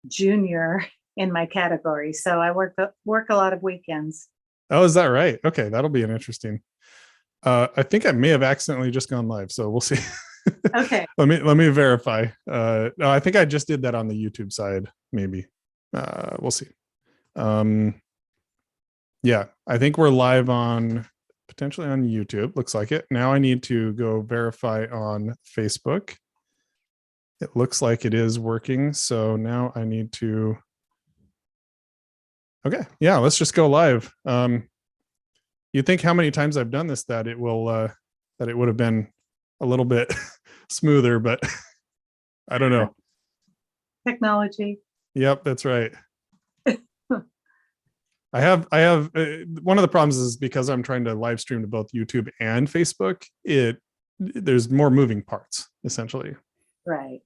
junior in my category. So I work a lot of weekends. Oh, is that right? Okay, that'll be an interesting. I think I may have accidentally just gone live, so we'll see. Okay. let me verify. No, I think I just did that on the YouTube side, maybe. We'll see. Yeah, I think we're live on potentially on YouTube. Looks like it. Now I need to go verify on Facebook. It looks like it is working. So now I need to. Okay, yeah, let's just go live. You think how many times I've done this that it will that it would have been a little bit smoother, but I don't know. Technology. Yep, that's right. I have one of the problems is because I'm trying to live stream to both YouTube and Facebook, there's more moving parts essentially. Right.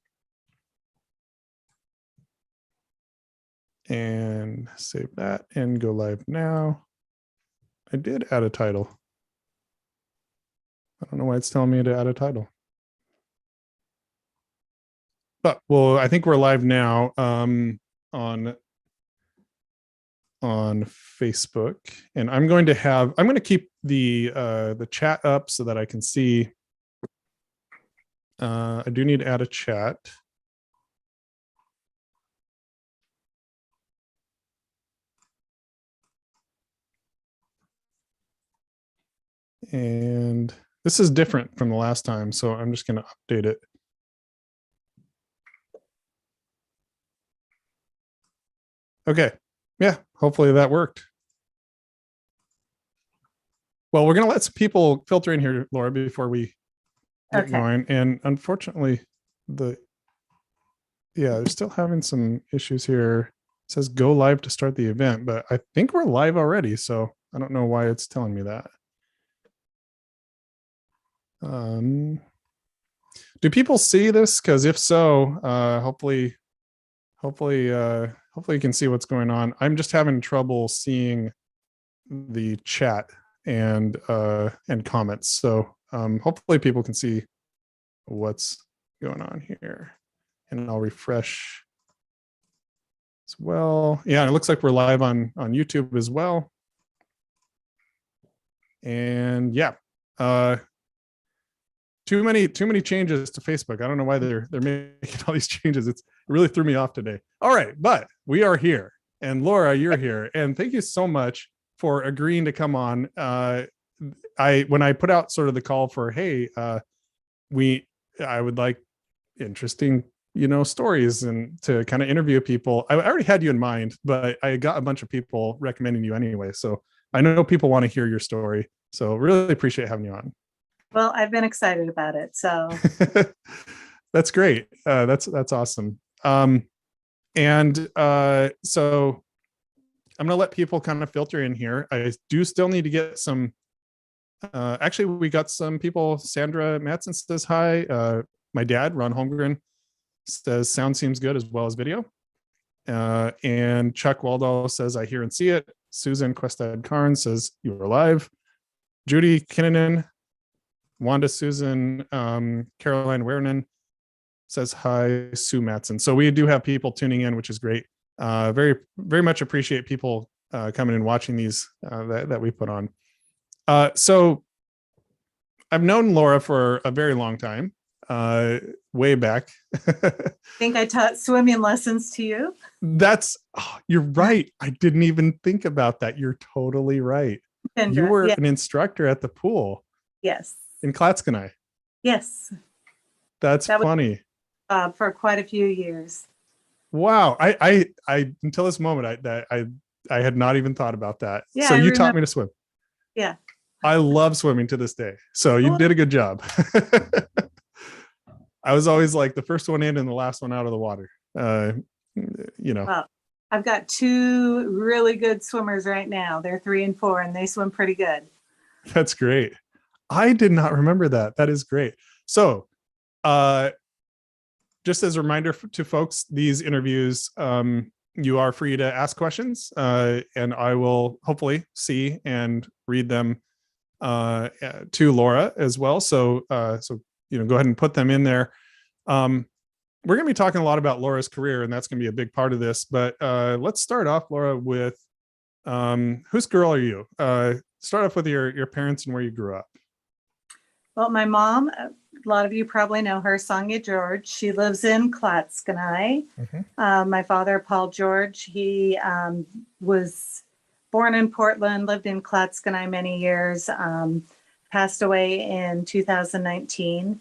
And save that and go live now. I did add a title. I don't know why it's telling me to add a title. But well, I think we're live now on Facebook, and I'm going to keep the chat up so that I can see. I do need to add a chat. And this is different from the last time, so I'm just going to update it. Okay. Yeah, hopefully that worked. Well, we're going to let some people filter in here, Laura, before we get going. And unfortunately, they're still having some issues here. It says go live to start the event, but I think we're live already, so I don't know why it's telling me that. Do people see this? Because if so, hopefully you can see what's going on. I'm just having trouble seeing the chat and comments. So hopefully people can see what's going on here. And I'll refresh as well. Yeah, it looks like we're live on YouTube as well. And yeah, too many changes to Facebook. I don't know why they're making all these changes. It really threw me off today. All right, but we are here, and Laura, you're here, and thank you so much for agreeing to come on. When I put out sort of the call for, hey, I would like interesting, stories and to kind of interview people. I already had you in mind, but I got a bunch of people recommending you anyway. So I know people want to hear your story. So really appreciate having you on. Well, I've been excited about it. So that's great. That's awesome. So I'm going to let people kind of filter in here. I do still need to get some. Actually, we got some people. Sandra Matson says hi. My dad, Ron Holmgren, says sound seems good as well as video. And Chuck Waldo says I hear and see it. Susan Questad Karn says you are live. Judy Kinnanen, Wanda Susan, Caroline Wernan says hi, Sue Matson. So we do have people tuning in, which is great. Very, very much appreciate people coming and watching these that we put on. So I've known Laura for a very long time, way back. I think I taught swimming lessons to you. You're right. I didn't even think about that. You're totally right. Kendra, you were an instructor at the pool. Yes. In Klatskanie. Yes. That funny. For quite a few years. Wow. I until this moment, I had not even thought about that. Yeah, so you taught me to swim. Yeah. I love swimming to this day. So you did a good job. I was always like the first one in and the last one out of the water. Well, I've got two really good swimmers right now. They're 3 and 4, and they swim pretty good. That's great. I did not remember that. That is great. So, just as a reminder to folks, these interviews, you are free to ask questions, and I will hopefully see and read them to Laura as well. So, go ahead and put them in there. we're going to be talking a lot about Laura's career, and that's going to be a big part of this. But let's start off, Laura, with whose girl are you? Start off with your parents and where you grew up. Well, my mom, a lot of you probably know her, Sonia George. She lives in Clatskanie. My father, Paul George, he was born in Portland, lived in Clatskanie many years, passed away in 2019.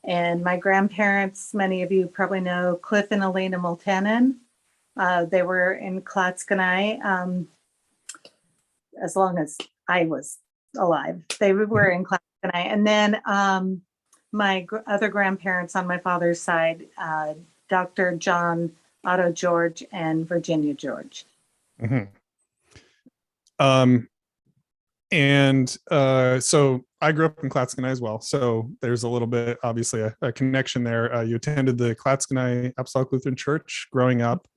And my grandparents, many of you probably know Cliff and Alina Multanen. They were in Clatskanie as long as I was alive. They were in Clatskanie. And then my other grandparents on my father's side, Dr. John Otto George and Virginia George. So I grew up in Clatskanie as well. So there's a little bit, obviously, a connection there. You attended the Clatskanie Apostolic Lutheran Church growing up.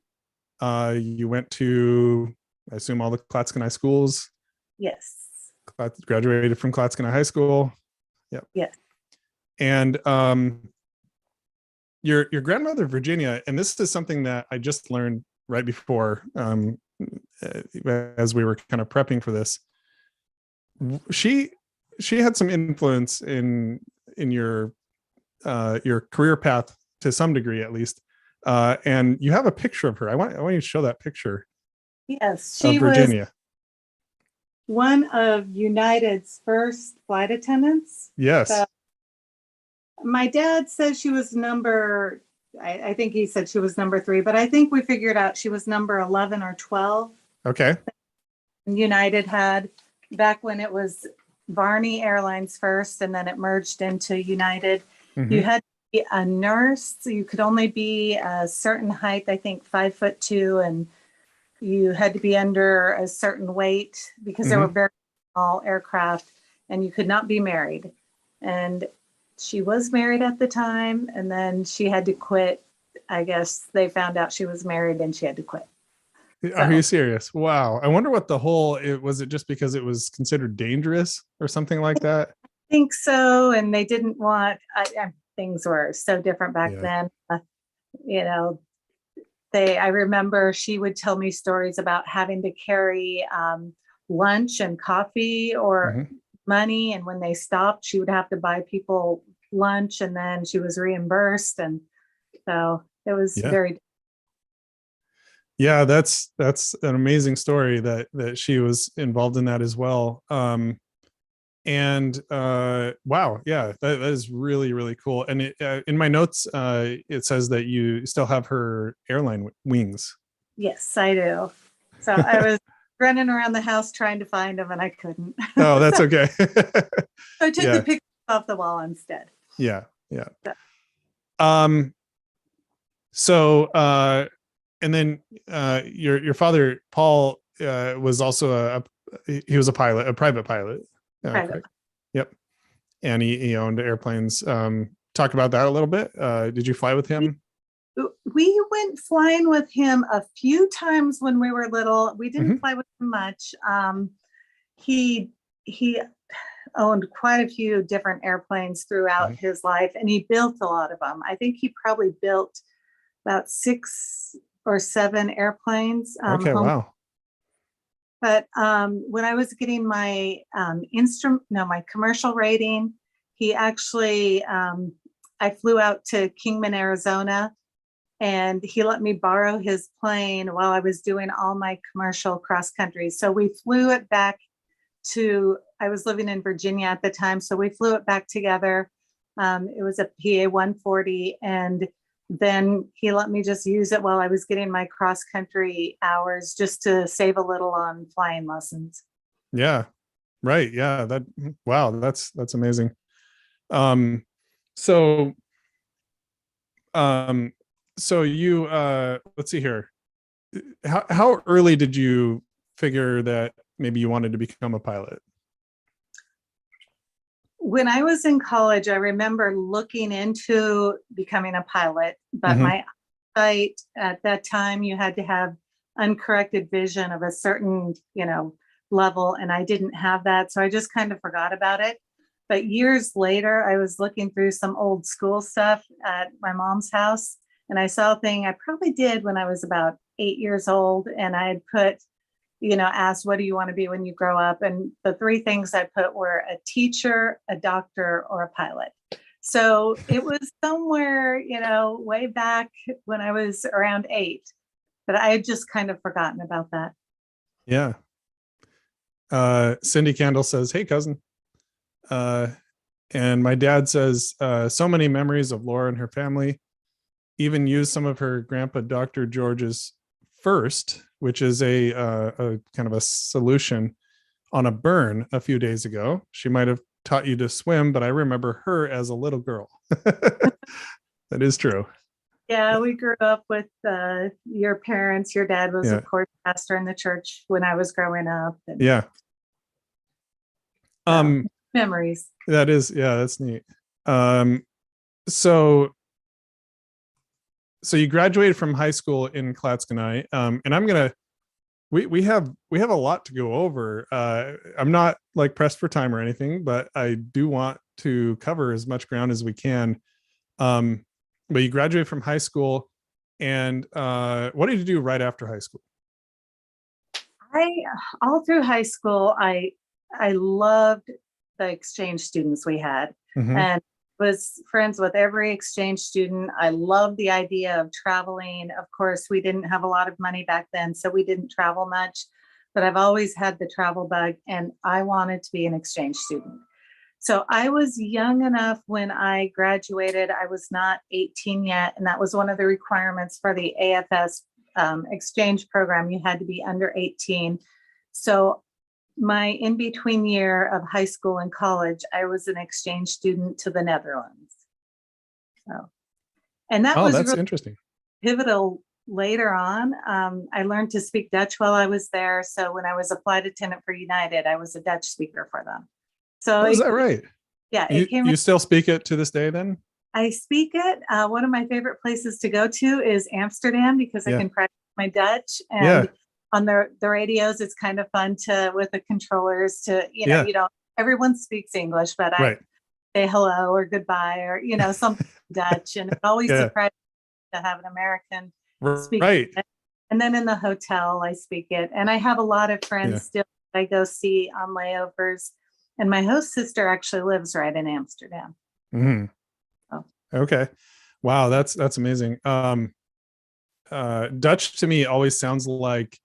You went to, I assume, all the Clatskanie schools. Yes. Graduated from Clatskanie High School. Yep. Yes. And your grandmother, Virginia, and this is something that I just learned right before, as we were kind of prepping for this. She had some influence in your career path to some degree, at least. And you have a picture of her. I want you to show that picture. Yes, she Virginia. was one of United's first flight attendants. Yes. So my dad says she was number, I think he said she was number 3, but I think we figured out she was number 11 or 12. Okay. United had back when it was Varney Airlines first, and then it merged into United. You had to be a nurse. So you could only be a certain height, I think 5'2", and you had to be under a certain weight because they were very small aircraft, and you could not be married. And she was married at the time, and then she had to quit. I guess they found out she was married and she had to quit. Are you serious? Wow. I wonder what the whole, was it just because it was considered dangerous or something like that? I think so. And they didn't want, things were so different back then. I remember she would tell me stories about having to carry lunch and coffee or money. And when they stopped, she would have to buy people lunch, and then she was reimbursed. And so it was very. Yeah, that's an amazing story that she was involved in that as well. Wow, yeah, that is really, really cool. And in my notes, it says that you still have her airline wings. Yes, I do. So I was running around the house trying to find them, and I couldn't. Oh, that's okay. So I took the picture off the wall instead. Yeah. And then your father, Paul, was also he was a pilot, a private pilot. Private. Yep. And he owned airplanes. Talk about that a little bit. Did you fly with him? We went flying with him a few times when we were little. We didn't fly with him much. He owned quite a few different airplanes throughout his life, and he built a lot of them. I think he probably built about 6 or 7 airplanes. Okay, wow. But when I was getting my my commercial rating, he actually, I flew out to Kingman, Arizona, and he let me borrow his plane while I was doing all my commercial cross country. So we flew it back to, I was living in Virginia at the time, so we flew it back together. It was a PA 140, and then he let me just use it while I was getting my cross country hours, just to save a little on flying lessons. Yeah. Right. Yeah. Wow. That's amazing. So you, let's see here. How early did you figure that maybe you wanted to become a pilot? When I was in college, I remember looking into becoming a pilot, but my eyesight at that time, you had to have uncorrected vision of a certain, level, and I didn't have that. So I just kind of forgot about it. But years later, I was looking through some old school stuff at my mom's house, and I saw a thing I probably did when I was about 8 years old, and I had put, asked, what do you want to be when you grow up? And the three things I put were a teacher, a doctor, or a pilot. So it was somewhere, way back when I was around 8, but I had just kind of forgotten about that. Yeah. Cindy Candle says, hey, cousin. And my dad says, so many memories of Laura and her family. Even used some of her grandpa, Dr. George's first, which is a kind of a solution on a burn a few days ago. She might have taught you to swim, but I remember her as a little girl. That is true. Yeah, we grew up with your parents. Your dad was, of course, pastor in the church when I was growing up. And yeah. Memories. That is, that's neat. So you graduated from high school in Klatskanai, and we have a lot to go over. I'm not like pressed for time or anything, but I do want to cover as much ground as we can. But you graduated from high school, and what did you do right after high school? All through high school, I loved the exchange students we had, and was friends with every exchange student. I loved the idea of traveling. Of course, we didn't have a lot of money back then, so we didn't travel much, but I've always had the travel bug, and I wanted to be an exchange student. So I was young enough when I graduated. I was not 18 yet, and that was one of the requirements for the AFS exchange program. You had to be under 18. So my in-between year of high school and college, I was an exchange student to the Netherlands. So, and that was that's really interesting. Pivotal later on. I learned to speak Dutch while I was there. So when I was a flight attendant for United, I was a Dutch speaker for them. So is that right? Yeah. You still speak it to this day then? I speak it. One of my favorite places to go to is Amsterdam, because I can practice my Dutch, and on the radios, it's kind of fun with the controllers to, everyone speaks English, but I say hello or goodbye or, something Dutch. And it always surprised me to have an American speak it. And then in the hotel, I speak it. And I have a lot of friends still I go see on layovers. And my host sister actually lives right in Amsterdam. Mm-hmm. Oh. Okay. Wow. That's amazing. Dutch to me always sounds like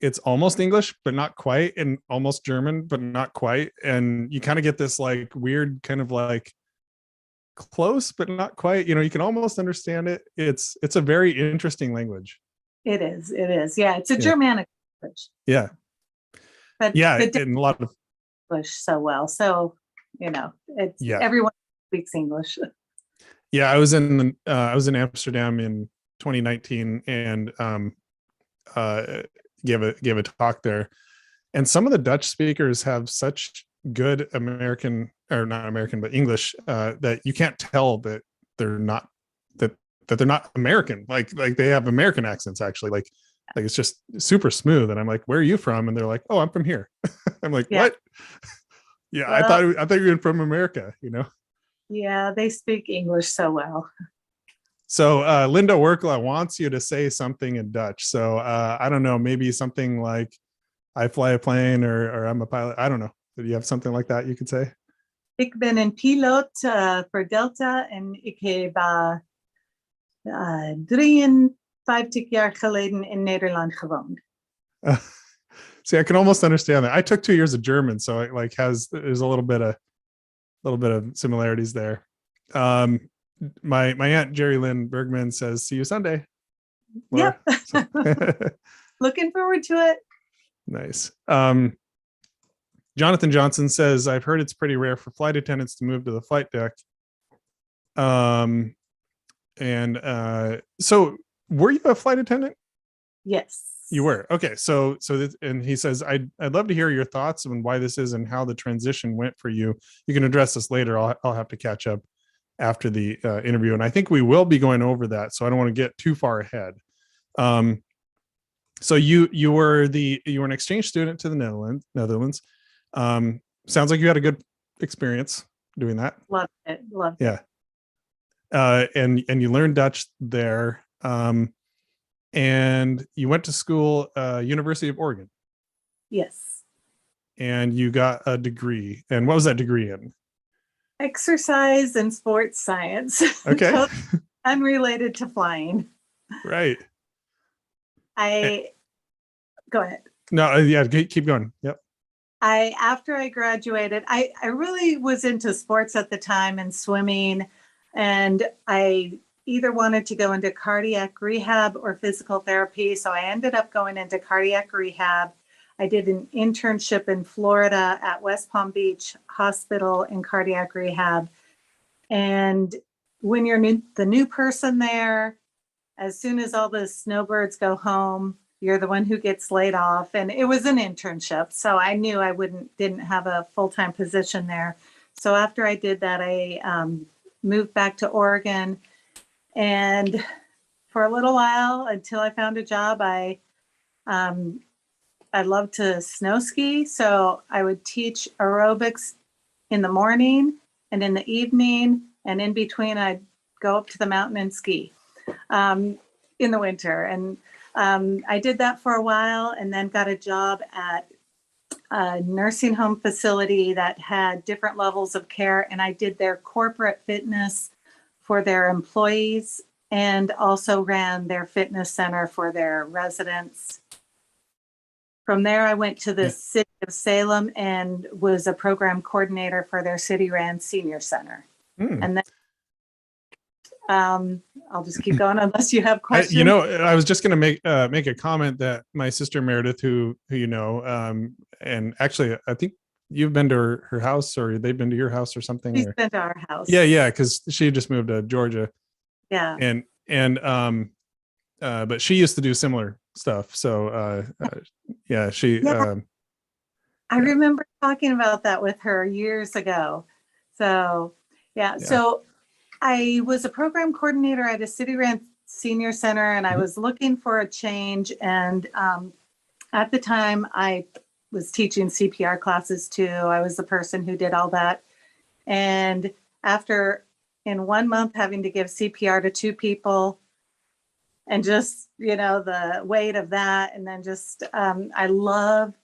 it's almost English, but not quite, and almost German, but not quite. And you kind of get this like weird kind of like close, but not quite, you can almost understand it. It's a very interesting language. It is. Yeah. It's a Germanic language. Yeah. But and a lot of English so well. So, it's everyone speaks English. Yeah. I was in Amsterdam in 2019 and gave a talk there, and some of the Dutch speakers have such good American, or not American, but English, that you can't tell that they're not that they're not American. Like they have American accents actually. Like it's just super smooth. And I'm like, where are you from? And they're like, oh, I'm from here. I'm like, what? Yeah, well, I thought you were from America. Yeah, they speak English so well. So Linda Workla wants you to say something in Dutch. So I don't know, maybe something like I fly a plane or I'm a pilot. I don't know. Do you have something like that you could say? Ik ben een piloot voor Delta en ik heb 53 jaar geleden in Nederland gewoond. See, I can almost understand that. I took 2 years of German, so it like there's a little bit of similarities there. My aunt Jerry Lynn Bergman says, "See you Sunday." Yep. Looking forward to it. Nice. Jonathan Johnson says, "I've heard it's pretty rare for flight attendants to move to the flight deck." So were you a flight attendant? Yes. You were. Okay. So and he says, I'd love to hear your thoughts on why this is and how the transition went for you. You can address this later. I'll have to catch up after the interview. And I think we will be going over that. So I don't want to get too far ahead. So you were an exchange student to the Netherlands. Sounds like you had a good experience doing that. Loved it. Yeah. and you learned Dutch there. And you went to school, University of Oregon. Yes. And you got a degree. And what was that degree in? Exercise and sports science. Okay. Totally unrelated to flying. Right. Go ahead. No, yeah, keep going. Yep. After I graduated, I really was into sports at the time and swimming, and I either wanted to go into cardiac rehab or physical therapy. So I ended up going into cardiac rehab. I did an internship in Florida at West Palm Beach Hospital in cardiac rehab. And when you're the new person there, as soon as all the snowbirds go home, you're the one who gets laid off. And it was an internship, so I knew I didn't have a full-time position there. So after I did that, I moved back to Oregon. And for a little while, until I found a job, I loved to snow ski. So I would teach aerobics in the morning and in the evening. And in between, I'd go up to the mountain and ski in the winter. And I did that for a while, and then got a job at a nursing home facility that had different levels of care. And I did their corporate fitness for their employees, and also ran their fitness center for their residents. From there, I went to the city of Salem and was a program coordinator for their city-ran senior center. And then I'll just keep going unless you have questions. I was just going to make a comment that my sister Meredith, who you know, and actually I think you've been to her house, or they've been to your house or something. She's been to our house. Yeah, because she just moved to Georgia. Yeah. But she used to do similar stuff. So I remember talking about that with her years ago. So so I was a program coordinator at a city-ran senior center, and I was looking for a change. And at the time, I was teaching CPR classes too. I was the person who did all that. And after, in 1 month, having to give CPR to 2 people, and just, the weight of that. And then just, I loved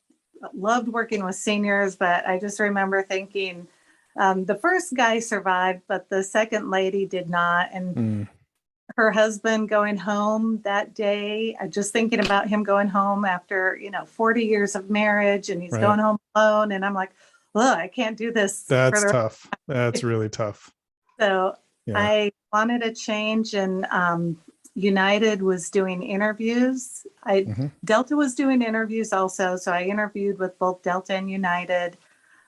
working with seniors, but I just remember thinking, the first guy survived, but the second lady did not. And her husband going home that day, just thinking about him going home after, 40 years of marriage, and he's going home alone. And I'm like, look, I can't do this. That's tough. That's really tough. So I wanted a change, and United was doing interviews. Delta was doing interviews also. So I interviewed with both Delta and United.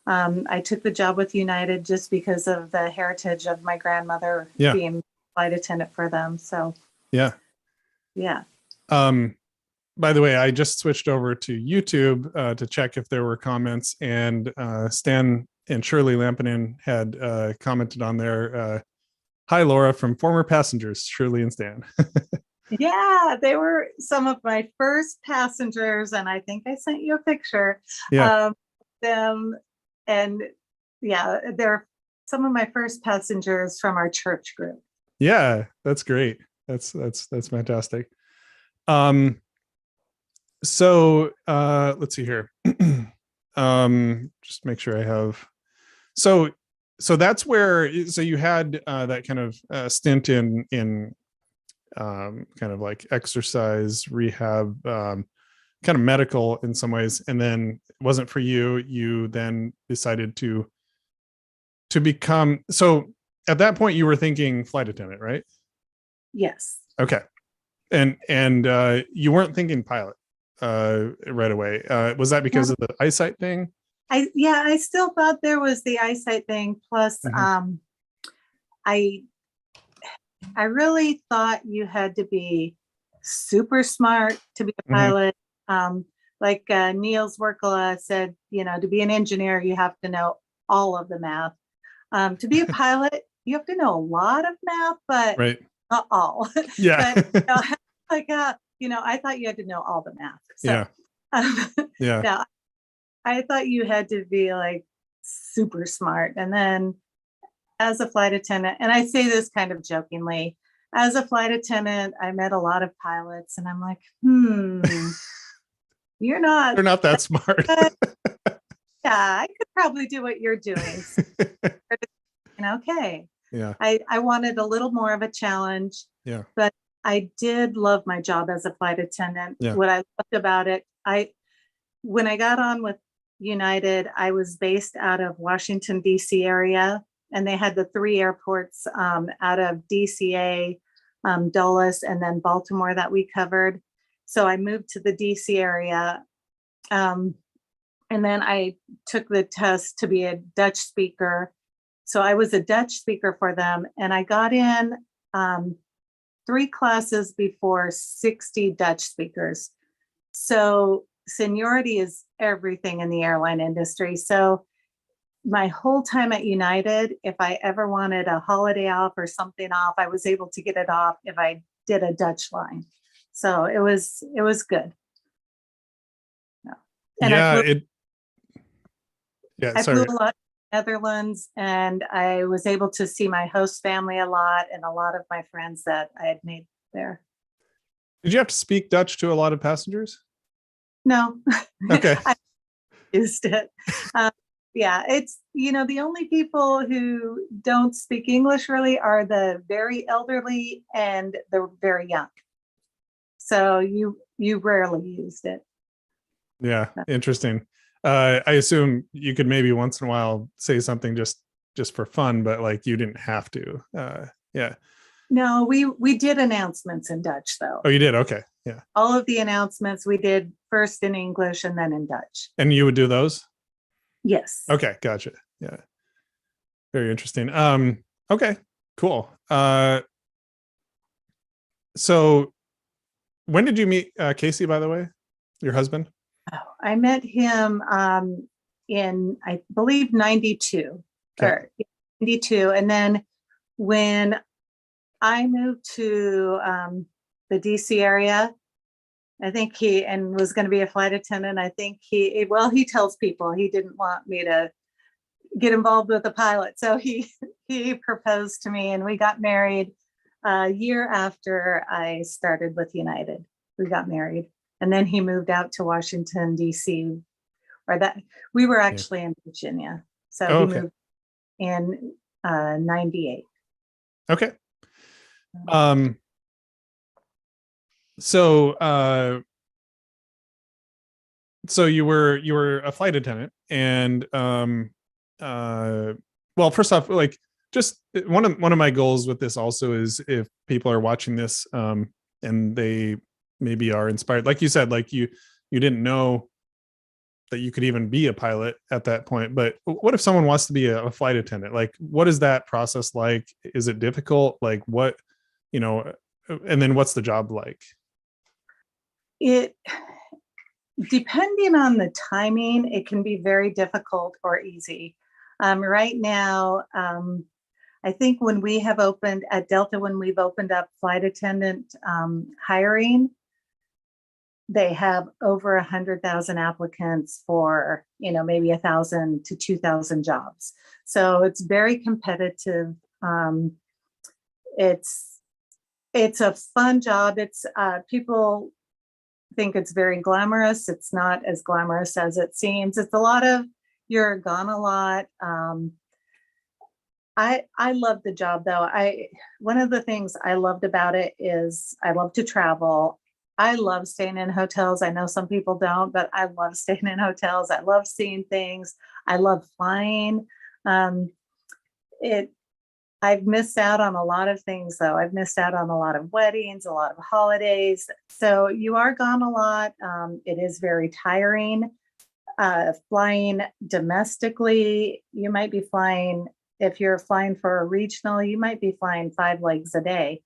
I took the job with United just because of the heritage of my grandmother being flight attendant for them. So yeah. By the way, I just switched over to YouTube to check if there were comments, and Stan and Shirley Lampinen had commented on there. Hi, Laura, from former passengers, Shirley and Stan. Yeah, they were some of my first passengers, and I think I sent you a picture of them. And they're some of my first passengers from our church group. Yeah, that's great. That's fantastic. So let's see here. Just make sure I have. So that's where. So you had that kind of stint in kind of like exercise rehab, kind of medical in some ways, and then it wasn't for you. You then decided to become. So at that point, you were thinking flight attendant, right? Yes. Okay. And you weren't thinking pilot right away. Was that because of the eyesight thing? I still thought there was the eyesight thing. Plus, I really thought you had to be super smart to be a pilot. Like Niels Werkela said, to be an engineer, you have to know all of the math. To be a pilot, you have to know a lot of math, but not all. Yeah. But, I thought you had to know all the math. So, I thought you had to be like super smart. And then as a flight attendant, and I say this kind of jokingly, as a flight attendant, I met a lot of pilots, and I'm like, you're not. They're not that smart. Yeah, I could probably do what you're doing. Okay. Yeah. I wanted a little more of a challenge. Yeah. But I did love my job as a flight attendant. Yeah. What I loved about it, when I got on with United, I was based out of Washington, D.C. area, and they had the 3 airports out of DCA, Dulles, and then Baltimore that we covered. So I moved to the D.C. area. And then I took the test to be a Dutch speaker. So I was a Dutch speaker for them, and I got in 3 classes before 60 Dutch speakers. So seniority is everything in the airline industry. So my whole time at United, if I ever wanted a holiday off or something off, I was able to get it off if I did a Dutch line. So it was good. And I flew a lot to the Netherlands, and I was able to see my host family a lot and a lot of my friends that I had made there. Did you have to speak Dutch to a lot of passengers? No. Okay. I used it. Yeah, it's, the only people who don't speak English really are the very elderly and the very young. So you rarely used it. Yeah, interesting. I assume you could maybe once in a while say something just for fun, but like you didn't have to. Yeah. No, we did announcements in Dutch though. Oh, you did? Okay. Yeah. All of the announcements we did first in English and then in Dutch. And you would do those? Yes. Okay, gotcha. Yeah. Very interesting. Okay, cool. So when did you meet Casey, by the way, your husband? Oh, I met him in, I believe, 92. Okay. Or 92. And then when I moved to the DC area, I think he was going to be a flight attendant. I think he tells people he didn't want me to get involved with a pilot. So he proposed to me, and we got married a year after I started with United. We got married, and then he moved out to Washington, D.C., we were actually in Virginia. So he moved in 98. Okay. So you were a flight attendant, and well, first off, like, just one of my goals with this also is, if people are watching this and they maybe are inspired, like you said, like you didn't know that you could even be a pilot at that point, but what if someone wants to be a flight attendant? Like, what is that process like? Is it difficult? Like, what, and then what's the job like? It, depending on the timing, it can be very difficult or easy. Right now, I think when we have opened at Delta, when we've opened up flight attendant hiring, they have over 100,000 applicants for, maybe 1,000 to 2,000 jobs. So it's very competitive. It's a fun job. It's people think it's very glamorous. It's not as glamorous as it seems. It's a lot of, you're gone a lot. I love the job though. One of the things I loved about it is I love to travel. I love staying in hotels. I know some people don't, but I love staying in hotels. I love seeing things. I love flying. I've missed out on a lot of things though. I've missed out on a lot of weddings, a lot of holidays. So you are gone a lot. It is very tiring. Flying domestically, you might be flying, if you're flying for a regional, you might be flying 5 legs a day.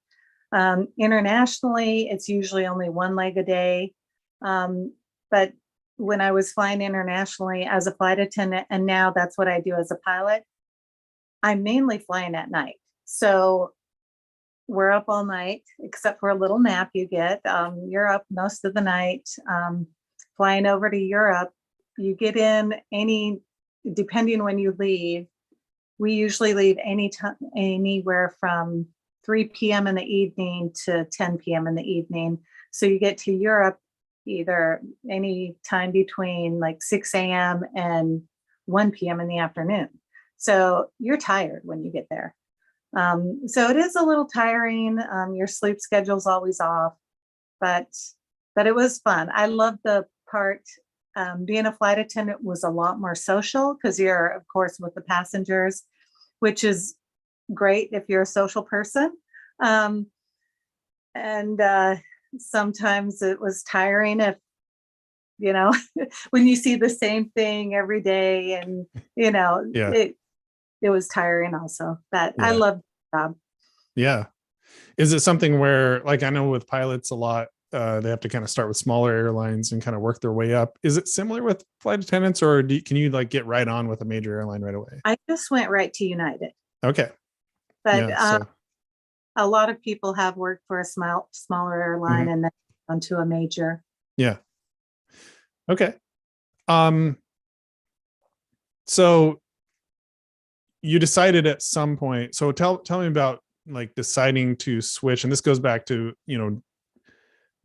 Internationally, it's usually only 1 leg a day. But when I was flying internationally as a flight attendant, and now that's what I do as a pilot, I'm mainly flying at night. So we're up all night, except for a little nap you get. You're up most of the night. Flying over to Europe, you get in depending when you leave, we usually leave anywhere from 3 p.m. in the evening to 10 p.m. in the evening. So you get to Europe either any time between like 6 a.m. and 1 p.m. in the afternoon. So you're tired when you get there. So it is a little tiring. Your sleep schedule's always off, but it was fun. I loved the part. Being a flight attendant was a lot more social because you're, of course, with the passengers, which is great if you're a social person. And sometimes it was tiring if, when you see the same thing every day, and, it was tiring also. But I loved the job. Yeah. Is it something where, like, I know with pilots a lot, they have to kind of start with smaller airlines and kind of work their way up. Is it similar with flight attendants, or can you like get right on with a major airline right away? I just went right to United. Okay. But a lot of people have worked for a smaller airline and then onto a major. Yeah. Okay. So you decided at some point. So tell me about like deciding to switch. And this goes back to,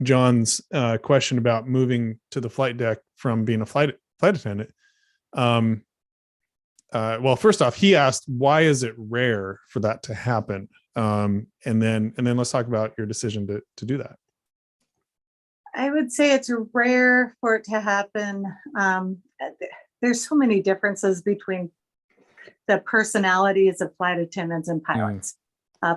John's question about moving to the flight deck from being a flight attendant. Well, first off, he asked, why is it rare for that to happen? And then let's talk about your decision to do that. I would say it's rare for it to happen. There's so many differences between the personalities of flight attendants and pilots.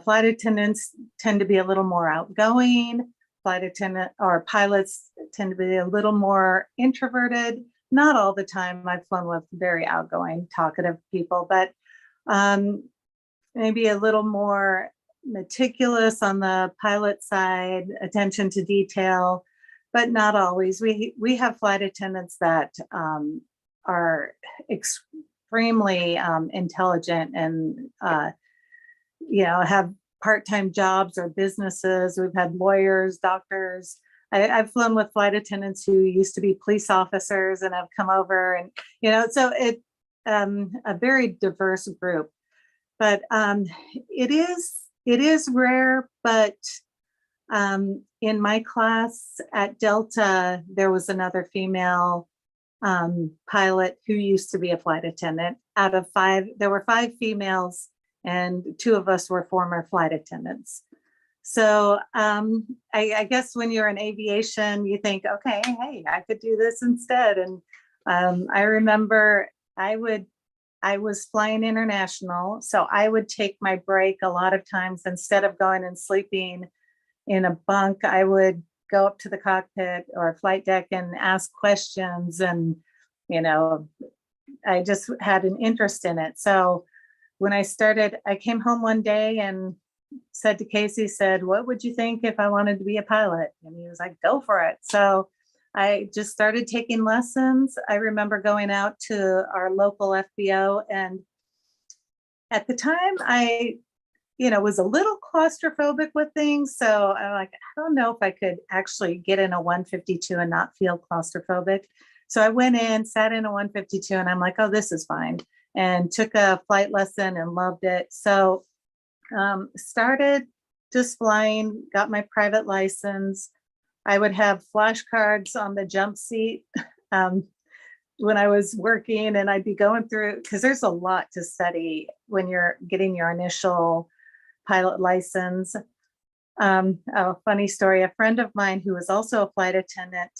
Flight attendants tend to be a little more outgoing. Pilots tend to be a little more introverted. Not all the time. I've flown with very outgoing, talkative people, but maybe a little more meticulous on the pilot side, attention to detail, but not always. We have flight attendants that are extremely intelligent and have part-time jobs or businesses. We've had lawyers, doctors. I've flown with flight attendants who used to be police officers and have come over, and so it a very diverse group. But it is rare. But in my class at Delta, there was another female pilot who used to be a flight attendant. Out of 5, there were 5 females, and 2 of us were former flight attendants. So I guess when you're in aviation, you think, okay, hey, I could do this instead. And I remember I was flying international, so I would take my break a lot of times. Instead of going and sleeping in a bunk, I would go up to the cockpit or flight deck and ask questions. And, I just had an interest in it. So when I came home one day and said to Casey, what would you think if I wanted to be a pilot? And he was like, go for it. So I just started taking lessons. I remember going out to our local FBO, and at the time I was a little claustrophobic with things. So I'm like, I don't know if I could actually get in a 152 and not feel claustrophobic. So I went in, sat in a 152, and I'm like, oh, this is fine. And took a flight lesson and loved it. So started just flying, got my private license. I would have flashcards on the jump seat when I was working, and I'd be going through, because there's a lot to study when you're getting your initial pilot license. A funny story, a friend of mine who was also a flight attendant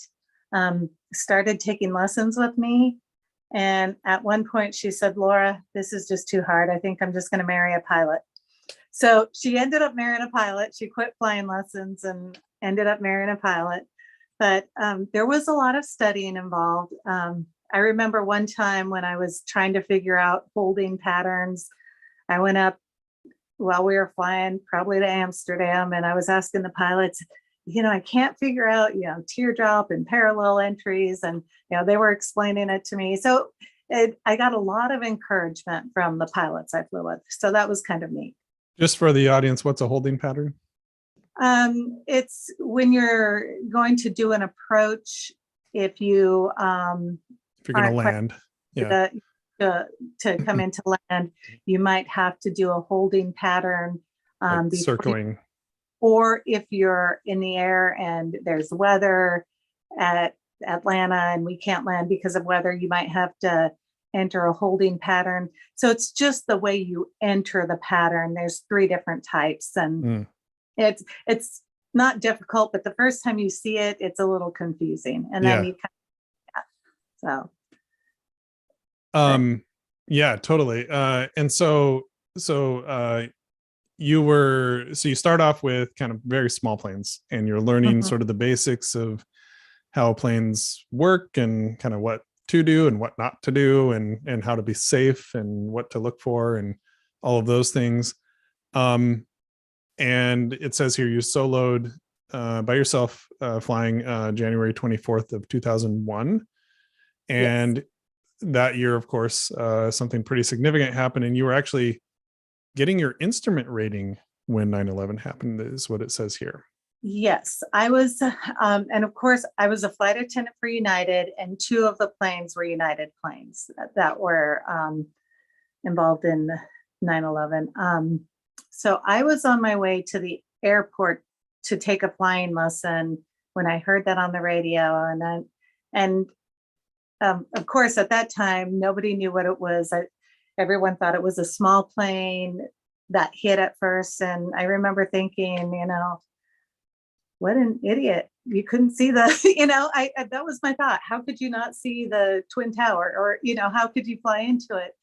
started taking lessons with me. And at one point she said, Laura, this is just too hard. I think I'm just going to marry a pilot. So she ended up marrying a pilot. She quit flying lessons and ended up marrying a pilot. But there was a lot of studying involved. I remember one time when I was trying to figure out holding patterns, I went up while we were flying probably to Amsterdam, and I was asking the pilots, I can't figure out, teardrop and parallel entries. And, they were explaining it to me. So I got a lot of encouragement from the pilots I flew with. So that was kind of neat. Just for the audience, what's a holding pattern? It's when you're going to do an approach, if you're going to land. Yeah. to come into land, you might have to do a holding pattern like circling. Or if you're in the air and there's weather at Atlanta and we can't land because of weather, you might have to enter a holding pattern. So it's just the way you enter the pattern. There's 3 different types, and it's not difficult, but the first time you see it, it's a little confusing, and then you kind of, yeah, totally. And so you start off with kind of very small planes, and you're learning sort of the basics of how planes work and kind of what to do and what not to do, and how to be safe and what to look for and all of those things. And it says here you soloed by yourself flying January 24th of 2001. And that year, of course, something pretty significant happened, and you were actually getting your instrument rating when 9/11 happened, is what it says here. Yes, I was, and of course, I was a flight attendant for United, and 2 of the planes were United planes that were involved in 9/11. So I was on my way to the airport to take a flying lesson when I heard that on the radio, and of course, at that time, nobody knew what it was. Everyone thought it was a small plane that hit at first, and I remember thinking, what an idiot. You couldn't see the, that was my thought. How could you not see the Twin Tower, or, how could you fly into it?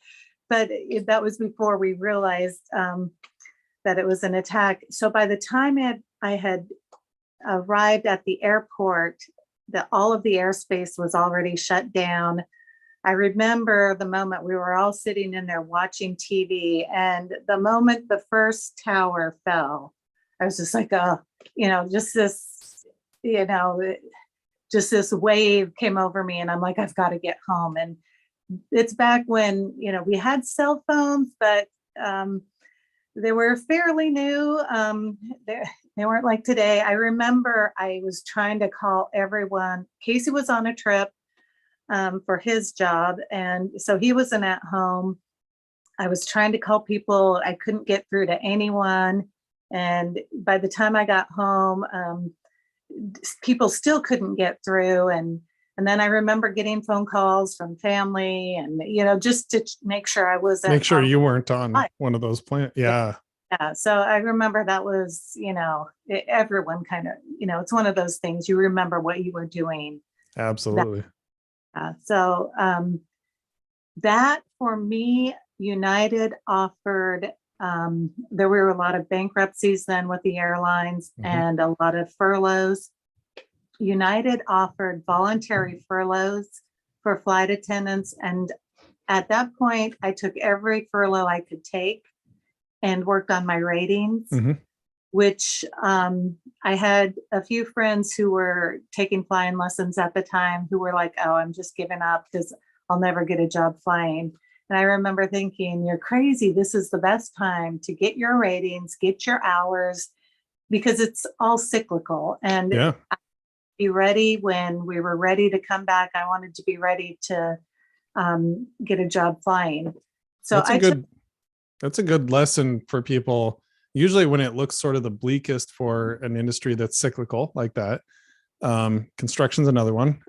But that was before we realized that it was an attack. So by the time I had arrived at the airport, all of the airspace was already shut down. I remember the moment we were all sitting in there watching TV, and the moment the first tower fell, I was just like, just this wave came over me, and I'm like, I've got to get home. And it's back when, we had cell phones, but they were fairly new. They weren't like today. I remember I was trying to call everyone. Casey was on a trip for his job, and so he wasn't at home. I was trying to call people. I couldn't get through to anyone. And by the time I got home, people still couldn't get through. And then I remember getting phone calls from family, and, just to make sure I wasn't. Make sure you weren't on one of those planes. Yeah. Yeah. So I remember that was, everyone kind of, it's one of those things, you remember what you were doing. Absolutely. So that for me, United offered, there were a lot of bankruptcies then with the airlines and a lot of furloughs. United offered voluntary furloughs for flight attendants. And at that point, I took every furlough I could take and worked on my ratings, which I had a few friends who were taking flying lessons at the time who were like, oh, I'm just giving up because I'll never get a job flying. And I remember thinking, you're crazy. This is the best time to get your ratings, get your hours, because it's all cyclical. And I'd be ready when we were ready to come back. I wanted to be ready to get a job flying. So that's a good lesson for people. Usually when it looks sort of the bleakest for an industry that's cyclical like that, construction's another one,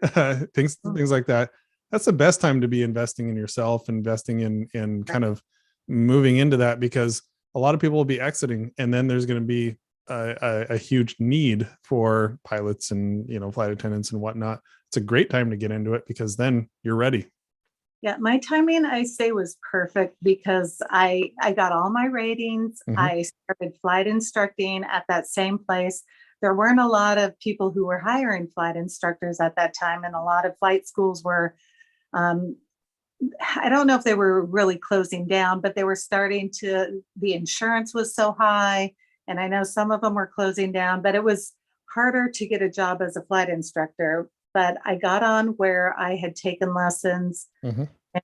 things like that. That's the best time to be investing in yourself, investing in kind of moving into that, because a lot of people will be exiting, and then there's going to be a huge need for pilots and, flight attendants and whatnot. It's a great time to get into it, because then you're ready. Yeah, my timing, I say, was perfect because I got all my ratings. I started flight instructing at that same place. There weren't a lot of people who were hiring flight instructors at that time, and a lot of flight schools were, I don't know if they were really closing down, but they were starting to, the insurance was so high, and I know some of them were closing down, but it was harder to get a job as a flight instructor. But I got on where I had taken lessons,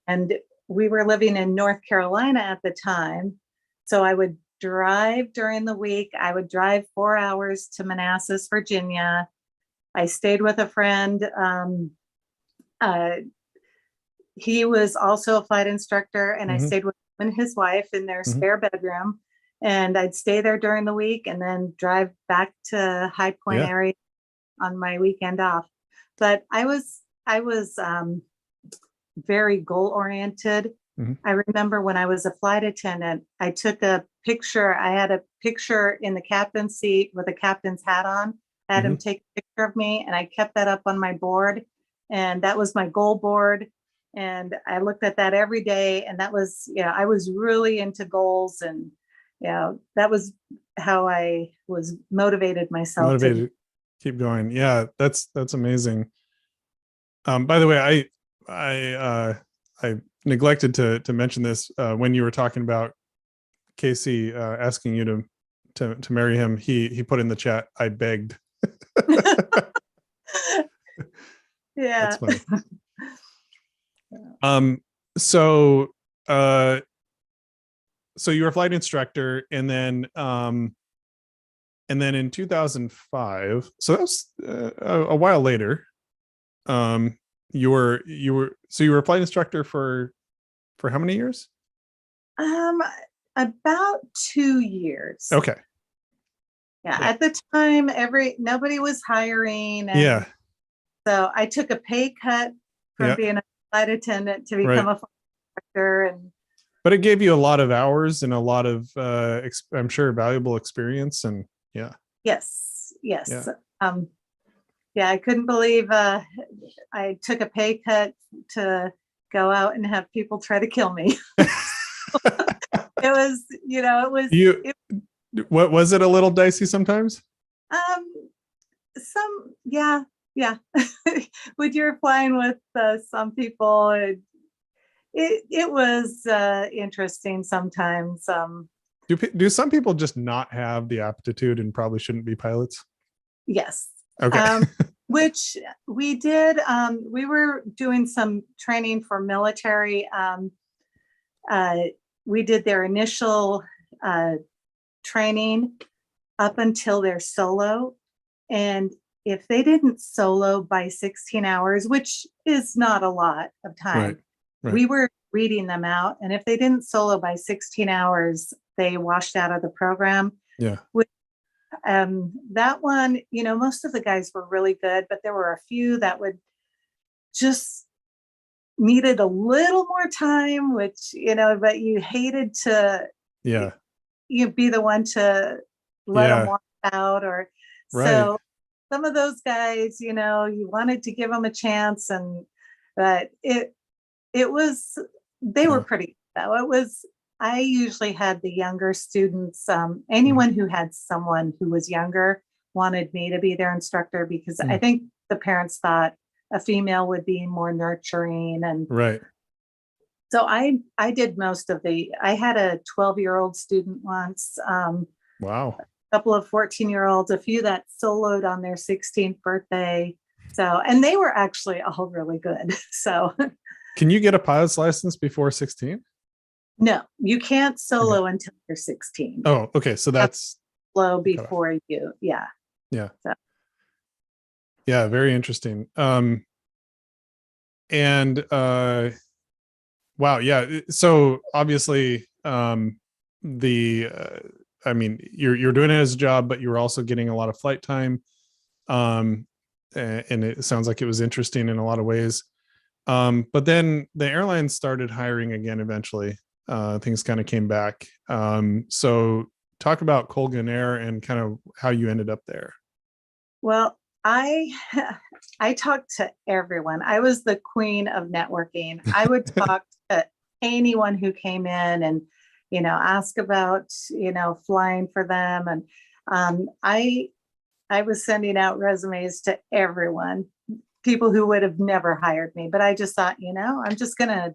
and we were living in North Carolina at the time. So I would drive during the week. I would drive 4 hours to Manassas, Virginia. I stayed with a friend he was also a flight instructor, and I Mhm. stayed with him and his wife in their Mhm. spare bedroom. And I'd stay there during the week and then drive back to High Point Yeah. area on my weekend off. But I was very goal oriented. Mhm. I remember when I was a flight attendant, I took a picture. I had a picture in the captain's seat with a captain's hat on. I had him Mhm. take a picture of me, and I kept that up on my board. And that was my goal board. And I looked at that every day. And that was, I was really into goals. And, that was how I was motivated myself to. Motivated, keep going. Yeah, that's amazing. By the way, I neglected to mention this when you were talking about Casey asking you to marry him. He put in the chat, I begged. Yeah. That's funny. So so you were a flight instructor, and then in 2005, so that was a while later. You were a flight instructor for how many years? About 2 years. Okay. Yeah. At the time, nobody was hiring. And Yeah. so I took a pay cut from Yeah. being a flight attendant to become Right. a flight instructor. And But it gave you a lot of hours and a lot of I'm sure valuable experience. And yeah. yes. Yeah. I couldn't believe I took a pay cut to go out and have people try to kill me. It was, What was it, a little dicey sometimes? Yeah. When you're flying with some people, it was interesting sometimes. Do some people just not have the aptitude and probably shouldn't be pilots? Yes. Okay. Which we did. We were doing some training for military. We did their initial training up until their solo. And if they didn't solo by 16 hours, which is not a lot of time, Right. we were reading them out. And if they didn't solo by 16 hours, they washed out of the program. Yeah. That one, most of the guys were really good, but there were a few that would just needed a little more time, which, but you hated to be the one to let them walk out. Or so some of those guys, you wanted to give them a chance, but they were pretty good, though. I usually had the younger students. Anyone who had someone who was younger wanted me to be their instructor, because I think the parents thought a female would be more nurturing. And so I did most of I had a 12-year-old student once. Wow. A couple of 14-year-olds, a few that soloed on their 16th birthday. So, and they were actually all really good. So can you get a pilot's license before 16? No, you can't solo until you're 16. Oh, okay. So that's slow before you. Yeah. Yeah. So. Yeah. Very interesting. And wow. Yeah. So obviously, I mean, you're doing it as a job, but you're also getting a lot of flight time. And it sounds like it was interesting in a lot of ways. But then the airlines started hiring again eventually. Things kind of came back. So talk about Colgan Air and kind of how you ended up there. Well, I talked to everyone. I was the queen of networking. I would talk to anyone who came in and, ask about, flying for them. And I was sending out resumes to everyone, people who would have never hired me, but I just thought, I'm just going to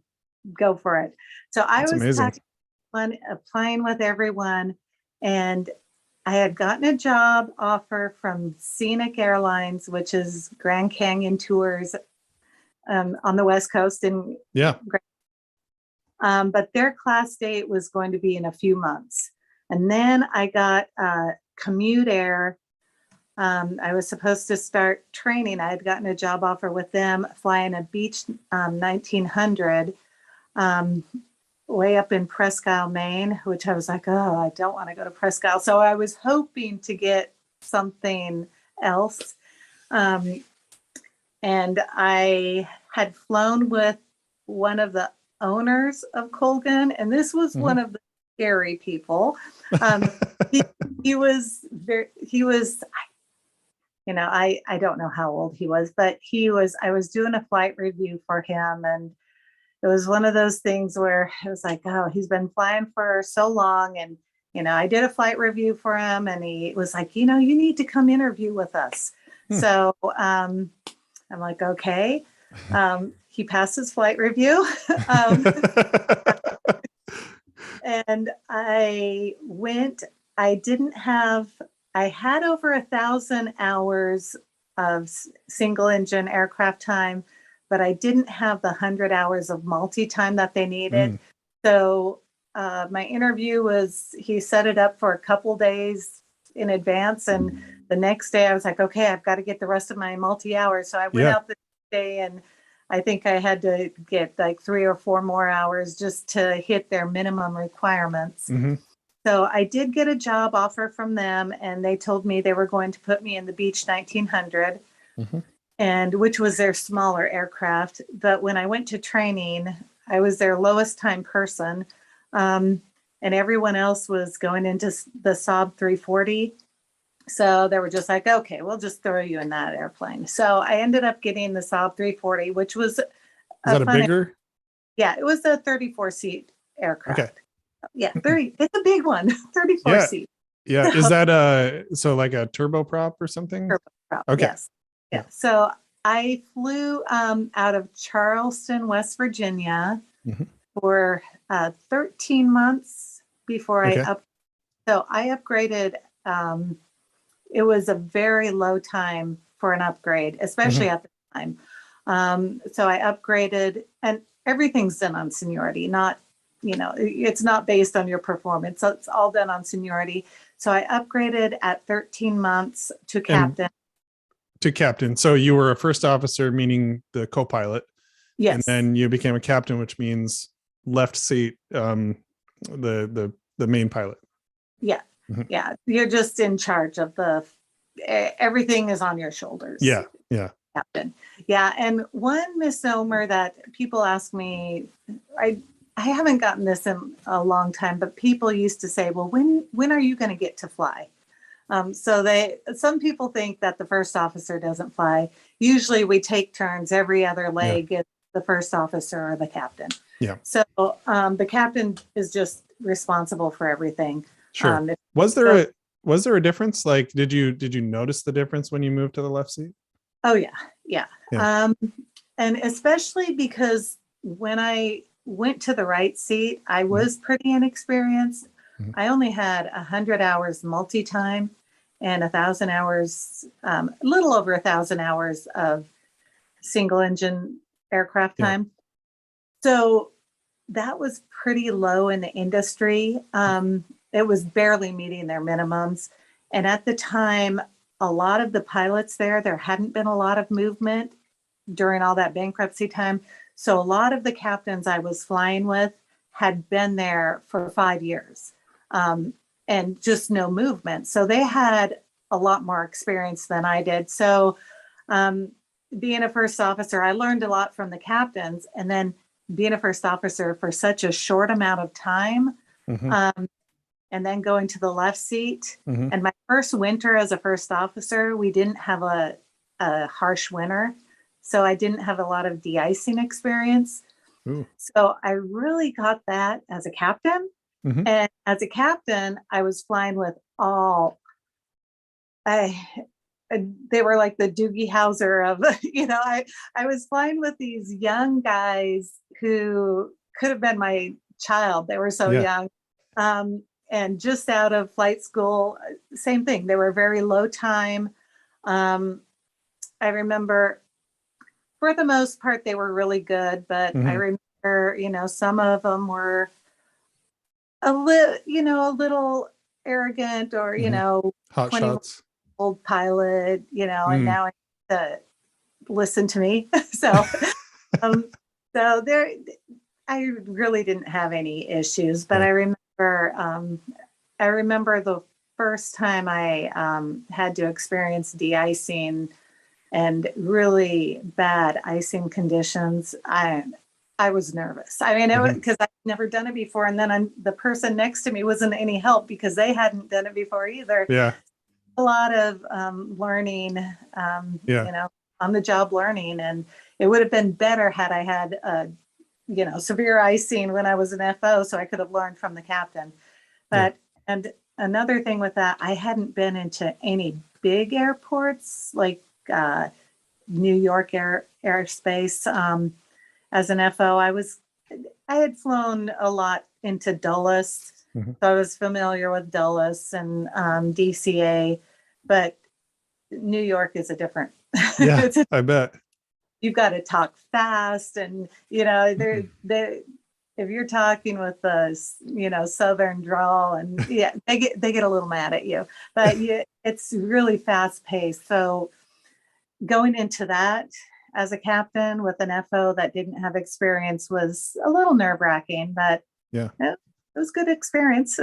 go for it. So I was applying with everyone, and I had gotten a job offer from Scenic Airlines, which is Grand Canyon Tours on the West Coast. But their class date was going to be in a few months. And then I got Commute Air, I was supposed to start training. I had gotten a job offer with them flying a Beech 1900 way up in Presque Isle, Maine, which I was like, oh, I don't want to go to Presque Isle. So I was hoping to get something else. And I had flown with one of the owners of Colgan, and this was one of the scary people. He was I don't know how old he was, but I was doing a flight review for him, and it was one of those things where it was like, oh, he's been flying for so long. And, I did a flight review for him, and he was like, you need to come interview with us. So I'm like, okay. He passed his flight review. And I went, I had over 1,000 hours of single engine aircraft time, but I didn't have the 100 hours of multi-time that they needed. So my interview he set it up for a couple days in advance. And the next day I was like, okay, I've got to get the rest of my multi-hours. So I went out the day, and I think I had to get like 3 or 4 more hours just to hit their minimum requirements. So I did get a job offer from them, and they told me they were going to put me in the Beech 1900, and which was their smaller aircraft. But when I went to training, I was their lowest time person, and everyone else was going into the Saab 340. So they were just like, okay, we'll just throw you in that airplane. So I ended up getting the Saab 340, which was a bigger? Yeah, it was a 34-seat aircraft. Okay. Yeah, it's a big one, 34 seats. Yeah. So, is that so like a turboprop or something? Turboprop, okay. Yes. Yeah. So I flew out of Charleston, West Virginia for 13 months before I upgraded. It was a very low time for an upgrade, especially at the time. So I upgraded, and everything's done on seniority, not, it's not based on your performance. So it's all done on seniority. So I upgraded at 13 months to captain. So you were a first officer, meaning the co-pilot. Yes. And then you became a captain, which means left seat, the main pilot. Yeah. Yeah. You're just in charge of everything is on your shoulders. Yeah. Captain. Yeah. And one misnomer that people ask me, I haven't gotten this in a long time, but people used to say, well, when are you going to get to fly? Some people think that the first officer doesn't fly. Usually we take turns. Every other leg is the first officer or the captain. Yeah. So the captain is just responsible for everything. Sure. Was there a difference? Like, did you notice the difference when you moved to the left seat? Oh yeah. And especially because when I went to the right seat, I was pretty inexperienced. I only had 100 hours multi-time and 1,000 hours, a little over 1,000 hours of single engine aircraft time. So that was pretty low in the industry. It was barely meeting their minimums. And at the time, a lot of the pilots there hadn't been a lot of movement during all that bankruptcy time. So a lot of the captains I was flying with had been there for 5 years and just no movement. So they had a lot more experience than I did. So being a first officer, I learned a lot from the captains, and then being a first officer for such a short amount of time, and then going to the left seat. And my first winter as a first officer, we didn't have a harsh winter. So I didn't have a lot of de-icing experience. Ooh. So I really got that as a captain. And as a captain, I was flying with they were like the Doogie Howser of, I was flying with these young guys who could have been my child. They were so young. And just out of flight school, same thing. They were very low time. I remember for the most part, they were really good, but I remember, some of them were a little arrogant or, hot shots. old pilot, you know, and Mm. now I need to listen to me. So, um, so there, I really didn't have any issues, but Yeah. I remember the first time I had to experience de-icing and really bad icing conditions. I was nervous. I mean, Mhm. because I'd never done it before, and then the person next to me wasn't any help because they hadn't done it before either. Yeah. A lot of learning, Yeah. you know, on the job learning, and it would have been better had I had you know, severe icing when I was an FO, so I could have learned from the captain. Yeah. But and another thing with that, I hadn't been into any big airports like New York airspace. As an FO, I had flown a lot into Dulles, Mhm. so I was familiar with Dulles and DCA, but New York is a different. Yeah. I bet. You've got to talk fast, and you know Mhm. they if you're talking with a you know southern drawl, and yeah, they get a little mad at you, but it's really fast paced. So going into that as a captain with an FO that didn't have experience was a little nerve wracking, but Yeah. it was good experience.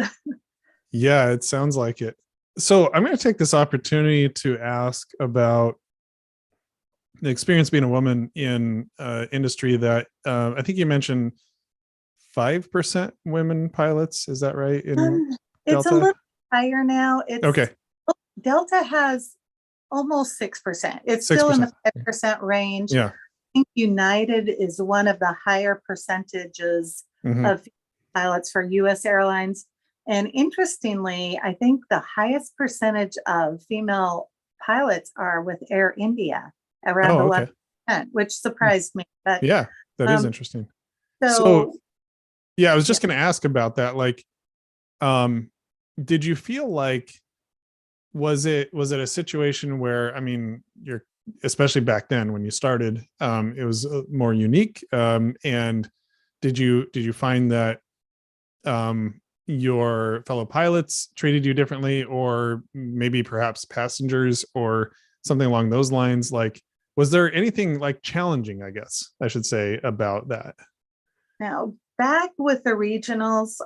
Yeah. It sounds like it. So I'm going to take this opportunity to ask about the experience being a woman in industry that I think you mentioned 5% women pilots. Is that right? In It's a Delta? little higher now. Okay. Delta has almost 6%. It's still in 6%. the 5% range. Yeah. I think United is one of the higher percentages Mhm. of pilots for US Airlines. And interestingly, I think the highest percentage of female pilots are with Air India, around Oh, okay. 11%, which surprised me. But Yeah. That is um, interesting. So so yeah, I was yeah. just going to ask about that. Like, um, did you feel like, was it a situation where, I mean, you're, especially back then when you started, it was more unique. And did you find that your fellow pilots treated you differently, or maybe perhaps passengers, or something along those lines? Like, was there anything like challenging, I guess I should say, about that? Now, back with the regionals,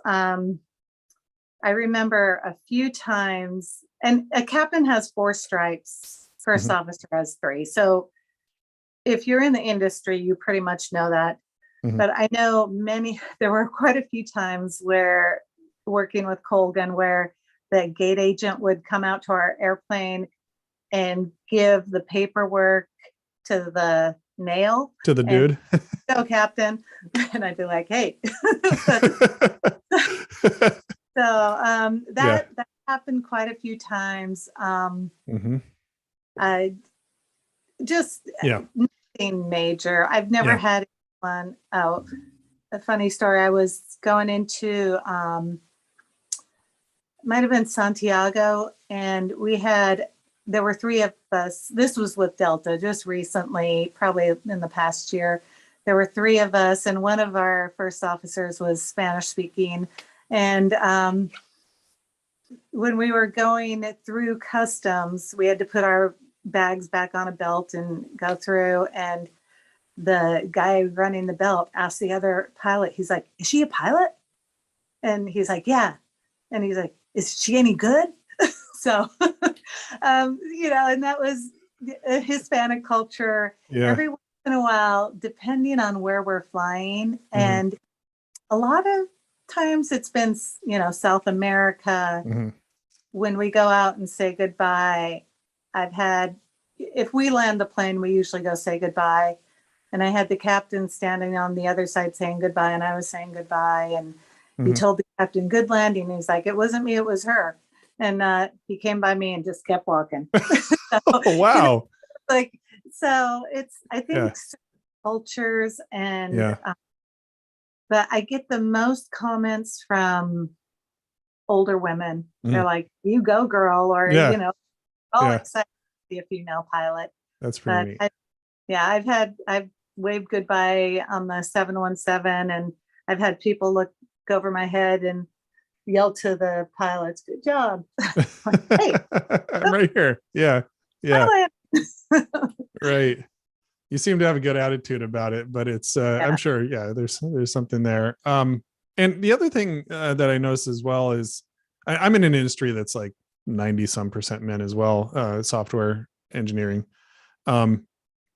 I remember a few times, and a captain has 4 stripes, first Mhm. officer has 3. So if you're in the industry, you pretty much know that. Mhm. But I know there were quite a few times where working with Colgan, where the gate agent would come out to our airplane and give the paperwork to the nail To the and dude. go, Captain. And I'd be like, hey. So Yeah. that happened quite a few times. Mhm. I just Yeah. nothing major. I've never Yeah. had one. Oh, a funny story. I was going into might have been Santiago, and there were 3 of us. This was with Delta just recently, probably in the past year. There were 3 of us, and one of our first officers was Spanish speaking. And when we were going through customs, we had to put our bags back on a belt and go through. And the guy running the belt asked the other pilot, he's like, "Is she a pilot?" And he's like, "Yeah." And he's like, "Is she any good?" So, you know, and that was a Hispanic culture. Yeah. Every once in a while, depending on where we're flying, Mhm. and a lot of times it's been, you know, South America. Mhm. When we go out and say goodbye, if we land the plane, we usually go say goodbye. And I had the captain standing on the other side saying goodbye, and I was saying goodbye. And he Mhm. told the captain, "Good landing." He's like, "It wasn't me, it was her." And he came by me and just kept walking. So, Oh, you know, wow. like, so I Yeah. think cultures and, Yeah. but I get the most comments from older women. They're Mhm. like, "You go, girl," or, you Yeah. know, all Yeah. excited to be a female pilot. That's pretty But neat. yeah, I've waved goodbye on the 717, and I've had people look over my head and yell to the pilots, "Good job." Hey, I'm right here. Yeah. Yeah. pilot. Right. You seem to have a good attitude about it, but it's Yeah. I'm sure, yeah, there's something there. And the other thing that I noticed as well is I'm in an industry that's like 90 some percent men as well, software engineering. And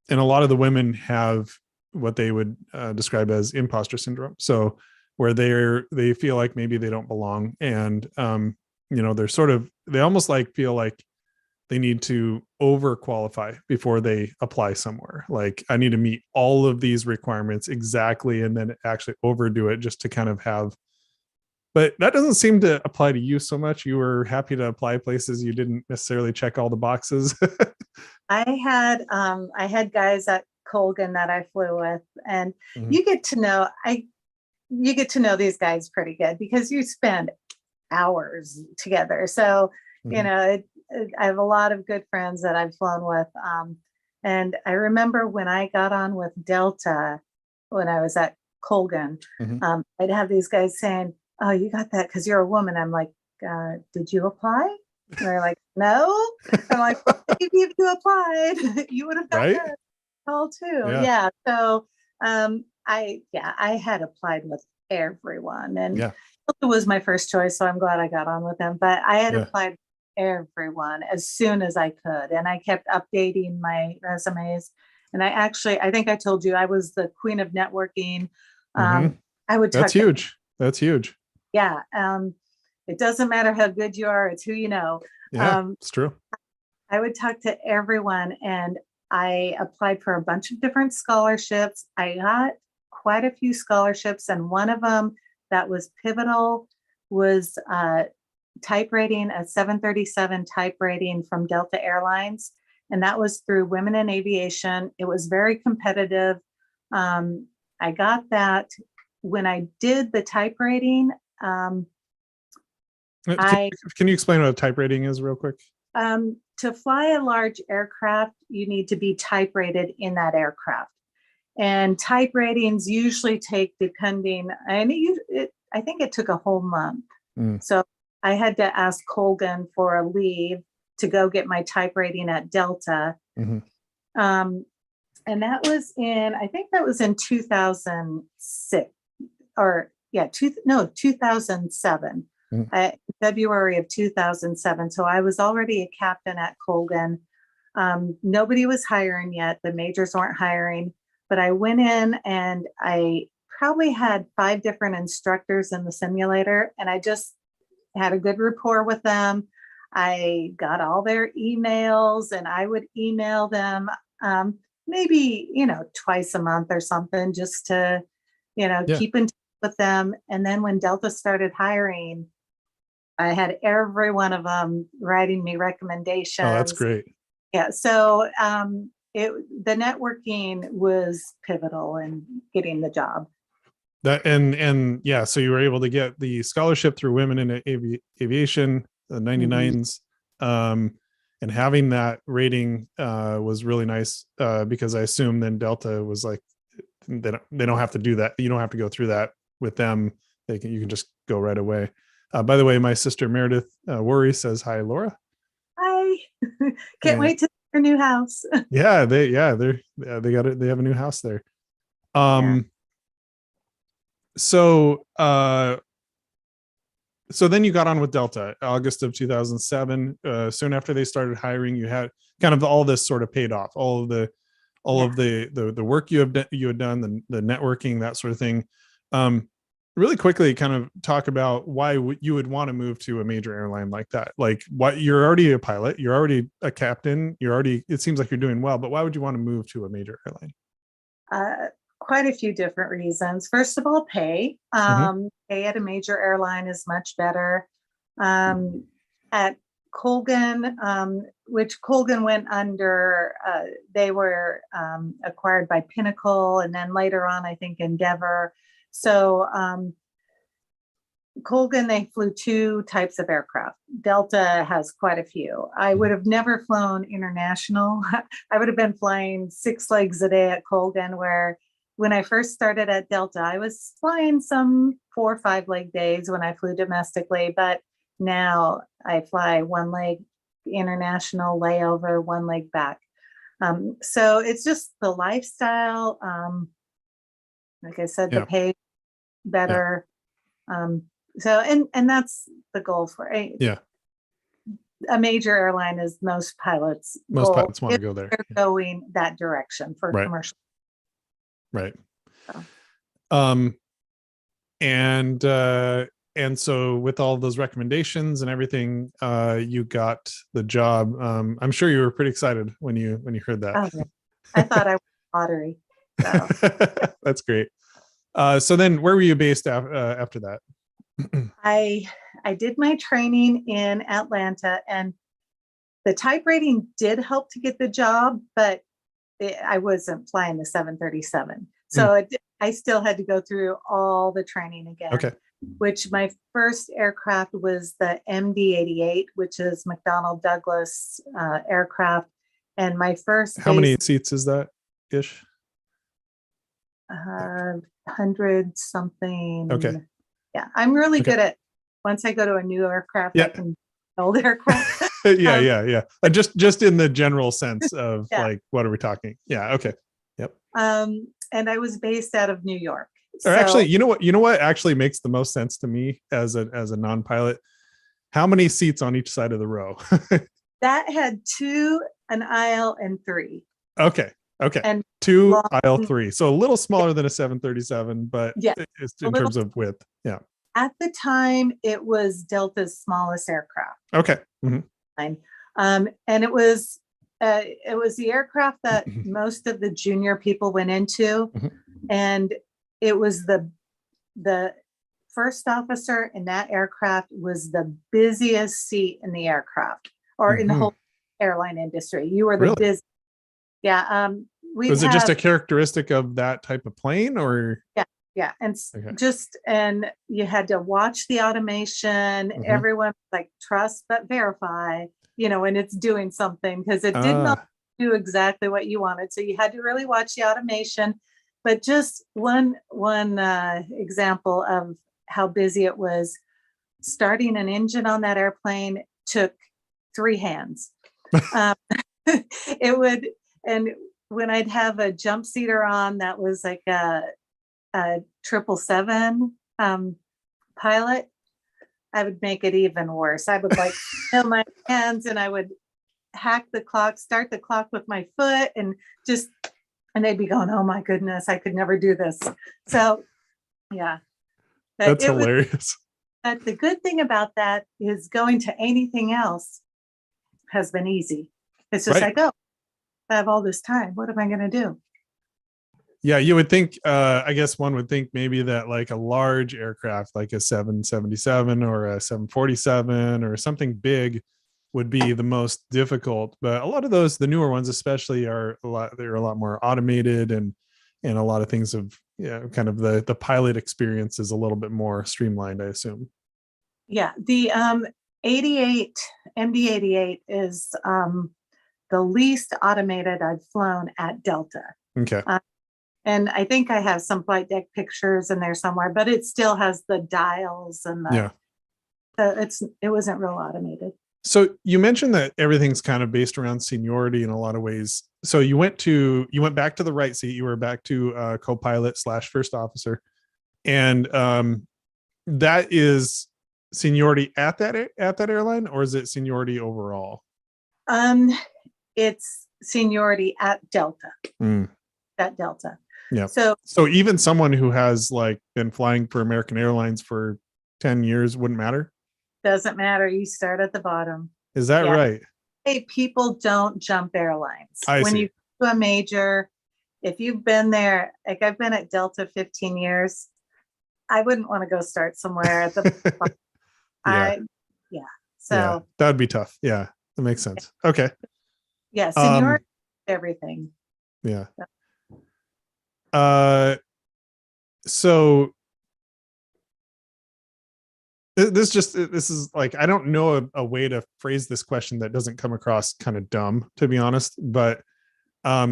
a lot of the women have what they would describe as imposter syndrome. So where they feel like maybe they don't belong, and they almost like feel like they need to over qualify before they apply somewhere. Like, I need to meet all of these requirements exactly, and then actually overdo it just to kind of have. But that doesn't seem to apply to you so much. You were happy to apply places you didn't necessarily check all the boxes. I had guys at Colgan that I flew with, and Mhm. you get to know these guys pretty good because you spend hours together. So, Mhm. I have a lot of good friends that I've flown with. And I remember when I got on with Delta, when I was at Colgan, Mhm. I'd have these guys saying, "Oh, you got that because you're a woman." I'm like, "Did you apply?" And they're like, "No." I'm like, "Well, maybe if you applied, you would have gotten Right? a call too." Yeah. Yeah. So I had applied with everyone, and Yeah. it was my first choice, so I'm glad I got on with them. But I had Yeah. applied with everyone as soon as I could, and I kept updating my resumes. And I think I told you I was the queen of networking. Mhm. I would That's talk to, huge. That's huge. yeah. It doesn't matter how good you are; it's who you know. Yeah, Um, it's true. I would talk to everyone, and I applied for a bunch of different scholarships. I got quite a few scholarships, and one of them that was pivotal was type rating, a 737 type rating from Delta Airlines. And that was through Women in Aviation. It was very competitive. I got that when I did the type rating. I Can you explain what a type rating is real quick? To fly a large aircraft, you need to be type rated in that aircraft. And type ratings usually take, I think it took a whole month. Mm. So I had to ask Colgan for a leave to go get my type rating at Delta. Mhm. And that was I think that was in 2006 or yeah, 2007. Mm. February of 2007. So I was already a captain at Colgan. Nobody was hiring yet. The majors weren't hiring, but I went in and I probably had 5 different instructors in the simulator, and I just had a good rapport with them. I got all their emails, and I would email them maybe, twice a month or something, just to, Yeah. keep in touch with them. And then when Delta started hiring, I had every one of them writing me Oh, that's recommendations. great. Yeah. So the networking was pivotal in getting the job. That and yeah, so you were able to get the scholarship through Women in Aviation, the 99s. And having that rating was really nice because I assume then Delta was like, they don't have to do that. You don't have to go through that with them. You can just go right away. By the way, my sister Meredith Worry says hi, Laura. Hi. Can't And wait to see your new house. yeah, they got it. They have a new house there. Yeah. So so then you got on with Delta, August of 2007. Soon after they started hiring, you had kind of all this sort of paid off. All of the work you had done, the networking, that sort of thing. Really quickly, kind of talk about why you would want to move to a major airline like that. Like, what, you're already a pilot, you're already a captain, it seems like you're doing well, but why would you want to move to a major airline? Quite a few different reasons. First of all, pay. Mhm. Pay at a major airline is much better. At Colgan, which Colgan went under, they were acquired by Pinnacle, and then later on, I think Endeavor. So Colgan, they flew 2 types of aircraft. Delta has quite a few. I would have never flown international. I would have been flying 6 legs a day at Colgan, where when I first started at Delta, I was flying some 4 or 5 leg days when I flew domestically, but now I fly 1 leg international layover, 1 leg back. So it's just the lifestyle. Like I said, the Yeah. pay better. So, and that's the goal for a major airline is most pilots' goal pilots want to if go there. they're going that direction for Right. commercial. Right. So. And so with all those recommendations and everything, you got the job. I'm sure you were pretty excited when you heard that. Oh, yeah. I thought I won the lottery. So. That's great. So then where were you based after that? I did my training in Atlanta, and the type rating did help to get the job, but I wasn't flying the 737. So I still had to go through all the training again. Okay. Which my first aircraft was the MD-88, which is McDonnell Douglas aircraft. And my first How many seats is that ish? 100 something. Okay. Yeah, I'm really good at, once I go to a new aircraft, I can build aircraft. Yeah. Just in the general sense of like, what are we talking? Yeah. Okay. Yep. And I was based out of New York. Or actually, you know what actually makes the most sense to me as a non-pilot? How many seats on each side of the row? That had 2, an aisle, and 3. Okay. And 2 aisle 3. So a little smaller than a 737, but it's in terms of width. Yeah. At the time, it was Delta's smallest aircraft. Okay. And it was the aircraft that most of the junior people went into, and it was the first officer in that aircraft was the busiest seat in the aircraft or in the whole airline industry. You were the busy. Yeah. Was it just a characteristic of that type of plane, or? Yeah. And and you had to watch the automation. Everyone like trust but verify, when it's doing something, because it did not do exactly what you wanted. So you had to really watch the automation. But just one example of how busy it was, starting an engine on that airplane took 3 hands. It would, and when I'd have a jump seater on that was like a 777 pilot, I would make it even worse. I would like fill my hands, and I would hack the clock, start the clock with my foot, and they'd be going, "Oh my goodness, I could never do this." So, yeah. That's hilarious. But the good thing about that is going to anything else has been easy. It's just like, oh, I have all this time. What am I going to do? Yeah, you would think, I guess one would think maybe that like a large aircraft, like a 777 or a 747 or something big, would be the most difficult. But a lot of those, the newer ones especially, they're a lot more automated, and a lot of things of kind of the pilot experience is a little bit more streamlined, I assume. Yeah, the MD-88 is the least automated I've flown at Delta. Okay. And I think I have some flight deck pictures in there somewhere, but it still has the dials and so it wasn't real automated. So you mentioned that everything's kind of based around seniority in a lot of ways. So you went back to the right seat. You were back to co-pilot / first officer, and that is seniority at that airline, or is it seniority overall? It's seniority at Delta. At Delta. Yeah. So even someone who has like been flying for American Airlines for 10 years wouldn't matter? Doesn't matter. You start at the bottom. Is that right? Hey, people don't jump airlines. When you go to a major, if you've been there, like I've been at Delta 15 years, I wouldn't want to go start somewhere at the bottom. So that'd be tough. Yeah, that makes sense. Okay. Yeah, seniority, everything. Yeah. So this is like, I don't know a way to phrase this question that doesn't come across kind of dumb, to be honest, but how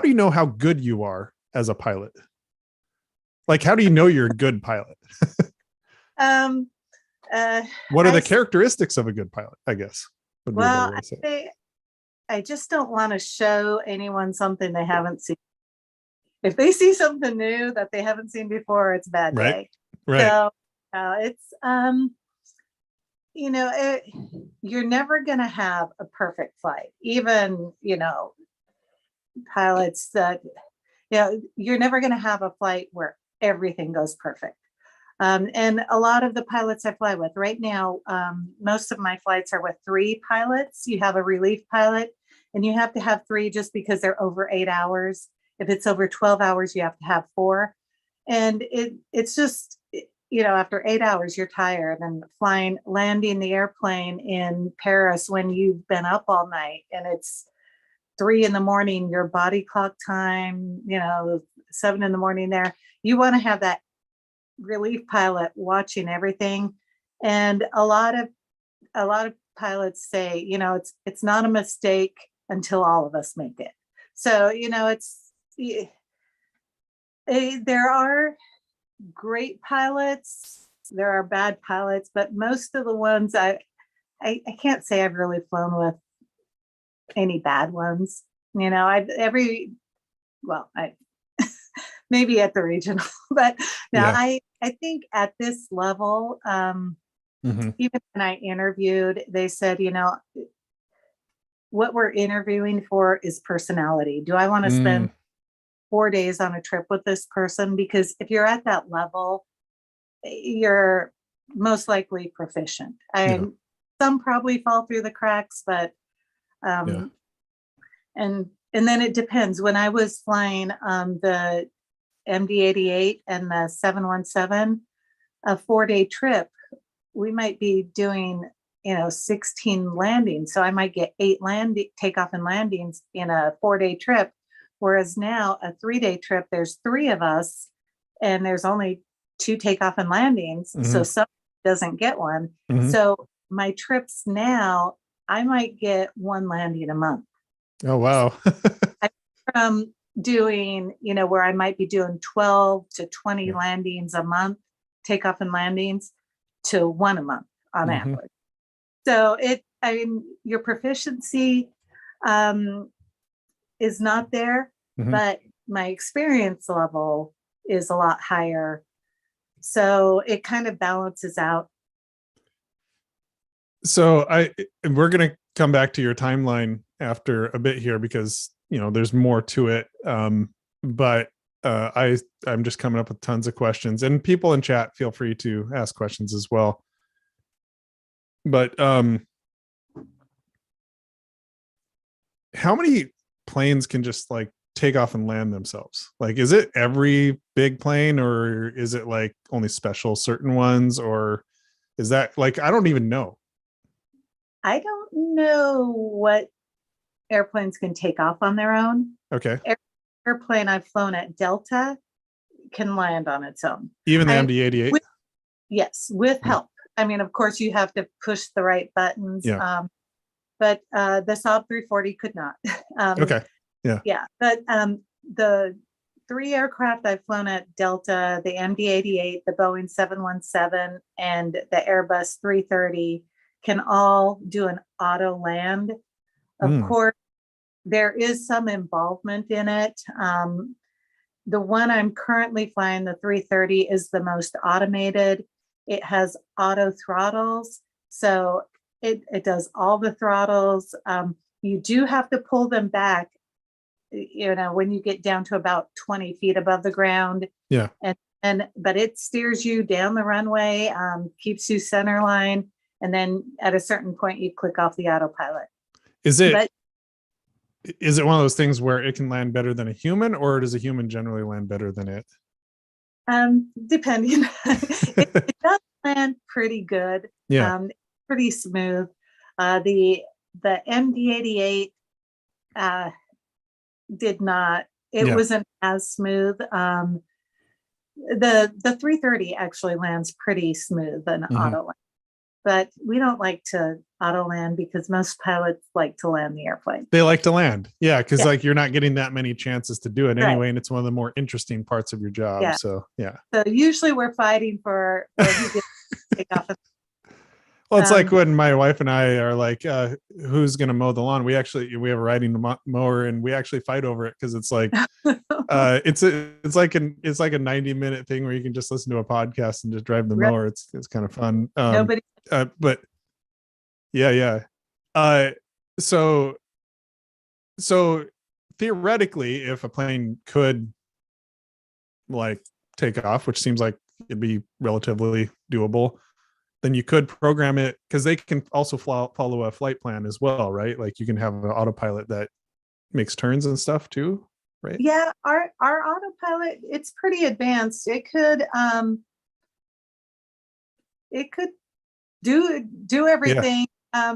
do you know how good you are as a pilot? Like, how do you know you're a good pilot? What are the characteristics of a good pilot, I guess? Well, I just don't want to show anyone something they haven't seen. If they see something new that they haven't seen before, it's a bad day. Right. So it's, you're never going to have a perfect flight. Even, pilots that, you're never going to have a flight where everything goes perfect. And a lot of the pilots I fly with right now, most of my flights are with 3 pilots. You have a relief pilot, and you have to have 3 just because they're over 8 hours. If it's over 12 hours, you have to have 4. And it's just, after 8 hours, you're tired, and landing the airplane in Paris when you've been up all night and it's 3 a.m, your body clock time, 7 a.m. there. You want to have that relief pilot watching everything. And a lot of pilots say, it's not a mistake until all of us make it. So, there are great pilots, there are bad pilots, but most of the ones I can't say I've really flown with any bad ones. Maybe at the regional, but no, yeah. I think at this level, even when I interviewed, they said, what we're interviewing for is personality. Do I want to spend 4 days on a trip with this person? Because if you're at that level, you're most likely proficient. Some probably fall through the cracks, but and then it depends. When I was flying the MD-88 and the 717, a 4-day trip, we might be doing 16 landings. So I might get 8 takeoff and landings in a 4-day trip. Whereas now a 3-day trip, there's 3 of us and there's only 2 takeoff and landings. So some doesn't get one. So my trips now, I might get 1 landing a month. Oh, wow. From doing, where I might be doing 12 to 20 landings a month, takeoff and landings, to 1 a month on average. So your proficiency is not there, but my experience level is a lot higher. So it kind of balances out. So we're going to come back to your timeline after a bit here because, there's more to it. But I'm just coming up with tons of questions, and people in chat, feel free to ask questions as well. But how many planes can just like take off and land themselves? Like, is it every big plane, or is it like only special certain ones, or is that like, I don't even know. I don't know what airplanes can take off on their own. Okay. Airplane I've flown at Delta can land on its own. Even the MD-88? Yes, with help. I mean, of course, you have to push the right buttons. Yeah. But the Saab 340 could not. Okay. Yeah. Yeah. But the 3 aircraft I've flown at Delta, the MD-88, the Boeing 717, and the Airbus 330 can all do an auto land. Of course, there is some involvement in it. The one I'm currently flying, the 330, is the most automated. It has auto throttles, so it does all the throttles. You do have to pull them back, when you get down to about 20 feet above the ground. Yeah. But it steers you down the runway, keeps you center line, and then at a certain point you click off the autopilot. Is it one of those things where it can land better than a human, or does a human generally land better than it? Depending. It does land pretty good. Yeah. Pretty smooth. The MD-88 did not. It wasn't as smooth. The 330 actually lands pretty smooth and auto land. but we don't like to auto land because most pilots like to land the airplane. They like to land. Yeah. Because Yeah. like you're not getting that many chances to do it Right. anyway. And it's one of the more interesting parts of your job. Yeah. So, yeah. So usually we're fighting for who gets to take off. Well, it's like when my wife and I are like, who's going to mow the lawn? We have a riding mower and we actually fight over it. Cause it's like, it's like a 90-minute thing where you can just listen to a podcast and just drive the mower. It's kind of fun. But yeah. So theoretically, if a plane could like take off, which seems like it'd be relatively doable, then you could program it, because they can also follow a flight plan as well, right? Like you can have an autopilot that makes turns and stuff too, right? Yeah, our autopilot, it's pretty advanced. It could do everything. Yeah.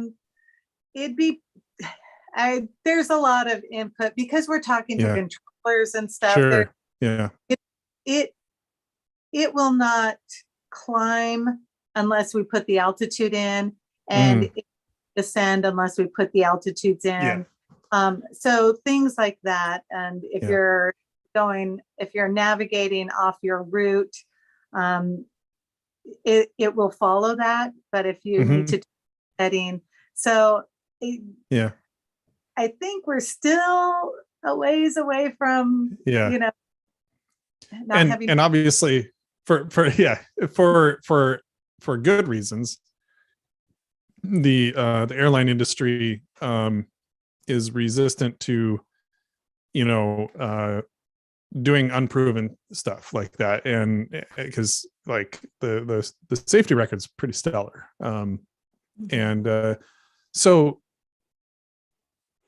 There's a lot of input because we're talking to controllers and stuff. Sure. Yeah. It will not climb unless we put the altitude in, and it descend unless we put the altitudes in. Yeah. So things like that. And if you're navigating off your route, it will follow that. But if you need to do heading, so I think we're still a ways away from not having, and obviously for good reasons, the airline industry is resistant to doing unproven stuff like that, and because like the safety record's pretty stellar, and so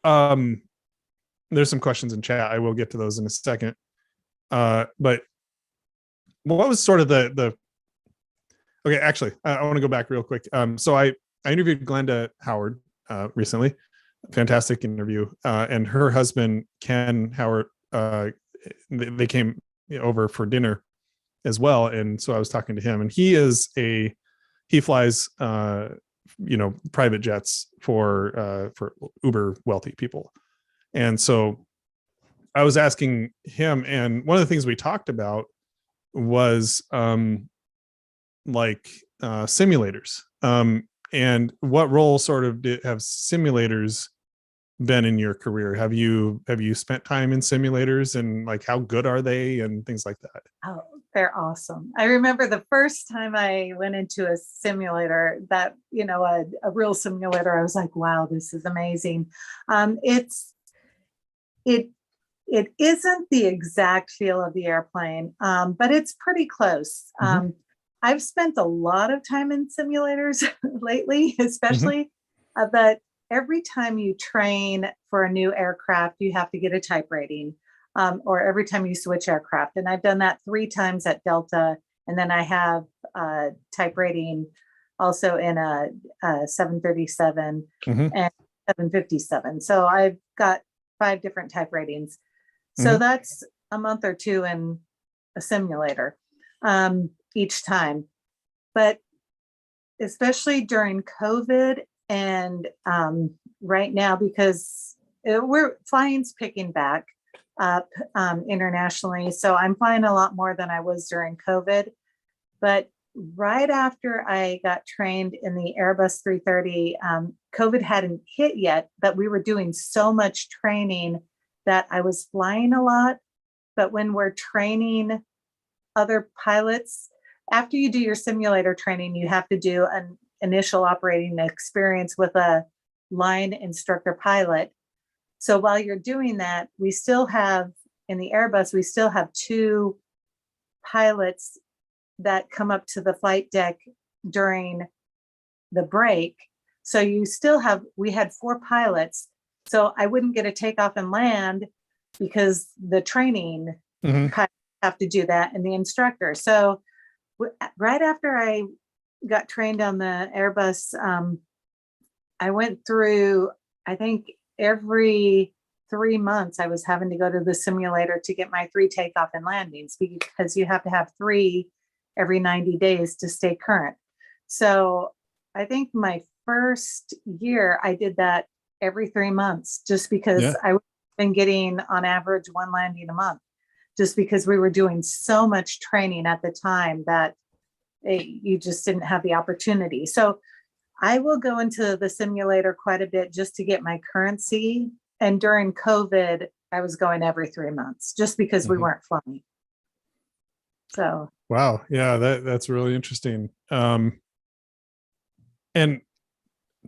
there's some questions in chat. I will get to those in a second, but what was sort of the okay, actually, I want to go back real quick. So I interviewed Glenda Howard recently. Fantastic interview. And her husband, Ken Howard, they came over for dinner as well. And so I was talking to him, and he flies private jets for uber wealthy people. And so I was asking him, and one of the things we talked about was simulators, and what role sort of have simulators been in your career? Have you spent time in simulators, and like how good are they and things like that? Oh, they're awesome. I remember the first time I went into a simulator, that a real simulator, I was like, wow, this is amazing. It isn't the exact feel of the airplane, but it's pretty close. I've spent a lot of time in simulators lately, especially, but every time you train for a new aircraft, you have to get a type rating, or every time you switch aircraft. And I've done that 3 times at Delta. And then I have a type rating also in a 737 and 757. So I've got 5 different type ratings. So that's a month or 2 in a simulator each time. But especially during COVID and right now, because flying's picking back up internationally. So I'm flying a lot more than I was during COVID. But right after I got trained in the Airbus 330, COVID hadn't hit yet, but we were doing so much training that I was flying a lot. But when we're training other pilots, after you do your simulator training, you have to do an initial operating experience with a line instructor pilot. So while you're doing that, we still have, in the Airbus, we still have 2 pilots that come up to the flight deck during the break. So we had 4 pilots. So I wouldn't get a takeoff and land because the training pilots have to do that, and the instructor. So right after I got trained on the Airbus, I went through, I think every 3 months, I was having to go to the simulator to get my 3 takeoff and landings, because you have to have 3 every 90 days to stay current. So I think my first year I did that every 3 months, just because I've been getting on average one landing a month, just because we were doing so much training at the time that you just didn't have the opportunity. So I will go into the simulator quite a bit just to get my currency. And during COVID, I was going every 3 months just because we weren't flying. So wow, yeah, that's really interesting. And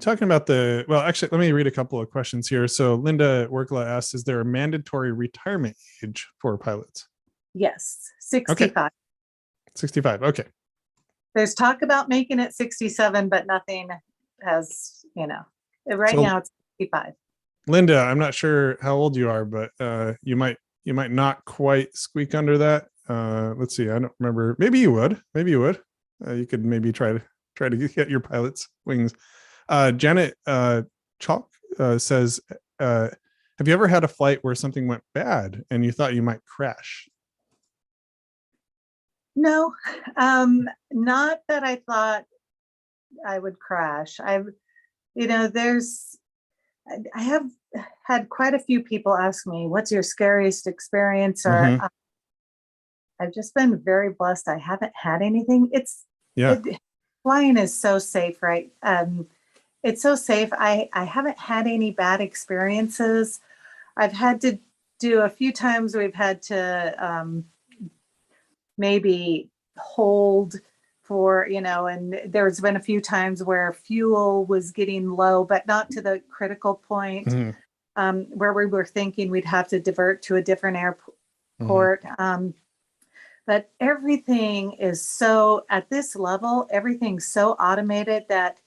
talking about actually, let me read a couple of questions here. So Linda Workla asks, is there a mandatory retirement age for pilots? yes, 65. Okay. 65. Okay. There's talk about making it 67, but nothing has, right now it's 65. Linda, I'm not sure how old you are, but you might not quite squeak under that. Let's see. I don't remember. Maybe you would. You could maybe try to get your pilot's wings. Janet Chalk says, have you ever had a flight where something went bad and you thought you might crash? No, not that I thought I would crash. I have had quite a few people ask me, what's your scariest experience? Or I've just been very blessed. I haven't had anything. Flying is so safe, right? It's so safe. I haven't had any bad experiences. I've had to do a few times we've had to maybe hold for, and there's been a few times where fuel was getting low, but not to the critical point where we were thinking we'd have to divert to a different airport. But everything is so, at this level, everything's so automated that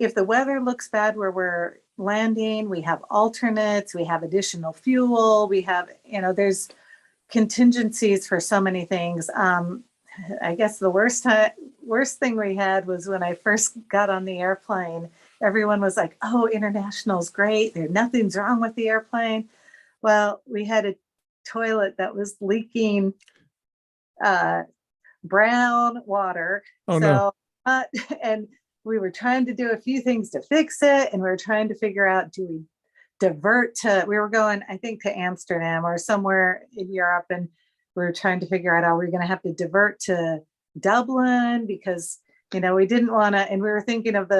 if the weather looks bad where we're landing, we have alternates, we have additional fuel, we have, there's contingencies for so many things. I guess the worst thing we had was when I first got on the airplane. Everyone was like, "Oh, international's great. Nothing's wrong with the airplane." Well, we had a toilet that was leaking brown water. No. And we were trying to do a few things to fix it, and we were trying to figure out, do we divert to, we were going, I think, to Amsterdam or somewhere in Europe, and we were trying to figure out, are we going to have to divert to Dublin because, we didn't want to, and we were thinking of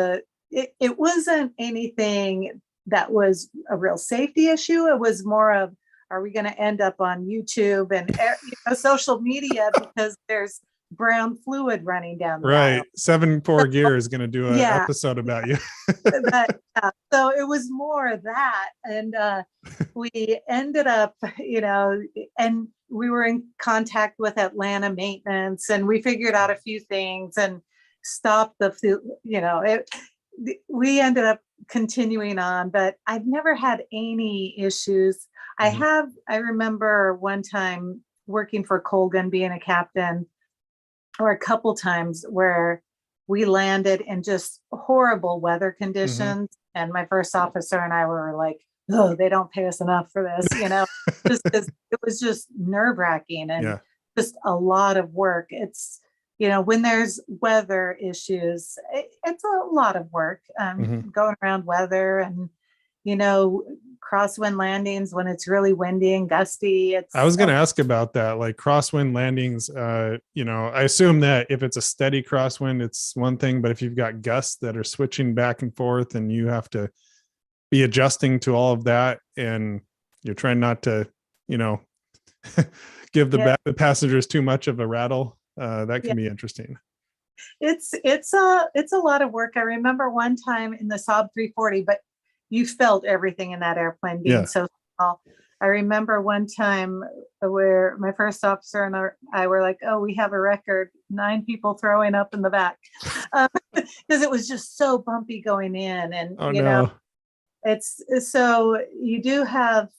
it wasn't anything that was a real safety issue. It was more of, are we going to end up on YouTube and social media because there's brown fluid running down the aisle? 7-4 Gear is going to do an episode about you. So it was more that, and we ended up, and we were in contact with Atlanta maintenance, and we figured out a few things and stopped we ended up continuing on, but I've never had any issues. I remember one time working for Colgan, being a captain, or a couple times where we landed in just horrible weather conditions. And my first officer and I were like, oh, they don't pay us enough for this, just because it was just nerve-wracking and just a lot of work. It's, when there's weather issues, it's a lot of work going around weather and, crosswind landings when it's really windy and gusty. I was going to ask about that, like crosswind landings. I assume that if it's a steady crosswind, it's one thing, but if you've got gusts that are switching back and forth and you have to be adjusting to all of that, and you're trying not to, give the passengers too much of a rattle, that can be interesting. It's a lot of work. I remember one time in the Saab 340, but you felt everything in that airplane being so small. I remember one time where my first officer and I were like, oh, we have a record, 9 people throwing up in the back, because it was just so bumpy going in. And, it's so you do have,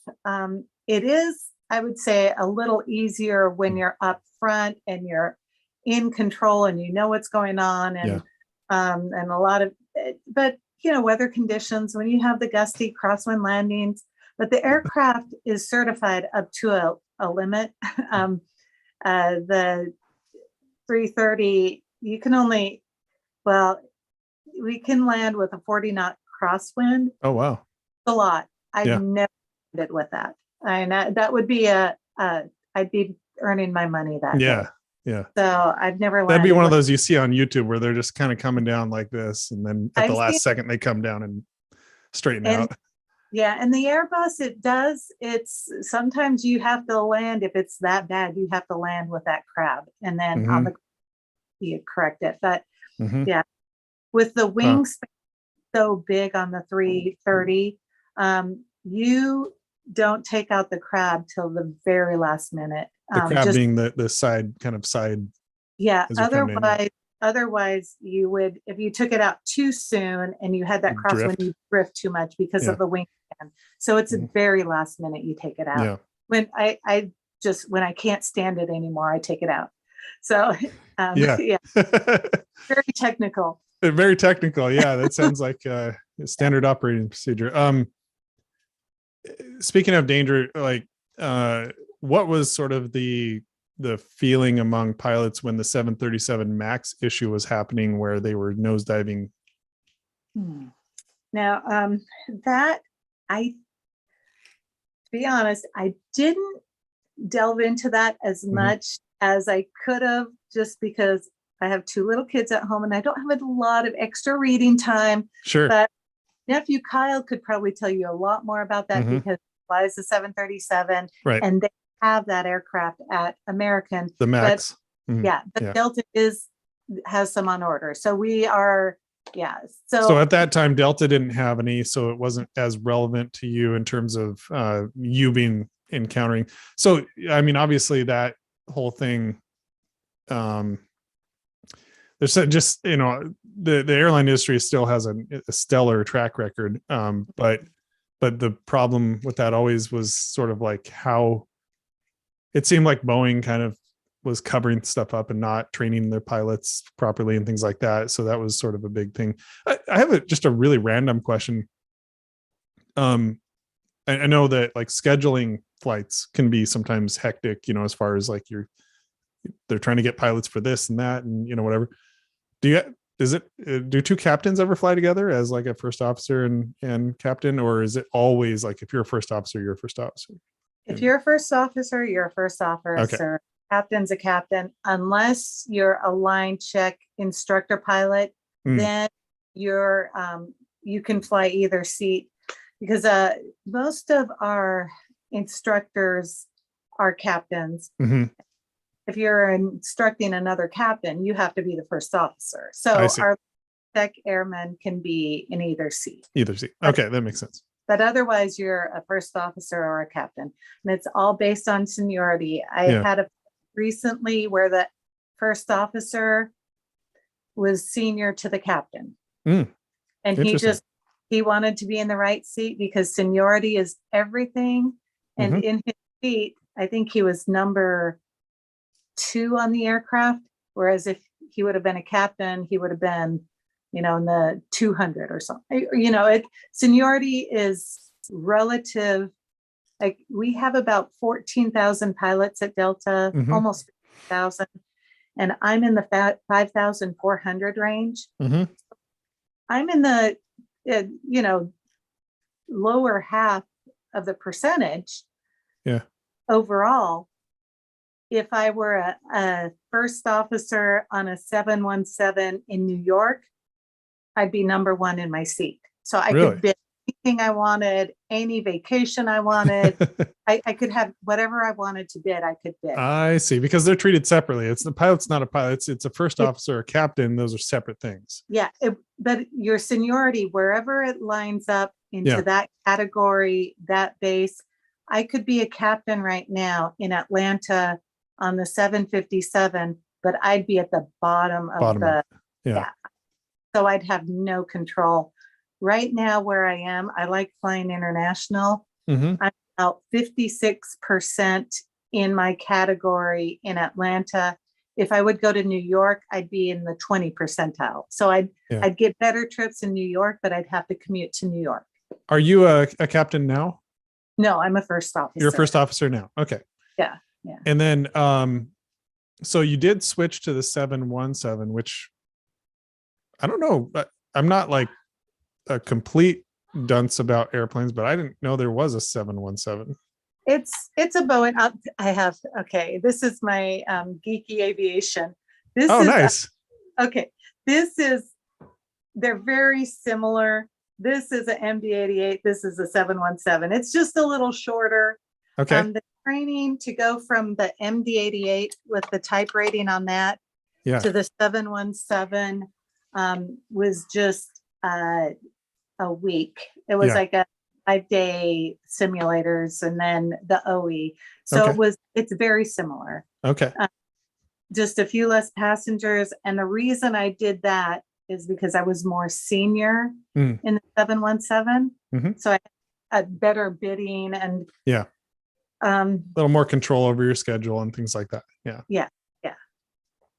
it is, I would say, a little easier when you're up front and you're in control and what's going on, and a lot of, but weather conditions, when you have the gusty crosswind landings, but the aircraft is certified up to a limit. The 330, you can only, we can land with a 40 knot crosswind. Oh, wow. A lot. I've Yeah. never landed with that. That would be I'd be earning my money that Yeah. day. Yeah. So I've never landed. That'd be one of with- those you see on YouTube where they're just kind of coming down like this. And then at the I've last seen- second, they come down and straighten And- out. Yeah, and the Airbus, it's sometimes you have to land, if it's that bad, you have to land with that crab and then on the you correct it. But Mhm. yeah, with the wingspan so big on the 330, you don't take out the crab till the very last minute. The crab being the side side. Yeah, as you come in, otherwise you would, if you took it out too soon and you had that You'd crosswind, drift. you drift too much because of the wingspan. So it's a very last minute you take it out. Yeah. When I when I can't stand it anymore, I take it out. So Yeah. yeah, very technical. Very technical. Yeah. That sounds like a standard operating procedure. Speaking of danger, like, what was sort of the feeling among pilots when the 737 MAX issue was happening, where they were nosediving? Now, that to be honest, I didn't delve into that as much as I could have, just because I have 2 little kids at home and I don't have a lot of extra reading time. Sure. But nephew Kyle could probably tell you a lot more about that because he flies the 737, Right. and they have that aircraft at American. The MAX. But Delta has some on order. So we are, So at that time, Delta didn't have any, so it wasn't as relevant to you in terms of you being encountering. So, I mean, obviously that whole thing, there's just, the airline industry still has a stellar track record. But the problem with that always was sort of like how it seemed like Boeing kind of was covering stuff up and not training their pilots properly and things like that. So that was sort of a big thing. I have just a really random question. I know that like scheduling flights can be sometimes hectic, as far as like they're trying to get pilots for this and that and whatever. Do 2 captains ever fly together as like a first officer and captain, or is it always like if you're a first officer, you're a first officer? If you're a first officer, you're a first officer. Okay. Captain's a captain, unless you're a line check instructor pilot, then you're you can fly either seat, because most of our instructors are captains. If you're instructing another captain, you have to be the first officer. So our tech airmen can be in either seat. Okay, that makes sense. But otherwise, you're a first officer or a captain, and it's all based on seniority. I had a recently where the first officer was senior to the captain, and he wanted to be in the right seat because seniority is everything. And in his seat, I think he was number 2 on the aircraft, whereas if he would have been a captain, he would have been in the 200 or something. Seniority is relative. Like we have about 14,000 pilots at Delta, almost 50,000, and I'm in the 5,400 range. I'm in the lower half of the percentage. Overall, if I were a first officer on a 717 in New York, I'd be number 1 in my seat. So I could bid anything I wanted, any vacation I wanted. I could have whatever I wanted to bid, I could bid. I see, because they're treated separately. It's the pilot's not a pilot. It's a first officer or captain. Those are separate things. Yeah. But your seniority, wherever it lines up into that category, that base, I could be a captain right now in Atlanta on the 757, but I'd be at the bottom of the. So I'd have no control. Right now where I am, I like flying international. I'm about 56% in my category in Atlanta. If I would go to New York, I'd be in the 20 percentile. So I'd get better trips in New York, but I'd have to commute to New York. Are you a captain now? No, I'm a first officer. You're a first officer now. Okay. Yeah. And then, so you did switch to the 717, which I don't know, but I'm not like a complete dunce about airplanes, but I didn't know there was a 717. It's a Boeing. I have, okay, this is my geeky aviation. This Oh, is nice. okay. They're very similar. This is an MD-88. This is a 717. It's just a little shorter. Okay. The training to go from the MD-88 with the type rating on that to the 717 was just a week. It was like a 5-day simulators and then the OE. So it's very similar. Okay. Just a few less passengers. And the reason I did that is because I was more senior in the 717. So I had better bidding and a little more control over your schedule and things like that. Yeah.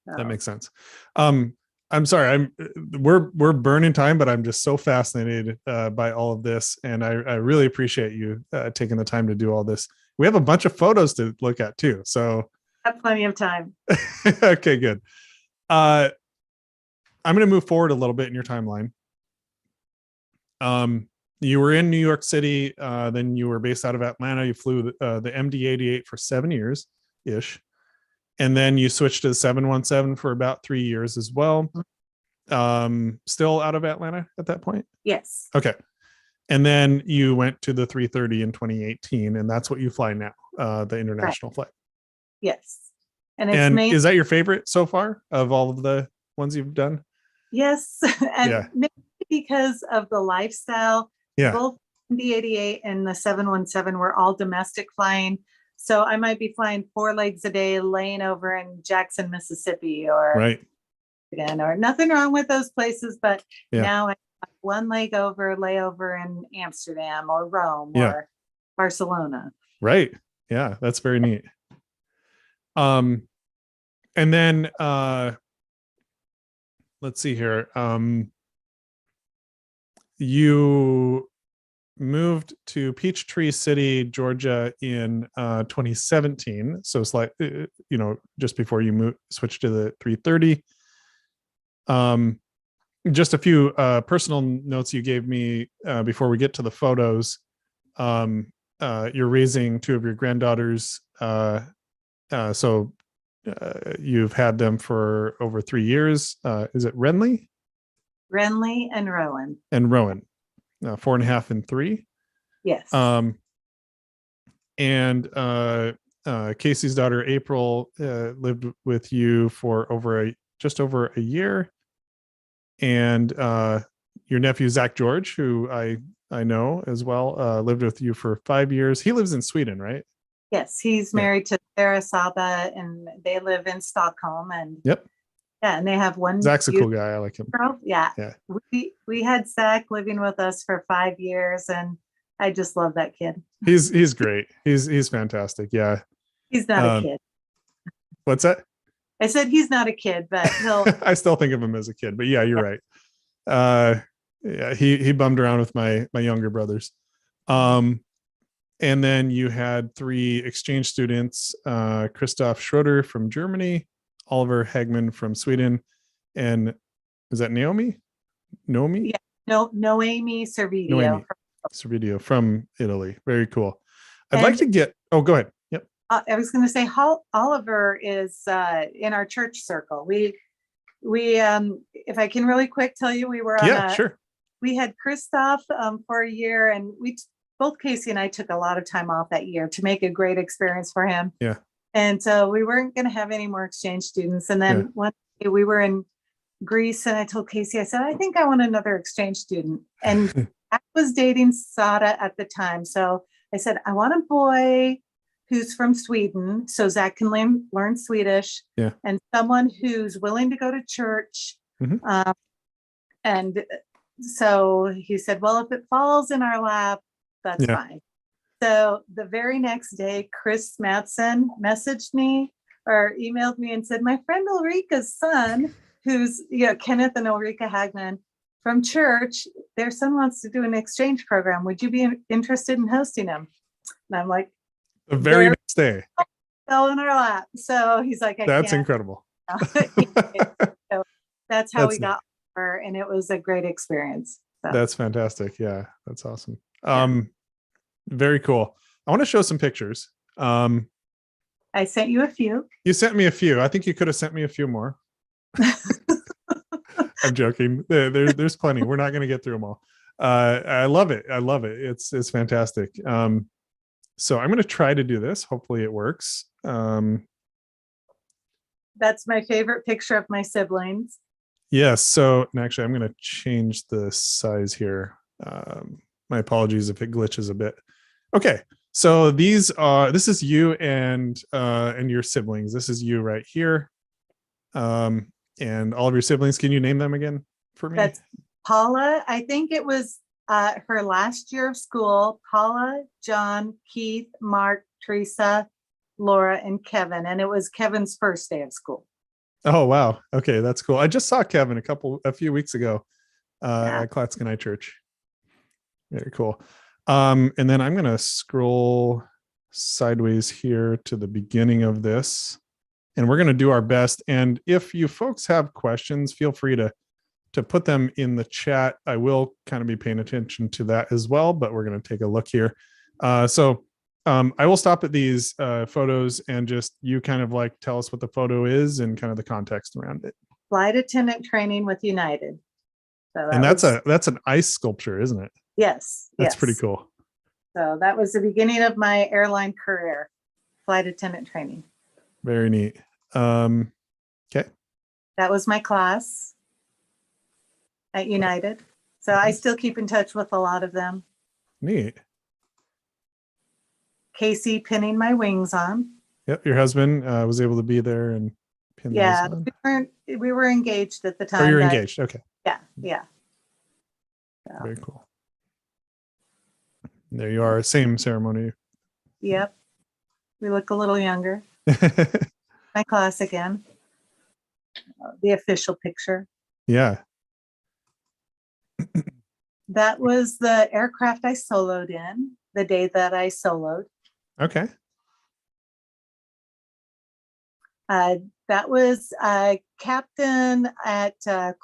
That makes sense. I'm sorry, we're burning time, but I'm just so fascinated by all of this, and I really appreciate you taking the time to do all this. We have a bunch of photos to look at too, so I have plenty of time. Okay, good. I'm going to move forward a little bit in your timeline. You were in New York City, then you were based out of Atlanta. You flew the MD-88 for 7 years ish. And then you switched to the 717 for about 3 years as well. Still out of Atlanta at that point? Yes. Okay. And then you went to the 330 in 2018, and that's what you fly now, the international flight. Yes. And is that your favorite so far of all of the ones you've done? Yes. And maybe because of the lifestyle. Both the 88 and the 717 were all domestic flying. So I might be flying 4 legs a day, laying over in Jackson, Mississippi, or nothing wrong with those places. But now I have 1 leg over, layover in Amsterdam or Rome or Barcelona. Right. Yeah, that's very neat. And then let's see here. You moved to Peachtree City, Georgia in 2017. So it's like, just before you switched to the 330. Just a few personal notes you gave me before we get to the photos. You're raising 2 of your granddaughters. So you've had them for over 3 years. Is it Renly? Renly and Rowan. 4.5 and 3. Yes. And Casey's daughter April lived with you for just over a year, and your nephew Zach George, who I know as well, lived with you for 5 years. He lives in Sweden, right? Yes, he's married to Sarah Saba, and they live in Stockholm. And and they have 1. Zach's a cool guy. I like him. Girl. Yeah. We had Zach living with us for 5 years, and I just love that kid. He's great. He's fantastic. Yeah. He's not a kid. What's that? I said he's not a kid, but he'll. I still think of him as a kid, but yeah, you're right. He bummed around with my younger brothers. And then you had 3 exchange students, Christoph Schroeder from Germany, Oliver Hagman from Sweden, and is that Naomi? Yeah, Noemi Servideo. Servideo from Italy. Very cool. I'd like to get. Oh, go ahead. Yep. I was going to say, Oliver is in our church circle. We if I can really quick tell you, we were on sure. We had Christoph for a year, and both Casey and I took a lot of time off that year to make a great experience for him. Yeah. And so we weren't going to have any more exchange students. And then one day we were in Greece, and I told Casey, I said, I think I want another exchange student. And I was dating Sada at the time. So I said, I want a boy who's from Sweden, so Zach can learn Swedish, and someone who's willing to go to church. And so he said, well, if it falls in our lap, that's fine. So the very next day, Chris Matson messaged me or emailed me and said, my friend Ulrika's son, who's Kenneth and Ulrika Hagman from church, their son wants to do an exchange program. Would you be interested in hosting him? And I'm like, the very next day, fell in our lap. So he's like, that's incredible. So that's how we got and it was a great experience. So. That's fantastic. Yeah, that's awesome. Very cool. I want to show some pictures. I sent you a few. You sent me a few. I think you could have sent me a few more. I'm joking. There's plenty. We're not going to get through them all. I love it. I love it. It's fantastic. So I'm going to try to do this. Hopefully it works. That's my favorite picture of my siblings. Yes. So actually, I'm going to change the size here. My apologies if it glitches a bit. Okay. So this is you and your siblings. This is you right here. And all of your siblings. Can you name them again for me? That's Paula. I think it was her last year of school. Paula, John, Keith, Mark, Teresa, Laura, and Kevin. And it was Kevin's first day of school. Oh, wow. Okay. That's cool. I just saw Kevin a few weeks ago at Klatskanai Church. Very cool. And then I'm going to scroll sideways here to the beginning of this, and we're going to do our best. And if you folks have questions, feel free to put them in the chat. I will kind of be paying attention to that as well, but we're going to take a look here. I will stop at these photos and just you kind of like tell us what the photo is and kind of the context around it. Flight attendant training with United. So that's an ice sculpture, isn't it? Yes. That's pretty cool. So that was the beginning of my airline career, flight attendant training. Very neat. Okay. That was my class at United. So I still keep in touch with a lot of them. Neat. Casey pinning my wings on. Yep. Your husband was able to be there and pin those on. We were engaged at the time. Oh, you're engaged. Okay. Yeah. So. Very cool. There you are. Same ceremony. Yep. We look a little younger. My class again. The official picture. Yeah. That was the aircraft I soloed in the day that I soloed. Okay. That was captain at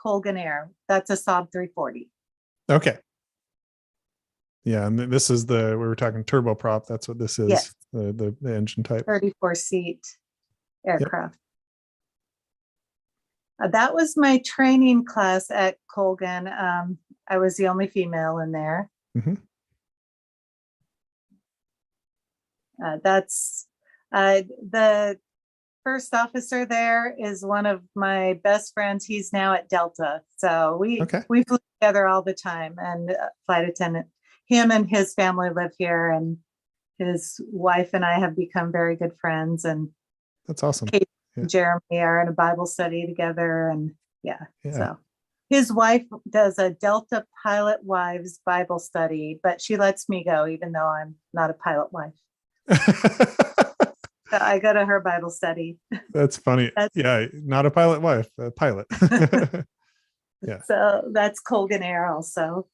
Colgan Air. That's a Saab 340. Okay. Yeah, and this is we were talking turboprop. That's what this is. Yes. The engine type. 34-seat aircraft. Yep. That was my training class at Colgan. I was the only female in there. Mm-hmm. That's the first officer there is one of my best friends. He's now at Delta. So we flew together all the time, and flight attendant. Him and his family live here, and his wife and I have become very good friends. And that's awesome. Kate and Jeremy are in a Bible study together, and so his wife does a Delta Pilot Wives Bible study, but she lets me go even though I'm not a pilot wife. So I go to her Bible study. That's funny. Not a pilot wife, a pilot. Yeah. So that's Colgan Air also.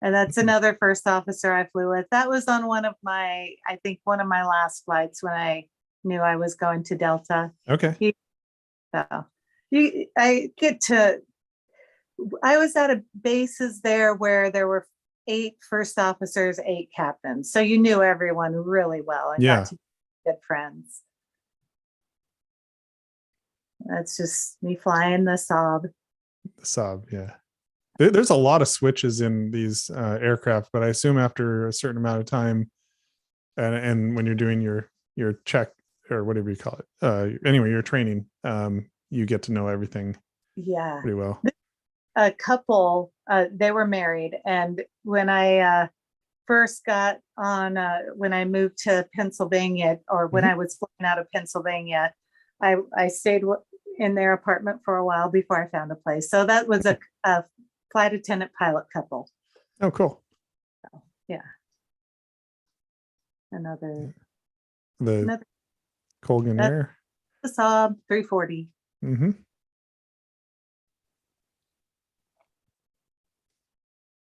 And that's another first officer I flew with. That was on one of my last flights when I knew I was going to Delta. Okay. I was at a bases there where there were 8 first officers, 8 captains. So you knew everyone really well and got to be good friends. That's just me flying the Saab. The Saab, yeah. There's a lot of switches in these aircraft, but I assume after a certain amount of time, and when you're doing your check or whatever you call it, anyway, your training, you get to know everything. Yeah, pretty well. A couple, they were married, and when I first got on, when I moved to Pennsylvania, or when I was flying out of Pennsylvania, I stayed in their apartment for a while before I found a place. So that was a flight attendant pilot couple. Oh, cool. So, yeah. Another Colgan Air. The Saab 340. Mm-hmm.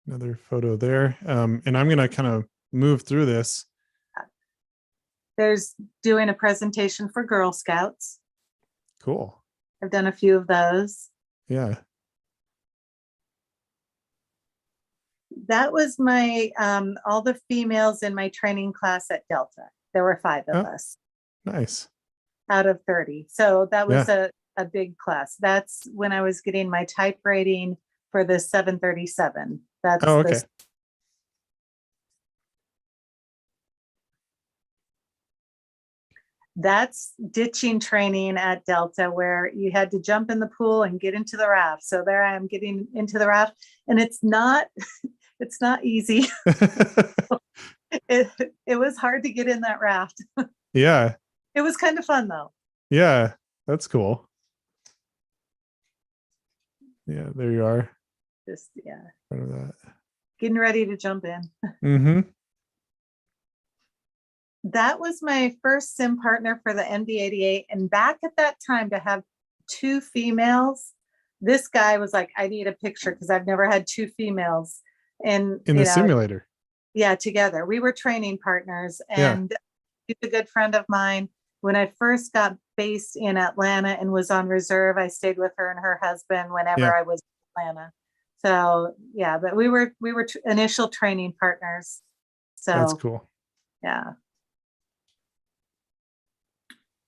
Another photo there. And I'm going to kind of move through this. There's doing a presentation for Girl Scouts. Cool. I've done a few of those. Yeah. That was my all the females in my training class at Delta. There were 5 of us Nice. out of 30. So that was Yeah. a big class. That's when I was getting my type rating for the 737. That's Oh, okay. That's ditching training at Delta, where you had to jump in the pool and get into the raft. So there I am getting into the raft, and it's not easy. It was hard to get in that raft. Yeah. It was kind of fun though. Yeah, that's cool. Yeah, there you are. Just Part of that. getting ready to jump in. Mm-hmm. That was my first sim partner for the MD-88. And back at that time, to have 2 females, this guy was like, I need a picture because I've never had 2 females. And In the simulator. Yeah, together. We were training partners, and she's a good friend of mine. When I first got based in Atlanta and was on reserve, I stayed with her and her husband whenever I was in Atlanta. So yeah, but we were initial training partners. So that's cool. Yeah.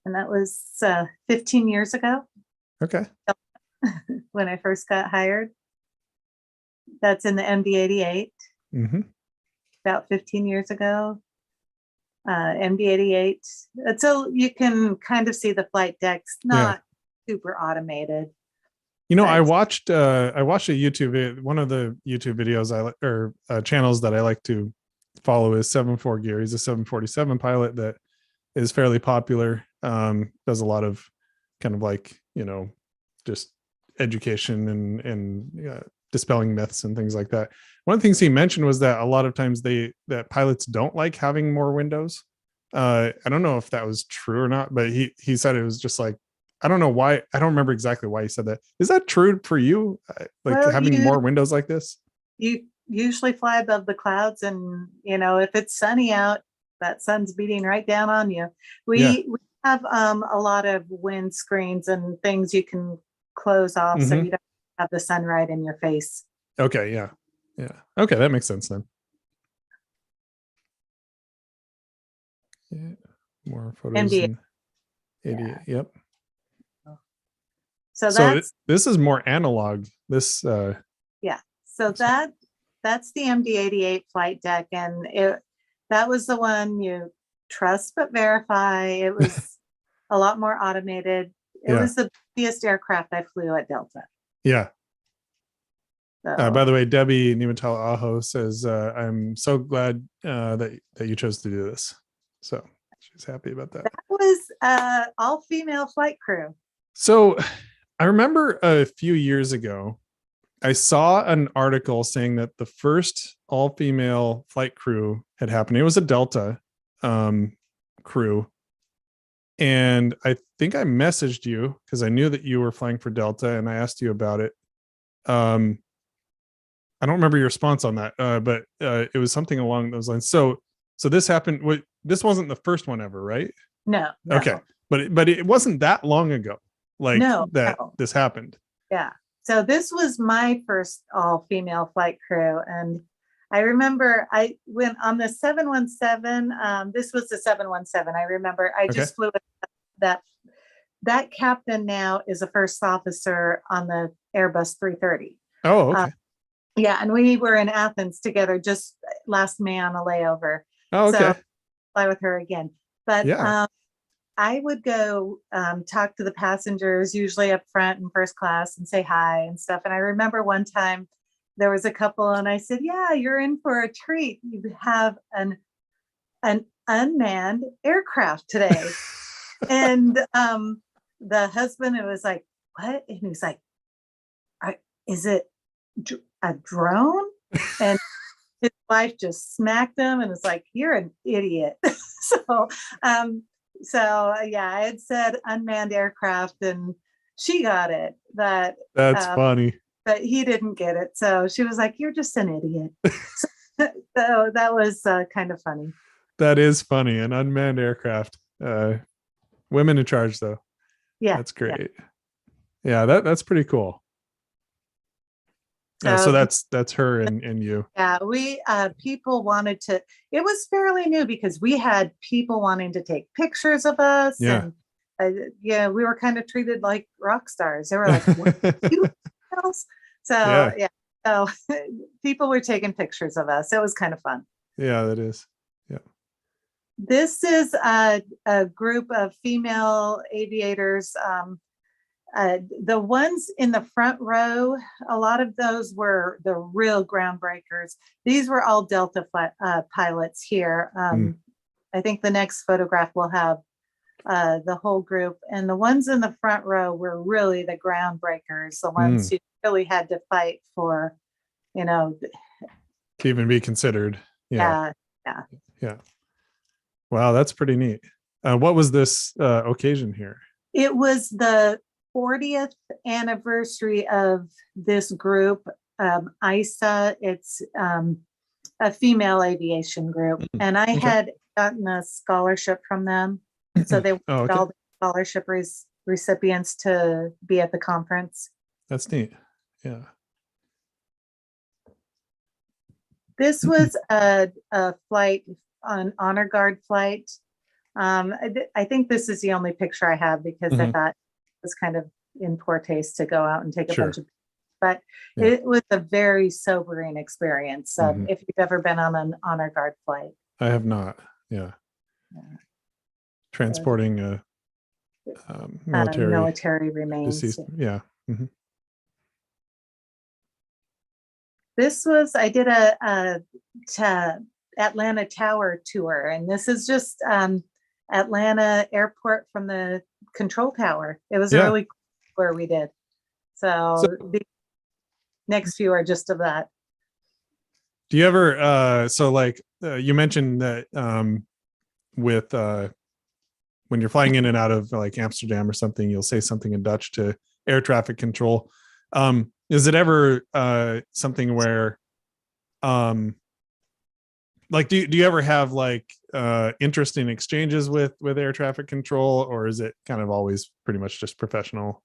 And that was 15 years ago. Okay. When I first got hired. That's in the MD-88. Mm-hmm. About 15 years ago. MD-88. So you can kind of see the flight decks, not super automated. You know, I watched a YouTube, one of the YouTube videos channels that I like to follow is 74 Gear. He's a 747 pilot that is fairly popular. Does a lot of kind of like, just education and dispelling myths and things like that. One of the things he mentioned was that a lot of times that pilots don't like having more windows. I don't know if that was true or not, but he said it was just like, I don't know why. I don't remember exactly why he said that. Is that true for you? Like having more windows like this? You usually fly above the clouds, and if it's sunny out, that sun's beating right down on you. We have a lot of wind screens and things you can close off, so you don't have the sun right in your face. Okay, yeah. Okay, that makes sense then. Yeah, more photos. MD. 88. Yep. So this is more analog. This so that's the MD-88 flight deck, and that was the one you trust but verify. It was a lot more automated. It was the busiest aircraft I flew at Delta. Yeah. So. By the way, Debbie Nimatal Aho says, I'm so glad that you chose to do this. So she's happy about that. That was all female flight crew. So I remember a few years ago, I saw an article saying that the first all-female flight crew had happened. It was a Delta crew. And I think I messaged you because I knew that you were flying for Delta, and I asked you about it. I don't remember your response on that, but it was something along those lines. So this happened. This wasn't the first one ever, right? No. Okay, but it wasn't that long ago. This happened. Yeah. So this was my first all-female flight crew, and I remember I went on the 717. This was the 717. I remember I just flew that captain now is a first officer on the Airbus 330. Oh, okay. Yeah, and we were in Athens together, just last May on a layover. Oh, okay. So fly with her again. But I would go talk to the passengers, usually up front in first class, and say hi and stuff. And I remember one time there was a couple, and I said, "Yeah, you're in for a treat. You have an unmanned aircraft today." And the husband, it was like, "What?" And he was like, "Is it a drone?" And his wife just smacked him and was like, "You're an idiot." So I had said unmanned aircraft, and she got it. That's funny. But he didn't get it. So she was like, "You're just an idiot." So that was kind of funny. That is funny. An unmanned aircraft. Women in charge, though. Yeah. That's great. Yeah, that's pretty cool. Yeah, so that's her and you. Yeah, we people wanted to. It was fairly new because we had people wanting to take pictures of us, Yeah. and yeah, we were kind of treated like rock stars. They were like, "What are you girls?" So Yeah. so people were taking pictures of us. It was kind of fun. Yeah, that is. Yeah. This is a group of female aviators. The ones in the front row, a lot of those were the real groundbreakers. These were all Delta pilots here. I think the next photograph will have the whole group. And the ones in the front row were really the groundbreakers, the ones who really had to fight for, to even be considered. Yeah. Wow, that's pretty neat. What was this occasion here? It was the 40th anniversary of this group, ISA. It's a female aviation group, and I had gotten a scholarship from them, so they wanted all the scholarship recipients to be at the conference. That's neat. Yeah. This was a flight, an honor guard flight. I think this is the only picture I have because I thought it was kind of in poor taste to go out and take a bunch of, but it was a very sobering experience. If you've ever been on an honor guard flight. I have not. Yeah. Transporting a military remains. Deceased. Yeah. This was, I did a Atlanta Tower tour, and this is just Atlanta Airport from the control tower. It was a really cool tour we did. So the next few are just of that. Do you ever you mentioned that with when you're flying in and out of like Amsterdam or something, you'll say something in Dutch to air traffic control. Is it ever something where like do you ever have like interesting exchanges with air traffic control, or is it kind of always pretty much just professional?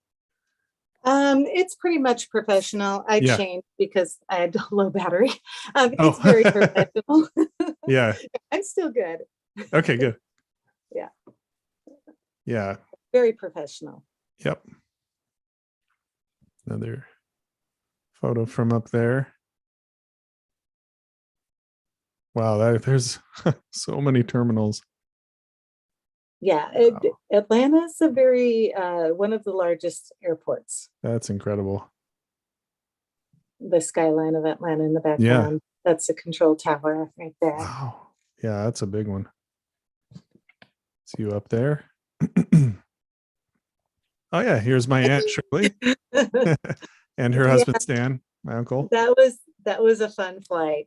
It's pretty much professional. I changed because I had low battery. It's very professional. Yeah. I'm still good. Okay, good. Yeah. Yeah. Very professional. Yep. Another photo from up there. Wow, there's so many terminals. Yeah, Atlanta's a very one of the largest airports. That's incredible. The skyline of Atlanta in the background. Yeah. That's the control tower right there. Wow. Yeah, that's a big one. See you up there. Oh yeah, here's my Aunt Shirley and her husband Stan, my uncle. That was a fun flight.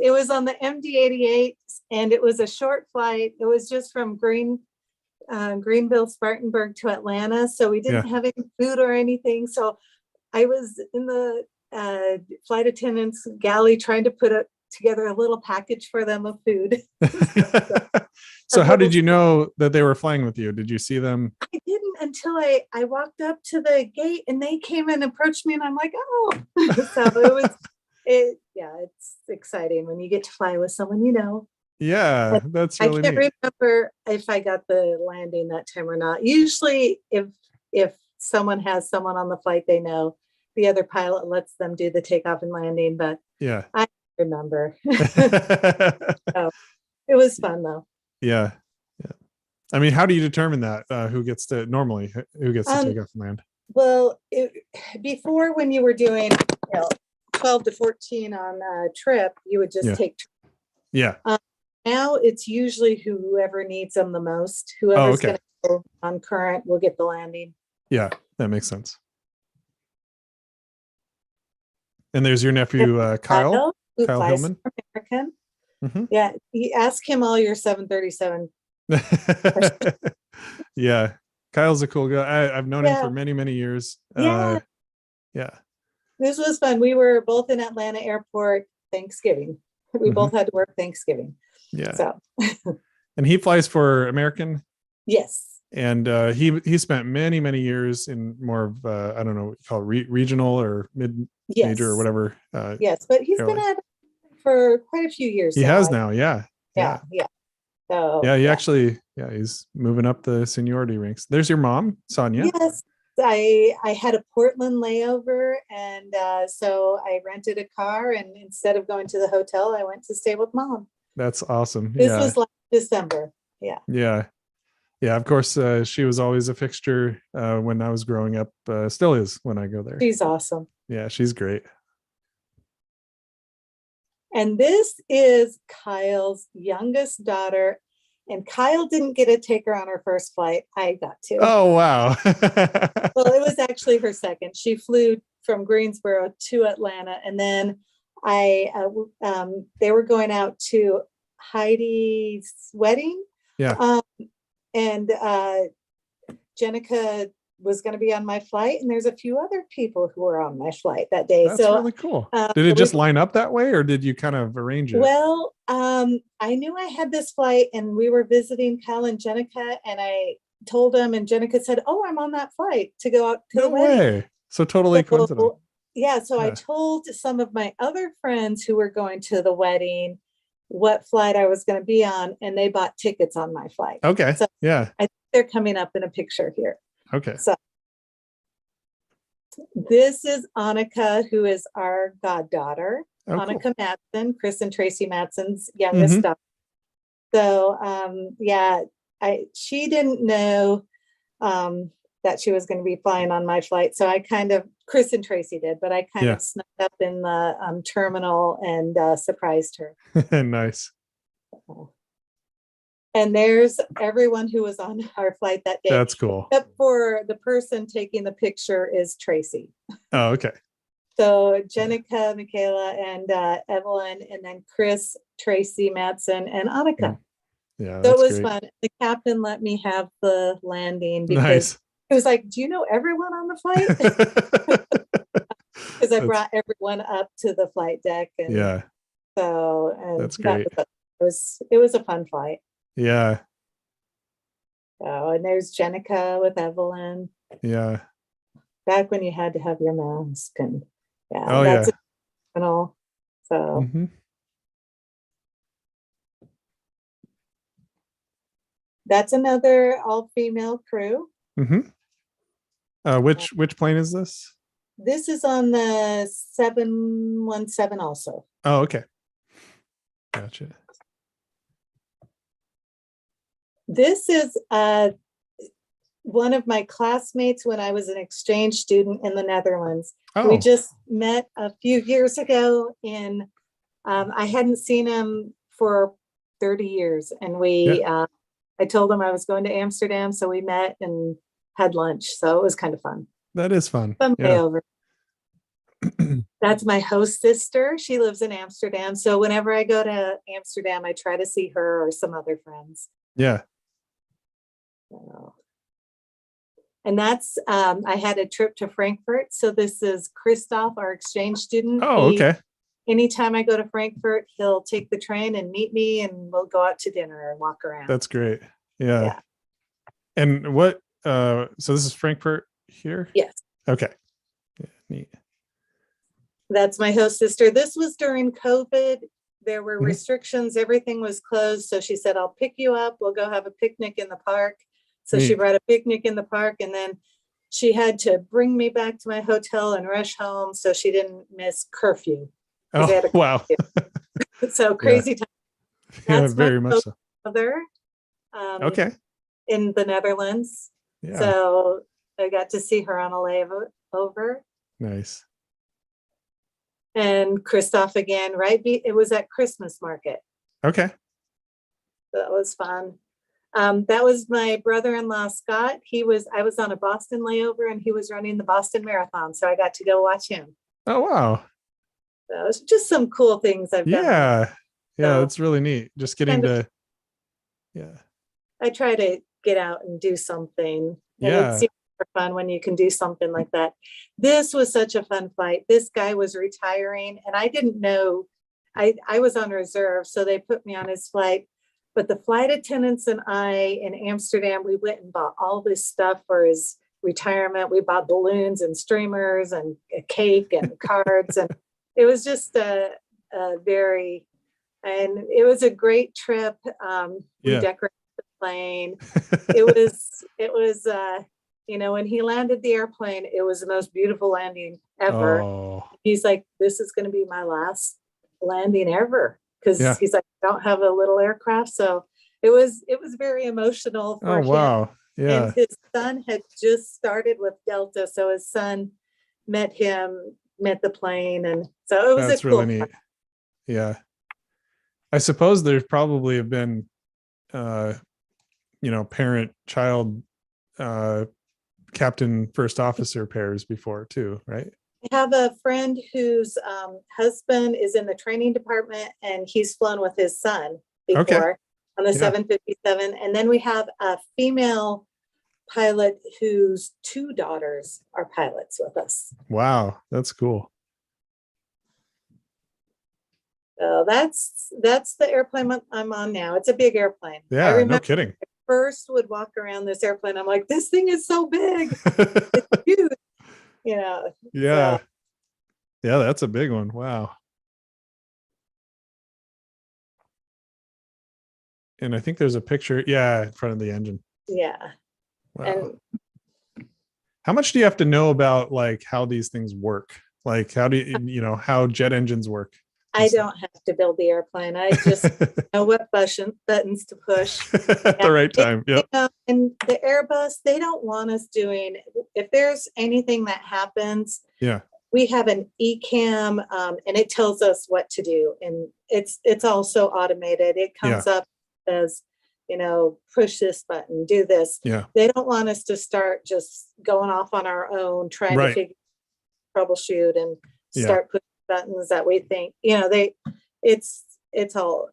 It was on the MD-88, and it was a short flight. It was just from Greenville, Spartanburg to Atlanta. So we didn't have any food or anything. So I was in the flight attendant's galley trying to put together a little package for them of food. So how did you know that they were flying with you? Did you see them? I didn't until I walked up to the gate and they came and approached me, and I'm like, oh. So it's exciting when you get to fly with someone you know. Yeah, that's really neat. I can't remember if I got the landing that time or not. Usually if someone has someone on the flight they know, the other pilot lets them do the takeoff and landing, but I remember. So, it was fun though. Yeah. I mean, how do you determine that? Who gets to take off and land? Well, before, when you were doing 12 to 14 on a trip, you would just take. Yeah. Now it's usually whoever needs them the most. Whoever's going to go on current will get the landing. Yeah, that makes sense. And there's your nephew, Kyle Hillman. American. Yeah, ask him all your 737. Yeah, Kyle's a cool guy. I've known him for many, many years. Yeah. This was fun. We were both in Atlanta Airport Thanksgiving. We both had to work Thanksgiving. Yeah. So. And he flies for American? Yes. And he spent many years in more of I don't know what you call it, regional or mid major or whatever. Yes, but he's been at it for quite a few years. He has now, yeah. So yeah, he's moving up the seniority ranks. There's your mom, Sonia. Yes, I had a Portland layover, and so I rented a car, and instead of going to the hotel, I went to stay with mom. That's awesome. This was like December. Yeah, of course, she was always a fixture when I was growing up, still is when I go there. She's awesome. Yeah, she's great. And this is Kyle's youngest daughter. And Kyle didn't get to take her on her first flight. I got to. Oh, wow. Well, it was actually her second. She flew from Greensboro to Atlanta. And then they were going out to Heidi's wedding. Yeah. And Jenica was going to be on my flight, and there's a few other people who were on my flight that day. That's really cool. Did it just line up that way, or did you kind of arrange it? Well, I knew I had this flight, and we were visiting Kyle and Jenica, and I told them, and Jenica said, "Oh, I'm on that flight to go out to the wedding." Way. So totally coincidental. Yeah. So I told some of my other friends who were going to the wedding what flight I was going to be on, and they bought tickets on my flight. Okay. So yeah. I think they're coming up in a picture here. Okay. So this is Annika, who is our goddaughter. Annika Matson, Chris and Tracy Matson's youngest daughter. So she didn't know that she was going to be flying on my flight. So I Chris and Tracy did, but I kind of snuck up in the terminal and surprised her. Nice. And there's everyone who was on our flight that day. That's cool. Except for the person taking the picture is Tracy. Oh, okay. So Jenica, Michaela, and Evelyn, and then Chris, Tracy, Matson, and Annika. Yeah, so it was great. Fun. The captain let me have the landing because he was like, "Do you know everyone on the flight?" Because I brought everyone up to the flight deck. And that's great. It was a fun flight. Yeah. Oh, and there's Jenica with Evelyn. Yeah. Back when you had to have your mask and that's so that's another all-female crew. Which plane is this? This is on the 717 also. Oh, okay. Gotcha. This is one of my classmates when I was an exchange student in the Netherlands. Oh. We just met a few years ago, and I hadn't seen him for 30 years. And I told him I was going to Amsterdam, so we met and had lunch. So it was kind of fun. That is fun. Fun day over. That's my host sister. She lives in Amsterdam. So whenever I go to Amsterdam, I try to see her or some other friends. Yeah. And that's, I had a trip to Frankfurt. So this is Christoph, our exchange student. Oh, okay. Anytime I go to Frankfurt, he'll take the train and meet me, and we'll go out to dinner and walk around. That's great. Yeah. And what, so this is Frankfurt here? Yes. Okay. Yeah, neat. That's my host sister. This was during COVID. There were restrictions. Everything was closed. So she said, "I'll pick you up. We'll go have a picnic in the park." So she brought a picnic in the park, and then she had to bring me back to my hotel and rush home so she didn't miss curfew. Oh, wow. So crazy time. That's very much so. Mother, okay. In the Netherlands. Yeah. So I got to see her on a layover. Nice. And Christoph again, right? It was at Christmas market. Okay. That was fun. That was my brother-in-law, Scott. I was on a Boston layover, and he was running the Boston Marathon. So I got to go watch him. Oh, wow. So it's just some cool things I've done. Yeah. Yeah. That's really neat. Just getting to, I try to get out and do something. Yeah. It's super fun when you can do something like that. This was such a fun flight. This guy was retiring, and I didn't know. I was on reserve, so they put me on his flight. But the flight attendants and I in Amsterdam, we went and bought all this stuff for his retirement. We bought balloons and streamers and a cake and cards. And it was just and it was a great trip. We decorated the plane. It was, when he landed the airplane, it was the most beautiful landing ever. Oh. He's like, this is going to be my last landing ever. Because he's like, I don't have a little aircraft. So it was very emotional for him. Wow. Yeah. And his son had just started with Delta. So his son met the plane. And so it was That's really neat. Yeah. I suppose there's probably have been, parent child, captain first officer pairs before too, right? I have a friend whose husband is in the training department, and he's flown with his son before on the 757. And then we have a female pilot whose 2 daughters are pilots with us. Wow, that's cool. So that's the airplane I'm on now. It's a big airplane. Yeah, no kidding. I first would walk around this airplane. I'm like, this thing is so big. It's huge. Yeah. So. Yeah, that's a big one. Wow. And I think there's a picture, in front of the engine. Yeah. Wow. And how much do you have to know about like how these things work? Like how do you how jet engines work? I don't have to build the airplane. I just know what buttons to push at the right time. Yep. And the Airbus, they don't want us doing, if there's anything that happens, we have an ECAM, and it tells us what to do. And it's also automated. It comes up as, push this button, do this. Yeah. They don't want us to start just going off on our own, trying to troubleshoot and start pushing buttons that we think, it's all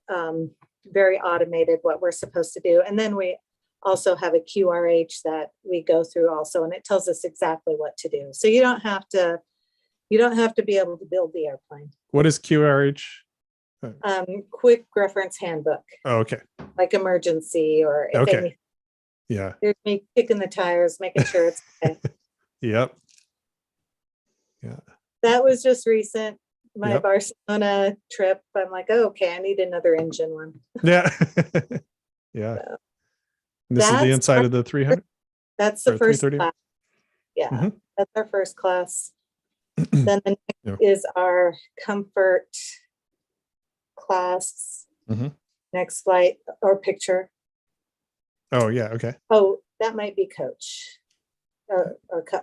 very automated what we're supposed to do. And then we also have a QRH that we go through also, and it tells us exactly what to do. So you don't have to be able to build the airplane. What is QRH? Quick reference handbook. Oh, okay. Like emergency or if anything. Yeah. There's me kicking the tires, making sure it's okay. Yep. Yeah. That was just recent. My Barcelona trip. I'm like, oh, okay, I need another engine one. Yeah. Yeah. So this is the inside of the 300? That's the first class. Yeah. Mm-hmm. That's our first class. Then the next is our comfort class. Mm-hmm. Next flight or picture. Oh, yeah. Okay. Oh, that might be coach.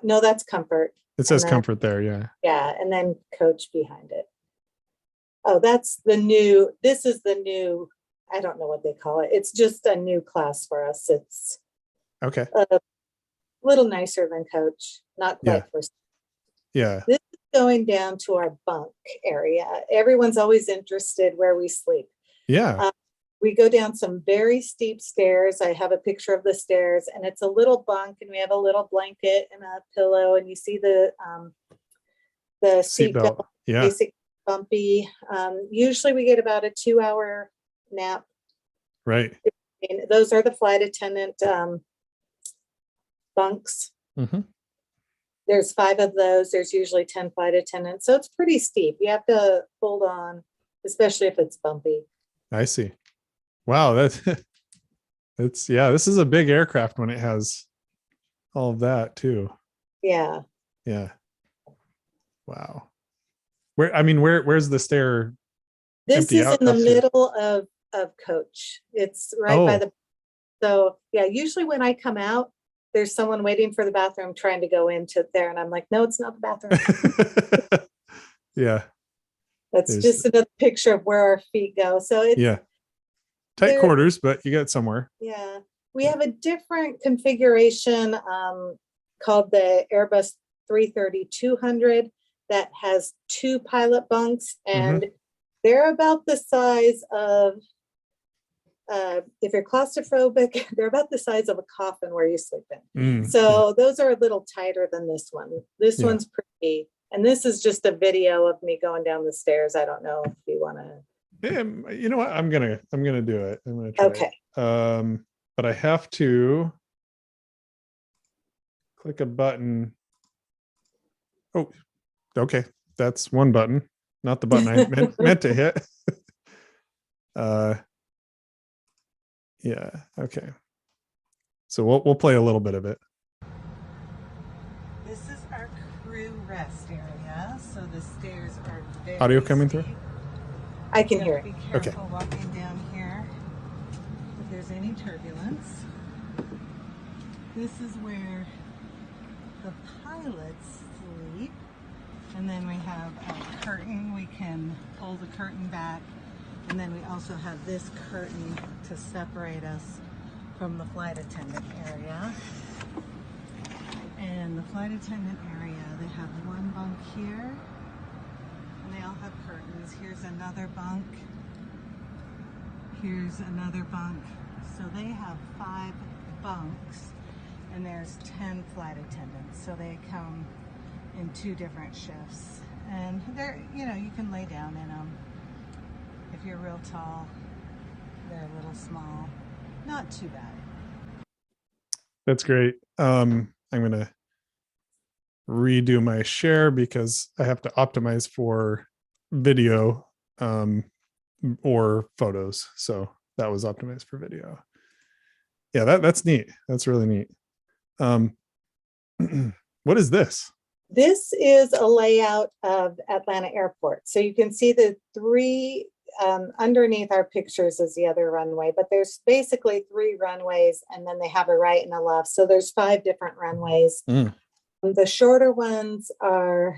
No, that's comfort. It says comfort there. Yeah. Yeah. And then coach behind it. Oh, this is the new, I don't know what they call it. It's just a new class for us. It's okay. A little nicer than coach. Not quite first. Yeah. This is going down to our bunk area. Everyone's always interested where we sleep. Yeah. We go down some very steep stairs. I have a picture of the stairs, and it's a little bunk, and we have a little blanket and a pillow, and you see the seat belt, basic bumpy. Usually we get about a 2-hour nap. Right. And those are the flight attendant bunks. Mm-hmm. There's 5 of those. There's usually 10 flight attendants. So it's pretty steep. You have to hold on, especially if it's bumpy. I see. Wow, this is a big aircraft when it has all of that too. Yeah. Yeah. Wow. Where's the stair? This is in the middle of coach. It's right by the, so yeah, usually when I come out, there's someone waiting for the bathroom trying to go into there. And I'm like, no, it's not the bathroom. Yeah. That's just another picture of where our feet go. So it's tight quarters, but you get somewhere. Yeah. We have a different configuration called the Airbus 330-200 that has 2 pilot bunks, and they're about the size of, if you're claustrophobic, they're about the size of a coffin where you sleep in. Those are a little tighter than this one. This one's pretty, and this is just a video of me going down the stairs. I don't know if you want to You know what? I'm gonna do it. I'm gonna try. Okay. It. But I have to click a button. Oh, okay. That's one button, not the button I meant to hit. Yeah. Okay. So we'll play a little bit of it. This is our crew rest area. So the stairs are very Audio coming through? steep. I can You hear have to it. be careful walking down here if there's any turbulence. This is where the pilots sleep. And then we have a curtain. We can pull the curtain back. And then we also have this curtain to separate us from the flight attendant area. And the flight attendant area, they have one bunk here. And they all have curtains. Here's another bunk. Here's another bunk. So they have 5 bunks. And there's 10 flight attendants. So they come in 2 different shifts. And they're, you know, you can lay down in them. If you're real tall, they're a little small. Not too bad. That's great. I'm gonna redo my share because I have to optimize for video or photos. So that was optimized for video. Yeah, that's neat. That's really neat. What is this? This is a layout of Atlanta Airport. So you can see the 3 underneath our pictures is the other runway, but there's basically 3 runways, and then they have a right and a left. So there's 5 different runways. The shorter ones are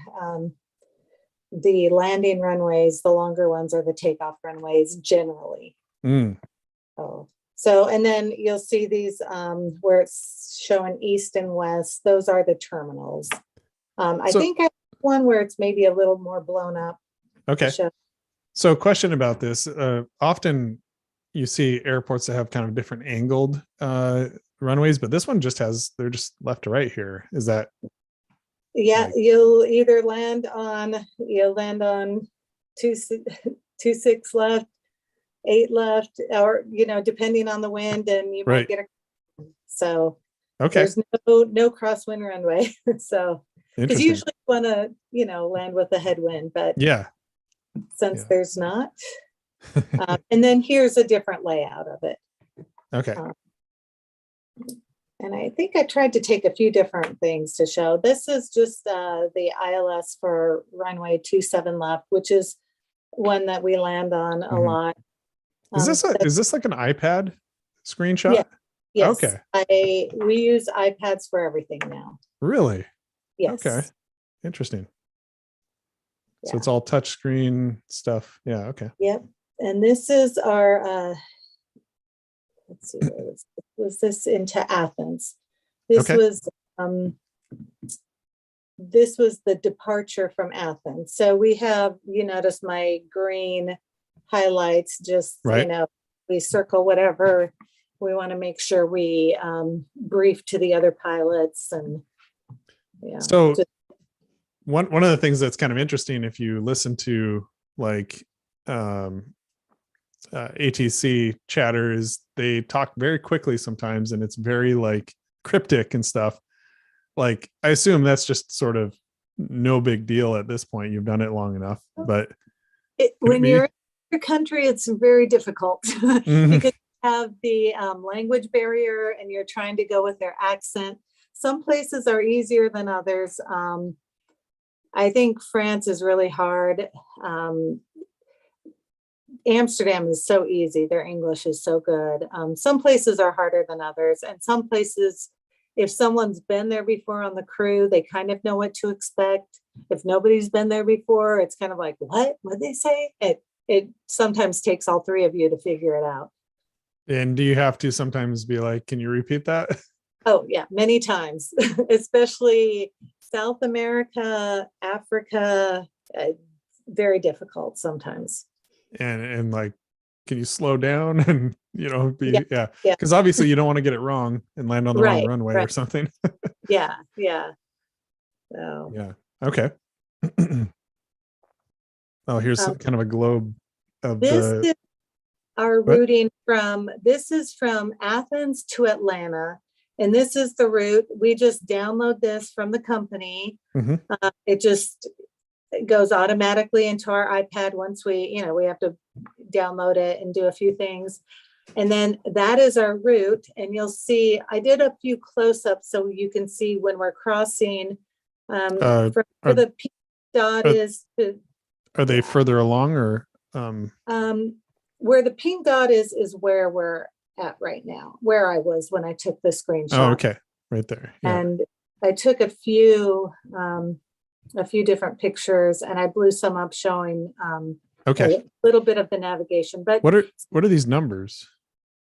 the landing runways. The longer ones are the takeoff runways generally. So, and then you'll see these where it's showing east and west. Those are the terminals. I think I have one where it's maybe a little more blown up. Okay. So question about this. Often you see airports that have kind of different angled runways, but this one just has, they're just left to right here. Is that? Yeah, like, you'll either land on 2-6 left, 8 left, or, you know, depending on the wind, and you might get a, so there's no crosswind runway. So, because usually you want to, you know, land with a headwind, but since there's not. And then here's a different layout of it. Okay. And I think I tried to take a few different things to show. This is just the ILS for runway 27 left, which is one that we land on a lot. Is this like an iPad screenshot? Yeah. Yes. Okay. We use iPads for everything now. Really? Yes. Okay. Interesting. So it's all touch screen stuff. Yeah. Okay. Yep. And this is our, let's see, was this into Athens? This was the departure from Athens. So we have, you notice my green highlights, just, you know, we circle whatever we want to make sure we brief to the other pilots. And so one of the things that's kind of interesting, if you listen to like ATC chatter, is they talk very quickly sometimes, and it's very like cryptic and stuff. Like, I assume that's just sort of no big deal at this point. You've done it long enough, but when you're in your country, it's very difficult because you have the language barrier, and you're trying to go with their accent. Some places are easier than others. I think France is really hard. Amsterdam is so easy. Their English is so good. Some places are harder than others. And some places, if someone's been there before on the crew, they kind of know what to expect. If nobody's been there before, it's kind of like, what did they say? It sometimes takes all 3 of you to figure it out. And do you have to sometimes be like, can you repeat that? Oh yeah, many times, especially South America, Africa, very difficult sometimes. And like, can you slow down and, you know, be, because obviously you don't want to get it wrong and land on the wrong runway or something. Yeah. So. Yeah. Okay. Oh, here's kind of a globe of This the. is our What? routing this is from Athens to Atlanta. And this is the route. We just download this from the company. Mhm. It just goes automatically into our iPad once we have to download it and do a few things. And then that is our route. And you'll see, I did a few close-ups so you can see when we're crossing where the pink dot is. Are they further along or? Where the pink dot is where we're at right now, where I was when I took the screenshot. Oh, okay. Right there. Yeah. And I took a few different pictures and I blew some up showing Okay. a little bit of the navigation. But What are these numbers?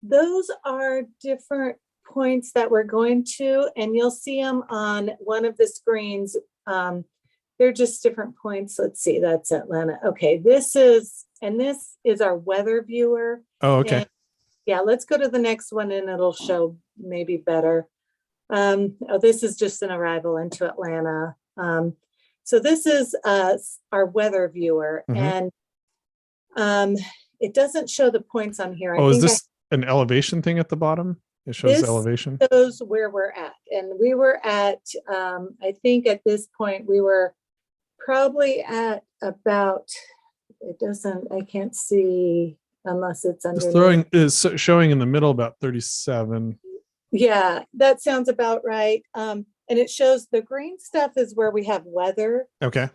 those are different points that we're going to, and you'll see them on one of the screens. They're just different points. Let's see, that's Atlanta. Okay, this is our weather viewer. Oh, okay. And yeah, let's go to the next one and it'll show maybe better. This is just an arrival into Atlanta. So this is our weather viewer, Mhm. and it doesn't show the points on here. Oh, is this an elevation thing at the bottom? It shows This elevation. shows where we're at, and we were at. I think at this point we were probably at about. It doesn't. I can't see unless it's underneath. Is showing in the middle about 37. Yeah, that sounds about right. And it shows the green stuff is where we have weather. Okay.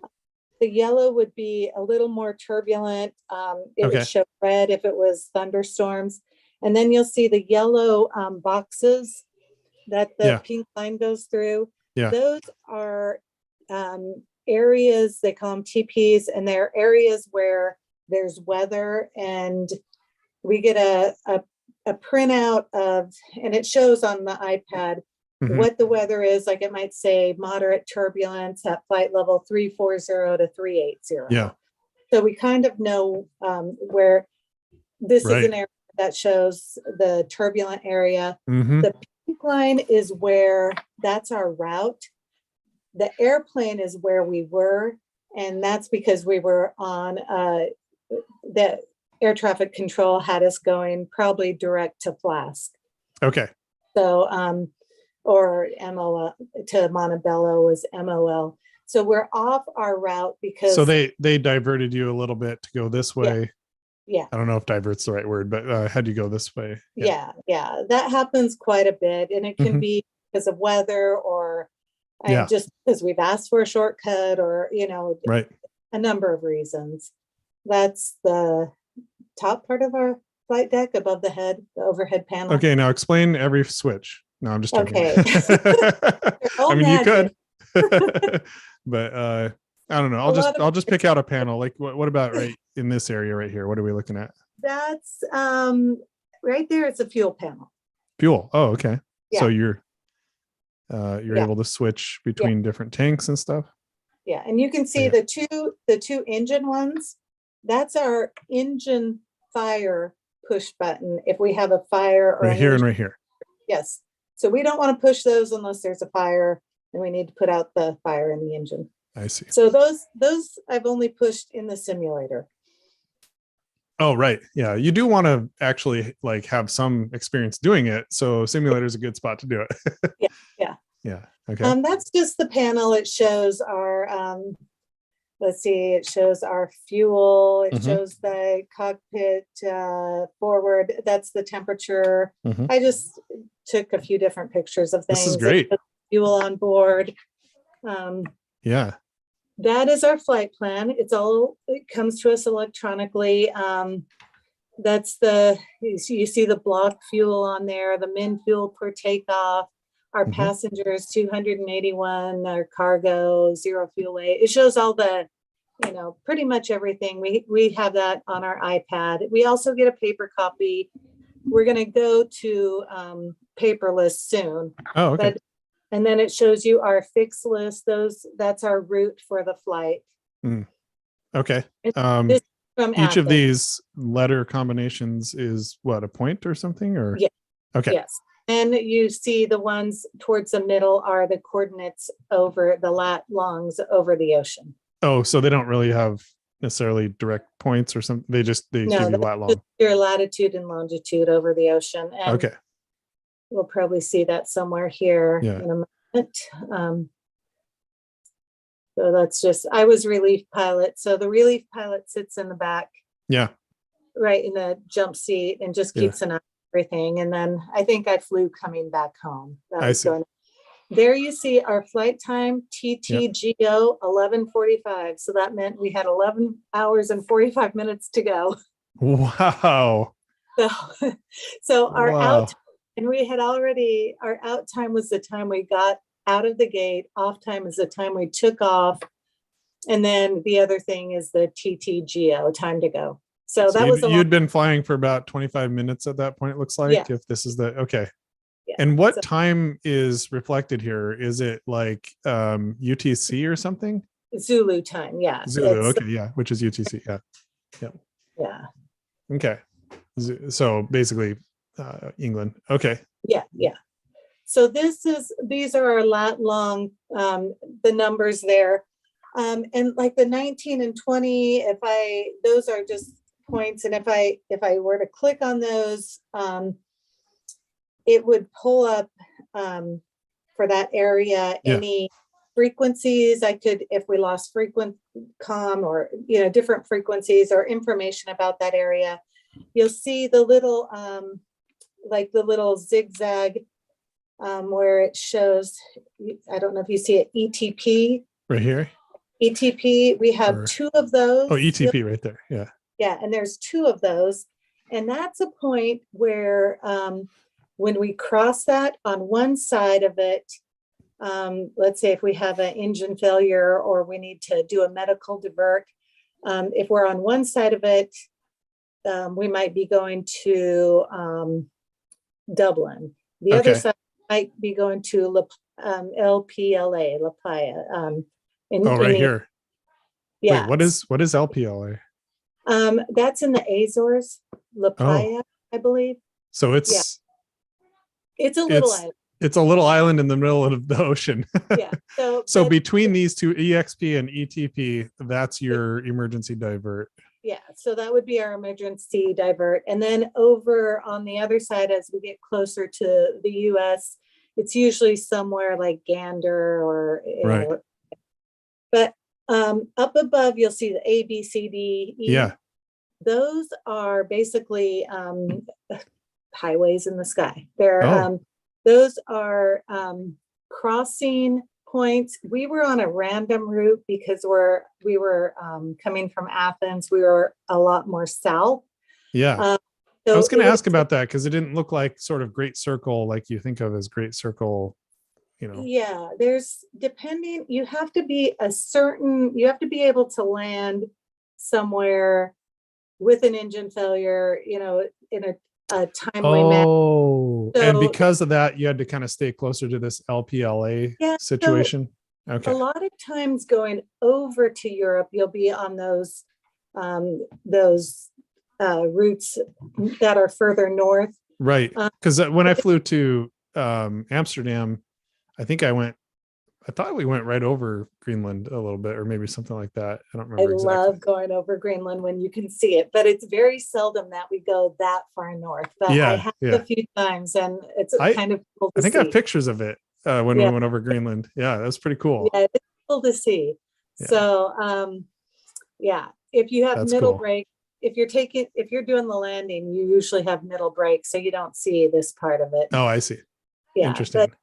The yellow would be a little more turbulent. It Okay. would show red if it was thunderstorms. And then you'll see the yellow boxes that the Yeah. pink line goes through. Yeah. Those are areas, they call them TPs, and they're areas where there's weather, and we get a printout of, and it shows on the iPad Mhm. what the weather is. Like it might say moderate turbulence at flight level 340 to 380. Yeah. So we kind of know where this is Right. an area that shows the turbulent area. Mhm. The pink line is where that's our route. The airplane is where we were, and that's because we were on the air traffic control had us going probably direct to Flask. Okay. So, or MOL to Montebello was MOL. So we're off our route because. So they diverted you a little bit to go this way. Yeah. I don't know if divert's the right word, but had you go this way. Yeah. That happens quite a bit, and it can Mhm. be because of weather or Yeah. just because we've asked for a shortcut or, Right. a number of reasons. That's the top part of our flight deck above the head, the overhead panel. Okay. Now explain every switch. No, I'm just joking. Okay. I mean, you could, magic. but I don't know. I'll just pick out a panel. Like what about right in this area right here? What are we looking at? That's right there. It's a fuel panel. Fuel. Oh, okay. Yeah. So you're Yeah. able to switch between different tanks and stuff. Yeah, and you can see Yeah. the two engine ones. That's our engine fire push button. If we have a fire or Right an here and engine- right here. Yes. So we don't want to push those unless there's a fire, and we need to put out the fire in the engine. I see. So those I've only pushed in the simulator. Oh, right. Yeah. You do want to actually like have some experience doing it. So simulator is a good spot to do it. Yeah. Yeah. Okay. That's just the panel. It shows our let's see, it shows our fuel, it Mhm. shows the cockpit forward, that's the temperature. Mhm. I just took a few different pictures of things. This is great. It shows fuel on board. Yeah. That is our flight plan. It comes to us electronically. That's you see the block fuel on there, the min fuel per takeoff. Our Mhm. passengers 281, our cargo, 0 fuel weight. It shows all the, pretty much everything. We have that on our iPad. We also get a paper copy. We're going to go to paperless soon. Oh, okay. And then it shows you our fixed list. That's our route for the flight. Okay. This from Each Athens. of these letter combinations is what, a point or something, or? Yeah. Okay. Yes. And you see the ones towards the middle are the coordinates over the lat longs over the ocean. Oh, so they don't really have necessarily direct points or something. They give No, you that's lat long. just your latitude and longitude over the ocean. And Okay. we'll probably see that somewhere here Yeah. in a moment. So that's just, I was relief pilot. So the relief pilot sits in the back, Yeah. right in the jump seat, and just Yeah. keeps an eye on everything. And then I think I flew coming back home. That I was see. going. There you see our flight time, TTGO 11:45. So that meant we had 11 hours and 45 minutes to go. Wow. So our Wow. out, and we had already, our out time was the time we got out of the gate. Off time is the time we took off. And then the other thing is the TTGO, time to go. So that was you'd been flying for about 25 minutes at that point, it looks like. Yeah. If this is the, okay. Yeah. And what time is reflected here? Is it like UTC or something? Zulu time. Yeah. Zulu. Okay. Yeah. Which is UTC. Yeah. Yeah. Okay. So basically England. Okay. Yeah. Yeah. So these are our lat long, the numbers there. And like the 19 and 20, those are just points. And if I were to click on those, it would pull up for that area, any frequencies I could, if we lost frequent com or, different frequencies or information about that area, you'll see the little, like the little zigzag where it shows, I don't know if you see it, ETP. Right here. ETP, we have two of those. Oh, ETP right there. Yeah. Yeah, and there's two of those. And that's a point where when we cross that on one side of it, let's say if we have an engine failure or we need to do a medical divert, if we're on one side of it, we might be going to Dublin. The other side might be going to LPLA, La Playa. Right here. Yeah. Wait, what is LPLA? That's in the Azores, La Playa, I believe. So it's a little island. It's a little island in the middle of the ocean. Yeah. So between these two, EXP and ETP, that's your emergency divert. Yeah. So that would be our emergency divert. And then over on the other side, as we get closer to the US, it's usually somewhere like Gander or, right. But up above, you'll see the A, B, C, D, E. Yeah. Those are basically highways in the sky. Those are crossing points. We were on a random route because we were coming from Athens. We were a lot more south. Yeah. I was going to ask about that because it didn't look like sort of Great Circle like you think of as Great Circle. Yeah, you have to be able to land somewhere with an engine failure, in a timely manner. Oh, and because of that, you had to kind of stay closer to this LPLA situation. Okay. A lot of times going over to Europe, you'll be on those routes that are further north. Right. Because when I flew to Amsterdam, I thought we went right over Greenland a little bit, or maybe something like that. I don't remember exactly. I love going over Greenland when you can see it, but it's very seldom that we go that far north. But I have a few times, and it's kind of cool to see. I think I have pictures of it when we went over Greenland. Yeah, that was pretty cool. Yeah, it's cool to see. Yeah. So, if you have middle break, if you're doing the landing, you usually have middle break, so you don't see this part of it. Oh, I see. Yeah, interesting. But,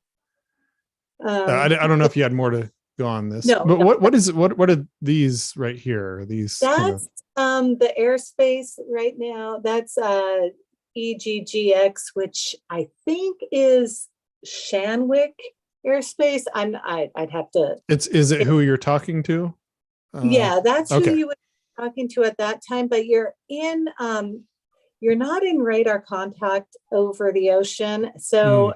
I don't know if you had more to go on this. No, but what are these right here? These that's the airspace right now. That's EGGX, which I think is Shanwick airspace. I'd have to. Is it who you're talking to? Yeah, that's who you would be talking to at that time. But you're not in radar contact over the ocean, so.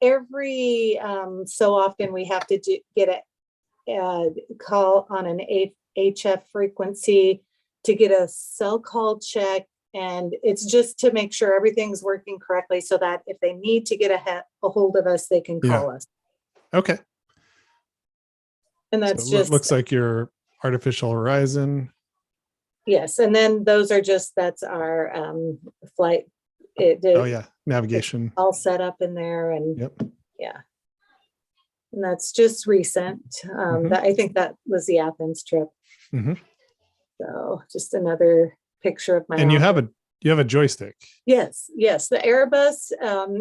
Every so often we have to get a call on an HF frequency to get a cell call check, and it's just to make sure everything's working correctly so that if they need to get a hold of us, they can call us. Okay. And that's so it looks like you're Artificial horizon. Yes, and then those are that's our flight. Oh yeah, navigation. All set up in there, and Yep. yeah, and that's just recent. I think that was the Athens trip. So just another picture of my. And you have a joystick. Yes, the Airbus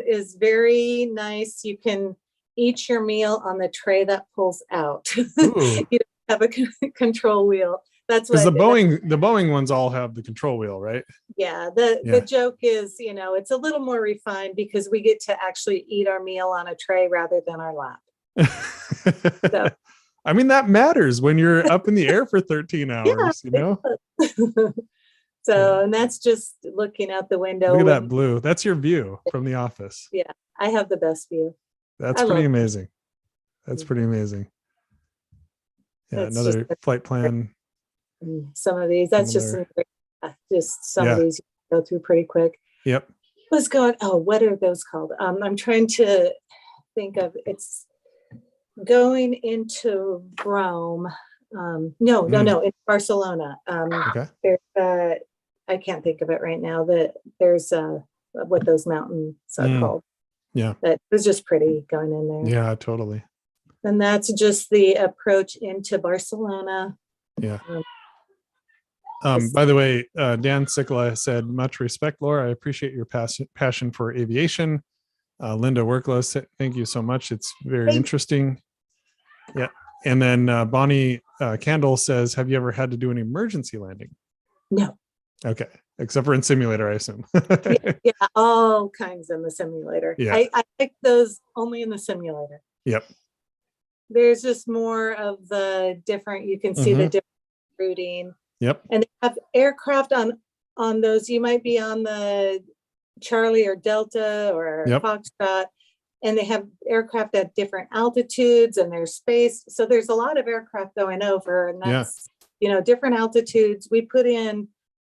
is very nice. You can eat your meal on the tray that pulls out. You don't have a control wheel. That's what the Boeing ones all have the control wheel, right? Yeah. The joke is, it's a little more refined because we get to actually eat our meal on a tray rather than our lap. So. I mean, that matters when you're up in the air for 13 hours, So, and that's just looking out the window. Look at that blue. That's your view from the office. Yeah, I have the best view. That's pretty amazing. That's pretty amazing. Yeah, another flight plan. Some of these, that's just some of these you go through pretty quick. Yep. What's going? Oh, what are those called? I'm trying to think of. It's going into Rome. No, it's Barcelona. Okay. I can't think of it right now. There's what those mountains are called. Yeah. But it was just pretty going in there. Yeah, totally. And that's just the approach into Barcelona. Yeah. By the way, Dan Sikla said, much respect, Laura. I appreciate your passion for aviation. Linda Worklow, thank you so much. It's very interesting. Yeah. And then Bonnie Candle says, have you ever had to do an emergency landing? No. Okay. Except for in simulator, I assume. Yeah, all kinds in the simulator. Yeah. I pick those only in the simulator. Yep. There's just more of the different, you can see the different routing. Yep. And they have aircraft on those. You might be on the Charlie or Delta or Foxtrot, and they have aircraft at different altitudes and there's space. So there's a lot of aircraft going over, and that's, different altitudes. We put in,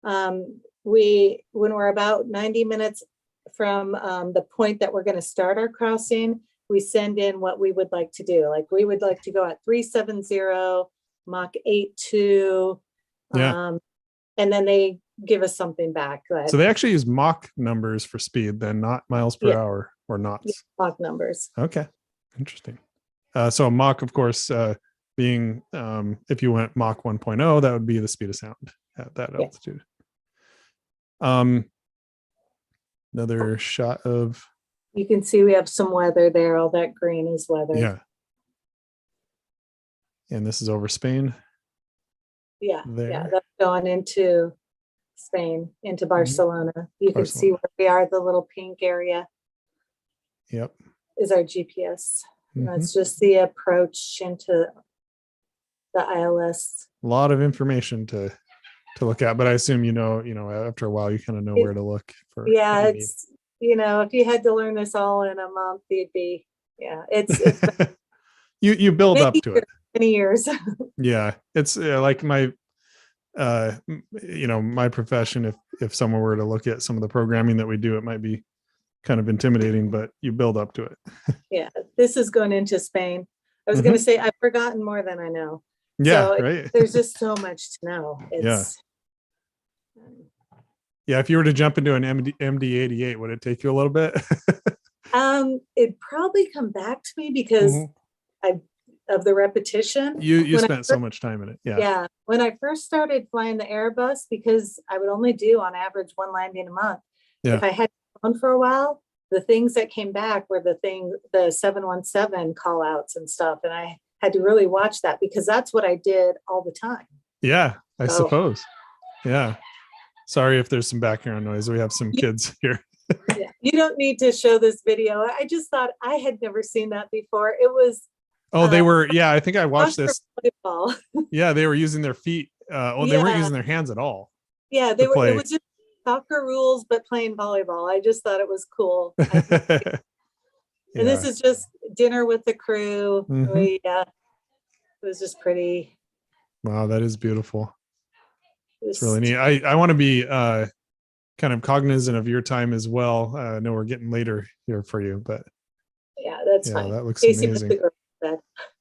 when we're about 90 minutes from the point that we're going to start our crossing, we send in what we would like to do. Like we would like to go at 370, Mach 82. And then they give us something back. So they actually use Mach numbers for speed, then not miles per hour or knots. Yeah, Mach numbers. Okay. Interesting. So a Mach, of course, being, if you went Mach 1.0, that would be the speed of sound at that altitude. Another shot of. You can see we have some weather there. All that green is weather. Yeah. And this is over Spain. Yeah. Yeah. That's going into Spain, into Barcelona. You can see where we are, the little pink area. Yep. Is our GPS. And that's just the approach into the ILS. A lot of information to look at, but I assume after a while you kind of know where to look for. Yeah, it's if you had to learn this all in a month, you'd be it's you build up to it. Many years. Yeah, it's like my my profession. If someone were to look at some of the programming that we do, it might be kind of intimidating, but you build up to it. Yeah, this is going into Spain. I was going to say I've forgotten more than I know. Yeah, so right. There's just so much to know. Yeah, if you were to jump into an MD-88, would it take you a little bit? It'd probably come back to me because of the repetition. You spent so much time in it. Yeah. Yeah. When I first started flying the Airbus, because I would only do on average one landing a month. Yeah. If I had flown for a while, the things that came back were the 717 call outs and stuff. And I had to really watch that because that's what I did all the time. Yeah, I suppose. Yeah. Sorry if there's some background noise. We have some kids here. Yeah. You don't need to show this video. I just thought I had never seen that before. It was. Oh, they were. Yeah, I think I watched this. Volleyball. Yeah, they were using their feet. They weren't using their hands at all. Yeah, they were. It was just soccer rules, but playing volleyball. I just thought it was cool. And this is just dinner with the crew. It was just pretty. Wow, that is beautiful. It's really neat. I want to be kind of cognizant of your time as well. I know we're getting later here for you, but yeah, that's fine. That looks amazing.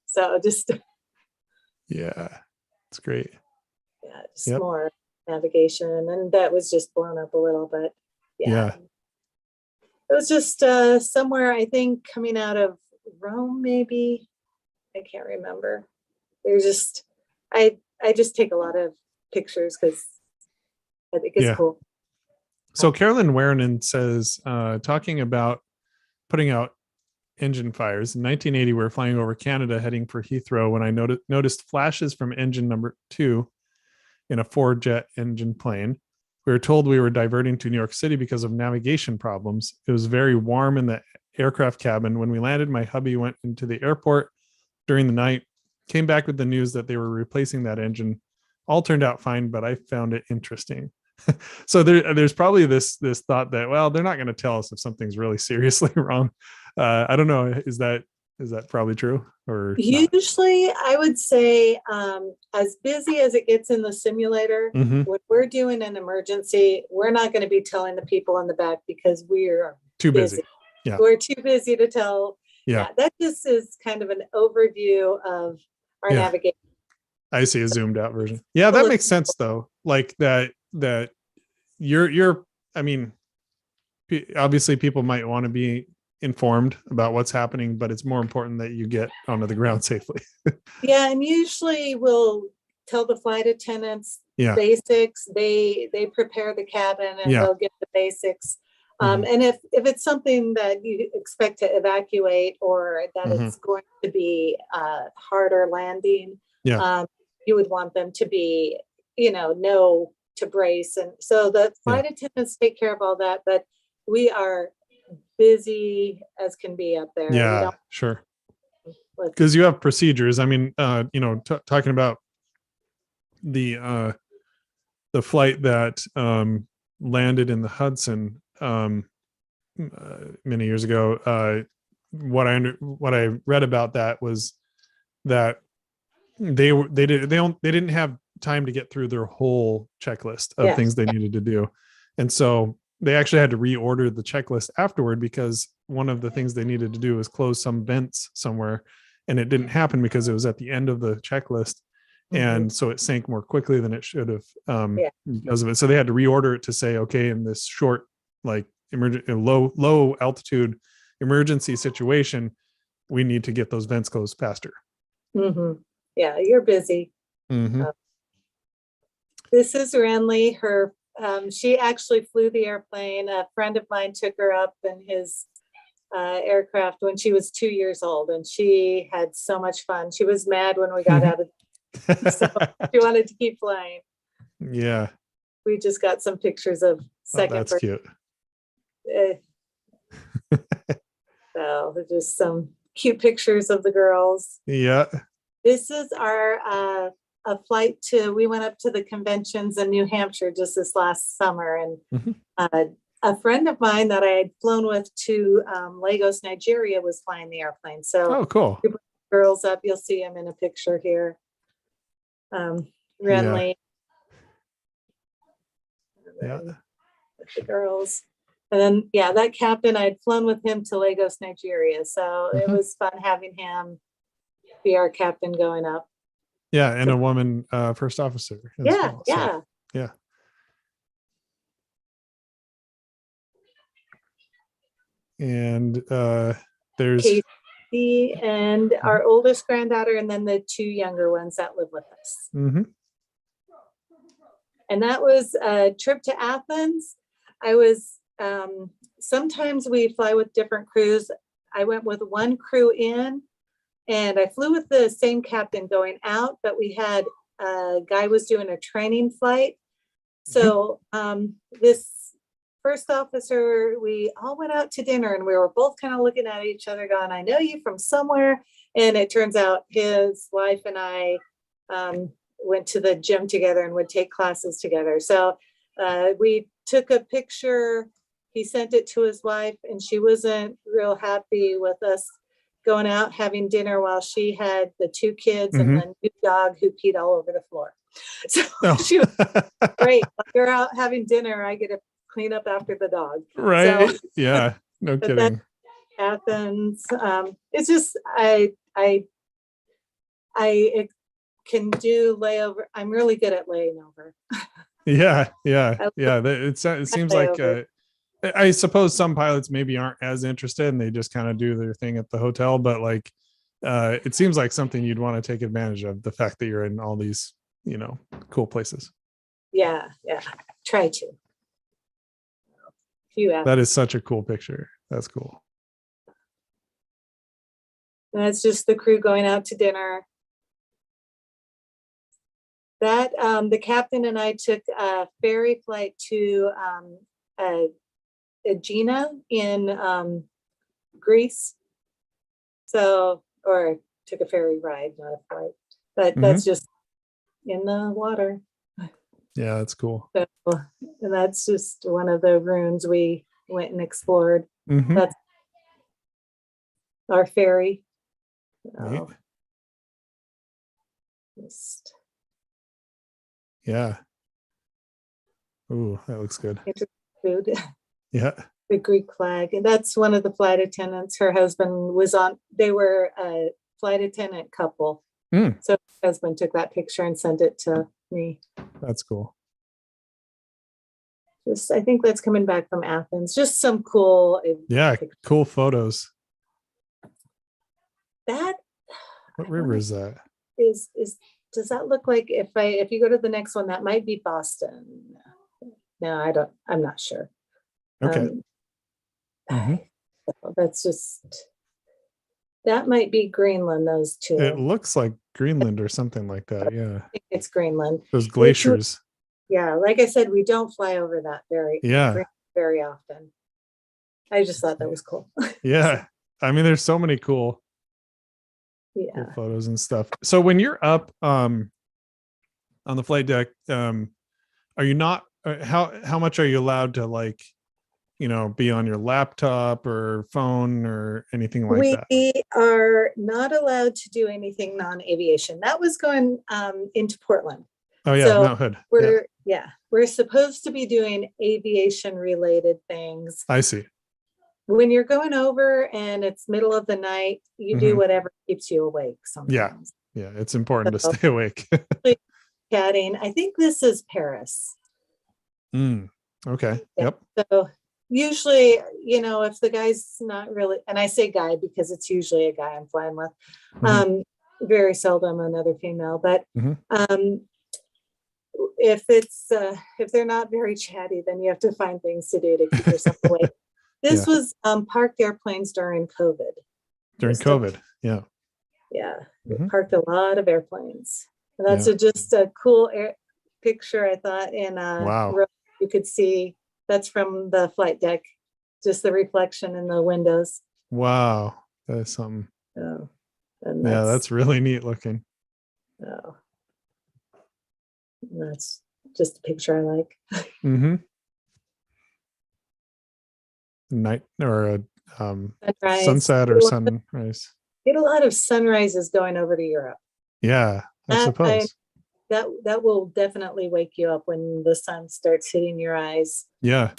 So just It's great. Yeah, just more navigation, and that was just blown up a little, but yeah. It was just somewhere, I think, coming out of Rome, maybe. I can't remember. There's just, I just take a lot of pictures because I think it's cool. So Carolyn Warenen says, talking about putting out engine fires. In 1980, we were flying over Canada heading for Heathrow when I noticed flashes from engine number 2 in a 4-jet engine plane. We were told we were diverting to New York City because of navigation problems. It was very warm in the aircraft cabin. When we landed, my hubby went into the airport during the night, came back with the news that they were replacing that engine. All turned out fine, but I found it interesting. So there's probably this thought that, well, they're not going to tell us if something's really seriously wrong. I don't know. Is that probably true? Or usually not? I would say as busy as it gets in the simulator, when we're doing an emergency, we're not going to be telling the people in the back because we're too busy. Yeah. We're too busy to tell. Yeah. That just is kind of an overview of our navigation. I see a zoomed out version. Yeah, that makes sense though. Like that you're I mean, obviously people might want to be informed about what's happening, but it's more important that you get onto the ground safely. Yeah, and usually we'll tell the flight attendants basics. They prepare the cabin and they'll get the basics. And if it's something that you expect to evacuate or that it's going to be a harder landing, you would want them to be, know to brace. And so the flight attendants take care of all that, but we are busy as can be up there. Yeah, sure. Because you have procedures. I mean, talking about the flight that landed in the Hudson many years ago. What I read about that was that they didn't have time to get through their whole checklist of things they needed to do, and so they actually had to reorder the checklist afterward because one of the things they needed to do was close some vents somewhere, and it didn't happen because it was at the end of the checklist. And so it sank more quickly than it should have because of it. So they had to reorder it to say, okay, in this short, like low altitude emergency situation, we need to get those vents closed faster. Yeah, you're busy. This is Renly. She actually flew the airplane. A friend of mine took her up in his aircraft when she was 2 years old, and she had so much fun. She was mad when we got out of so she wanted to keep flying. Yeah. We just got some pictures of second. That's cute. So just some cute pictures of the girls. Yeah. This is our a flight we went up to the conventions in New Hampshire just this last summer, and a friend of mine that I had flown with to Lagos, Nigeria, was flying the airplane. So cool. Girls up, you'll see him in a picture here. Renly. The girls. And then that captain, I had flown with him to Lagos, Nigeria. So it was fun having him be our captain going up. Yeah, and a woman first officer. Yeah. And there's Casey and our oldest granddaughter, and then the 2 younger ones that live with us. And that was a trip to Athens. I was sometimes we fly with different crews. I went with one crew in, and I flew with the same captain going out, but we had a guy was doing a training flight. So this first officer, we all went out to dinner, and we were both kind of looking at each other going, I know you from somewhere. And it turns out his wife and I went to the gym together and would take classes together. So we took a picture. He sent it to his wife, and she wasn't real happy with us going out having dinner while she had the 2 kids and the new dog who peed all over the floor. So she was great. We're out having dinner. I get to clean up after the dog. Right. So, yeah. No kidding. Athens. It's just, I can do layover. I'm really good at laying over. Yeah. I It seems like layover. I suppose some pilots maybe aren't as interested and they just kind of do their thing at the hotel, but like it seems like something you'd want to take advantage of, the fact that you're in all these, cool places. Yeah. Try to. That is such a cool picture. That's cool. And that's just the crew going out to dinner. That the captain and I took a ferry flight to Aegina in Greece. So, or took a ferry ride, not a flight, but that's just in the water. Yeah, that's cool. So, and that's just one of the ruins we went and explored. That's our ferry. Oh, yeah. Ooh, that looks good. Food. Yeah. The Greek flag. And that's one of the flight attendants. Her husband was on, they were a flight attendant couple. So her husband took that picture and sent it to me. That's cool. I think that's coming back from Athens. Just some cool. Pictures. Cool photos. That. What river is that? Does that look like, if you go to the next one, that might be Boston? No, I'm not sure. Okay. That's just, that might be Greenland, those two. It looks like Greenland or something like that. Yeah. I think it's Greenland. Those glaciers. Yeah. Like I said, we don't fly over that very often. I just thought that was cool. Yeah. I mean, there's so many cool photos and stuff. So when you're up on the flight deck, are you not, how much are you allowed to, like, be on your laptop or phone or anything like that? We are not allowed to do anything non-aviation. That was going into Portland. Oh yeah, so Mount Hood. We're supposed to be doing aviation related things. I see. When you're going over and it's middle of the night, you do whatever keeps you awake sometimes. Yeah, it's important to stay awake. Chatting. I think this is Paris. Okay. Yeah. Yep. So usually, if the guy's not really, and I say guy because it's usually a guy I'm flying with, very seldom another female, but if they're not very chatty, then you have to find things to do to keep yourself awake. This was parked airplanes during COVID. During COVID, yeah. Yeah, parked a lot of airplanes. And that's just a cool picture, I thought. And wow, you could see that's from the flight deck, just the reflection in the windows. Wow, that is something. Oh, that's really neat looking. Oh, that's just a picture I like. Night or a sunset or sunrise. Get a lot of sunrises going over to Europe. Yeah, I suppose. That will definitely wake you up when the sun starts hitting your eyes. Yeah.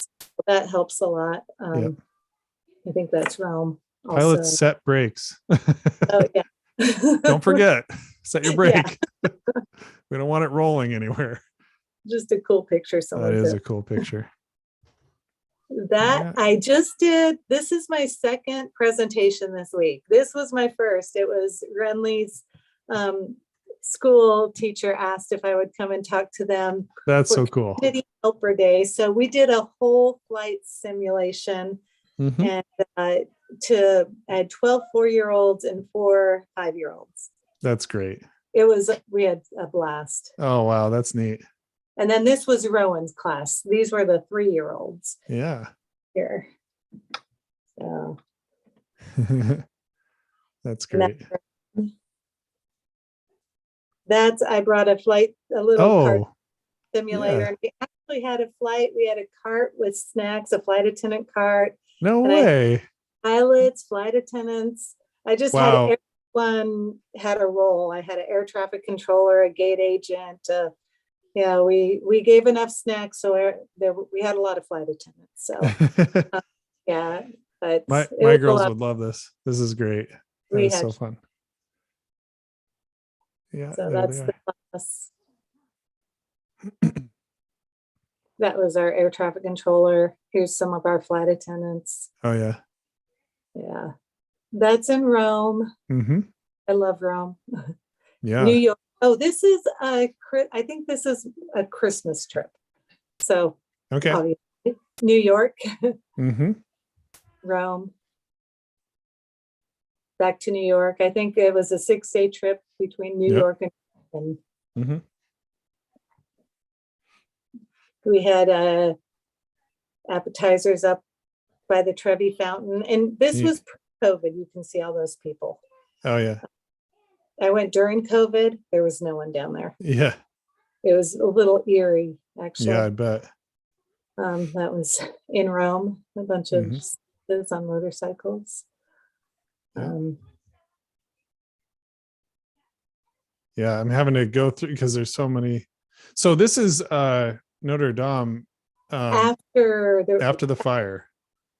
That helps a lot. I think that's Rome. Also. Pilots set brakes. Oh yeah. Don't forget, set your brake. We don't want it rolling anywhere. Just a cool picture. That is a cool picture. I just did. This is my second presentation this week. This was my first. It was Renly's school teacher asked if I would come and talk to them. That's so cool. Community Helper Day. So we did a whole flight simulation, and I had 12 4-year-olds and 4 5-year-olds. That's great. We had a blast. Oh wow, that's neat. And then this was Rowan's class. These were the 3-year-olds. Yeah. Here. So that's great. I brought a little cart simulator. Yeah. And we actually had a flight. We had a cart with snacks, a flight attendant cart. No way. Pilots, flight attendants. I just had everyone had a role. I had an air traffic controller, a gate agent. We gave enough snacks, so we had a lot of flight attendants. So but my girls would love this. This is great. It's so fun. Yeah. So there that's they the class. That was our air traffic controller. Here's some of our flight attendants. are. Oh yeah. Yeah. That's in Rome. Mm-hmm. I love Rome. Yeah. New York. Oh, this is I think this is a Christmas trip. So Okay. obviously, New York, Mm-hmm. Rome, back to New York. I think it was a 6-day trip between New Yep. York and Mm-hmm. we had appetizers up by the Trevi Fountain. And this Neat. was pre-COVID. You can see all those people. Oh yeah. I went during COVID. There was no one down there. Yeah. It was a little eerie, actually. Yeah, I bet. That was in Rome, a bunch of citizens on motorcycles. Yeah. Yeah, I'm having to go through because there's so many. So this is Notre Dame after the fire.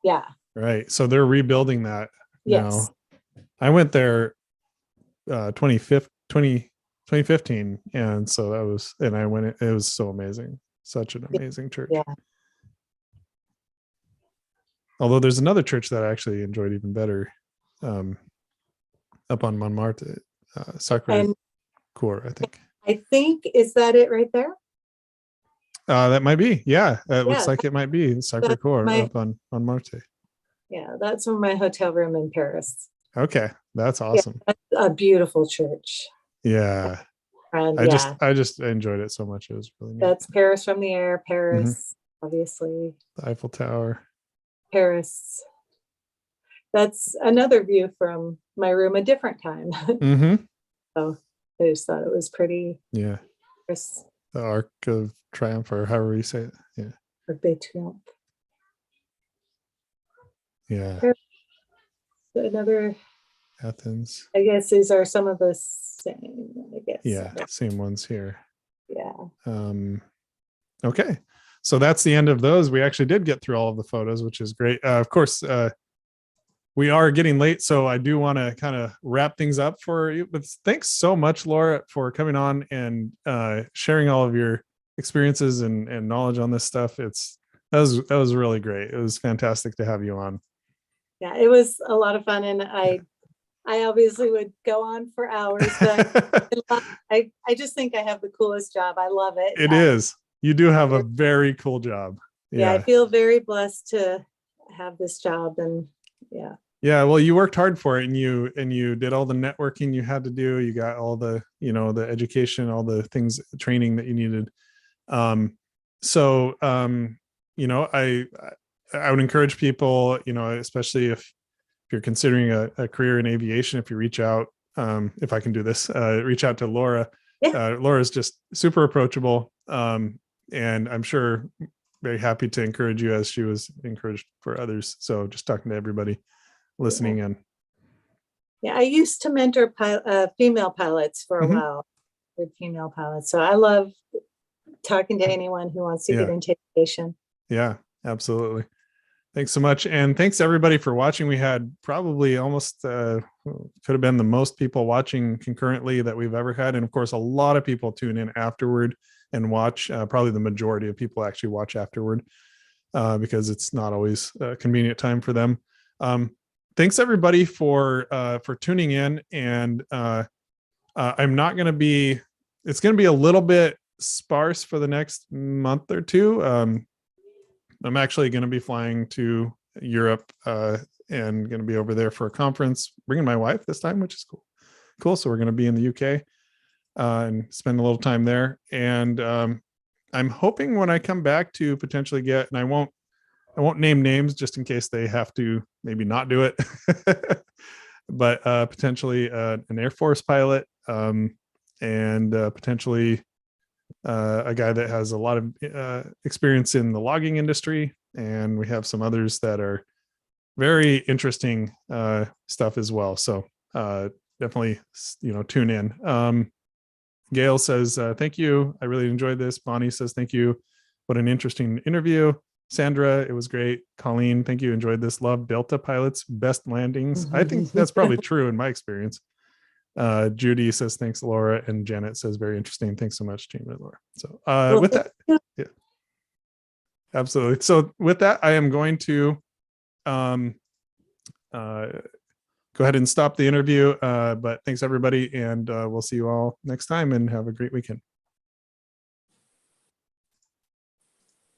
Yeah. Right. So they're rebuilding that now. Yes. I went there 2015, and so that was, and I went, it was so amazing. Such an amazing church. Yeah. Although there's another church that I actually enjoyed even better, up on Montmartre, Sacre Coeur, I think. I think, is that it right there? That might be. Yeah, it looks like it might be Sacre Coeur up on Montmartre. Yeah, that's from my hotel room in Paris. Okay, that's awesome. Yeah, that's a beautiful church. Yeah. And I just enjoyed it so much. It was really neat. That's Paris from the air. Paris, obviously. The Eiffel Tower. Paris. That's another view from my room, a different time. So I just thought it was pretty. Yeah. Paris. The Arc of Triumph, or however you say it. Yeah. Arc de Triomphe. Yeah. Paris. Another. Athens. I guess these are some of the same. I guess. Yeah, same ones here. Yeah. Okay. So that's the end of those. We actually did get through all of the photos, which is great. Of course, we are getting late, so I do want to kind of wrap things up for you. But thanks so much, Laura, for coming on and sharing all of your experiences and knowledge on this stuff. That was really great. It was fantastic to have you on. Yeah, it was a lot of fun, and I obviously would go on for hours, but I just think I have the coolest job. I love it. It is. You do have a very cool job. Yeah, I feel very blessed to have this job, and yeah. Yeah, well, you worked hard for it, and you did all the networking you had to do. You got all the, the education, all the things, training that you needed. I would encourage people, especially if you're considering a career in aviation, if you reach out, if I can do this, reach out to Laura. Yeah. Laura's just super approachable. And I'm sure very happy to encourage you as she was encouraged for others. So just talking to everybody listening in. Yeah, I used to mentor female pilots for a while, with female pilots. So I love talking to anyone who wants to get into aviation. Yeah, absolutely. Thanks so much. And thanks everybody for watching. We had probably almost, could have been the most people watching concurrently that we've ever had. And of course, a lot of people tune in afterward and watch. Probably the majority of people actually watch afterward because it's not always a convenient time for them. Thanks everybody for tuning in. And I'm not going to be, it's going to be a little bit sparse for the next month or two. I'm actually going to be flying to Europe and going to be over there for a conference, bringing my wife this time, which is cool. So we're going to be in the UK and spend a little time there. And I'm hoping when I come back to potentially get, and I won't name names just in case they have to maybe not do it, but potentially an Air Force pilot and potentially a guy that has a lot of experience in the logging industry. And we have some others that are very interesting stuff as well. So definitely, tune in. Gail says, thank you. I really enjoyed this. Bonnie says, thank you. What an interesting interview. Sandra, it was great. Colleen, thank you. Enjoyed this. Love Delta pilots, best landings. I think that's probably true in my experience. Judy says, thanks, Laura. And Janet says, very interesting. Thanks so much, Jamon and Laura. So Well, with that, yeah, absolutely. So with that, I am going to go ahead and stop the interview. But thanks, everybody. And we'll see you all next time and have a great weekend.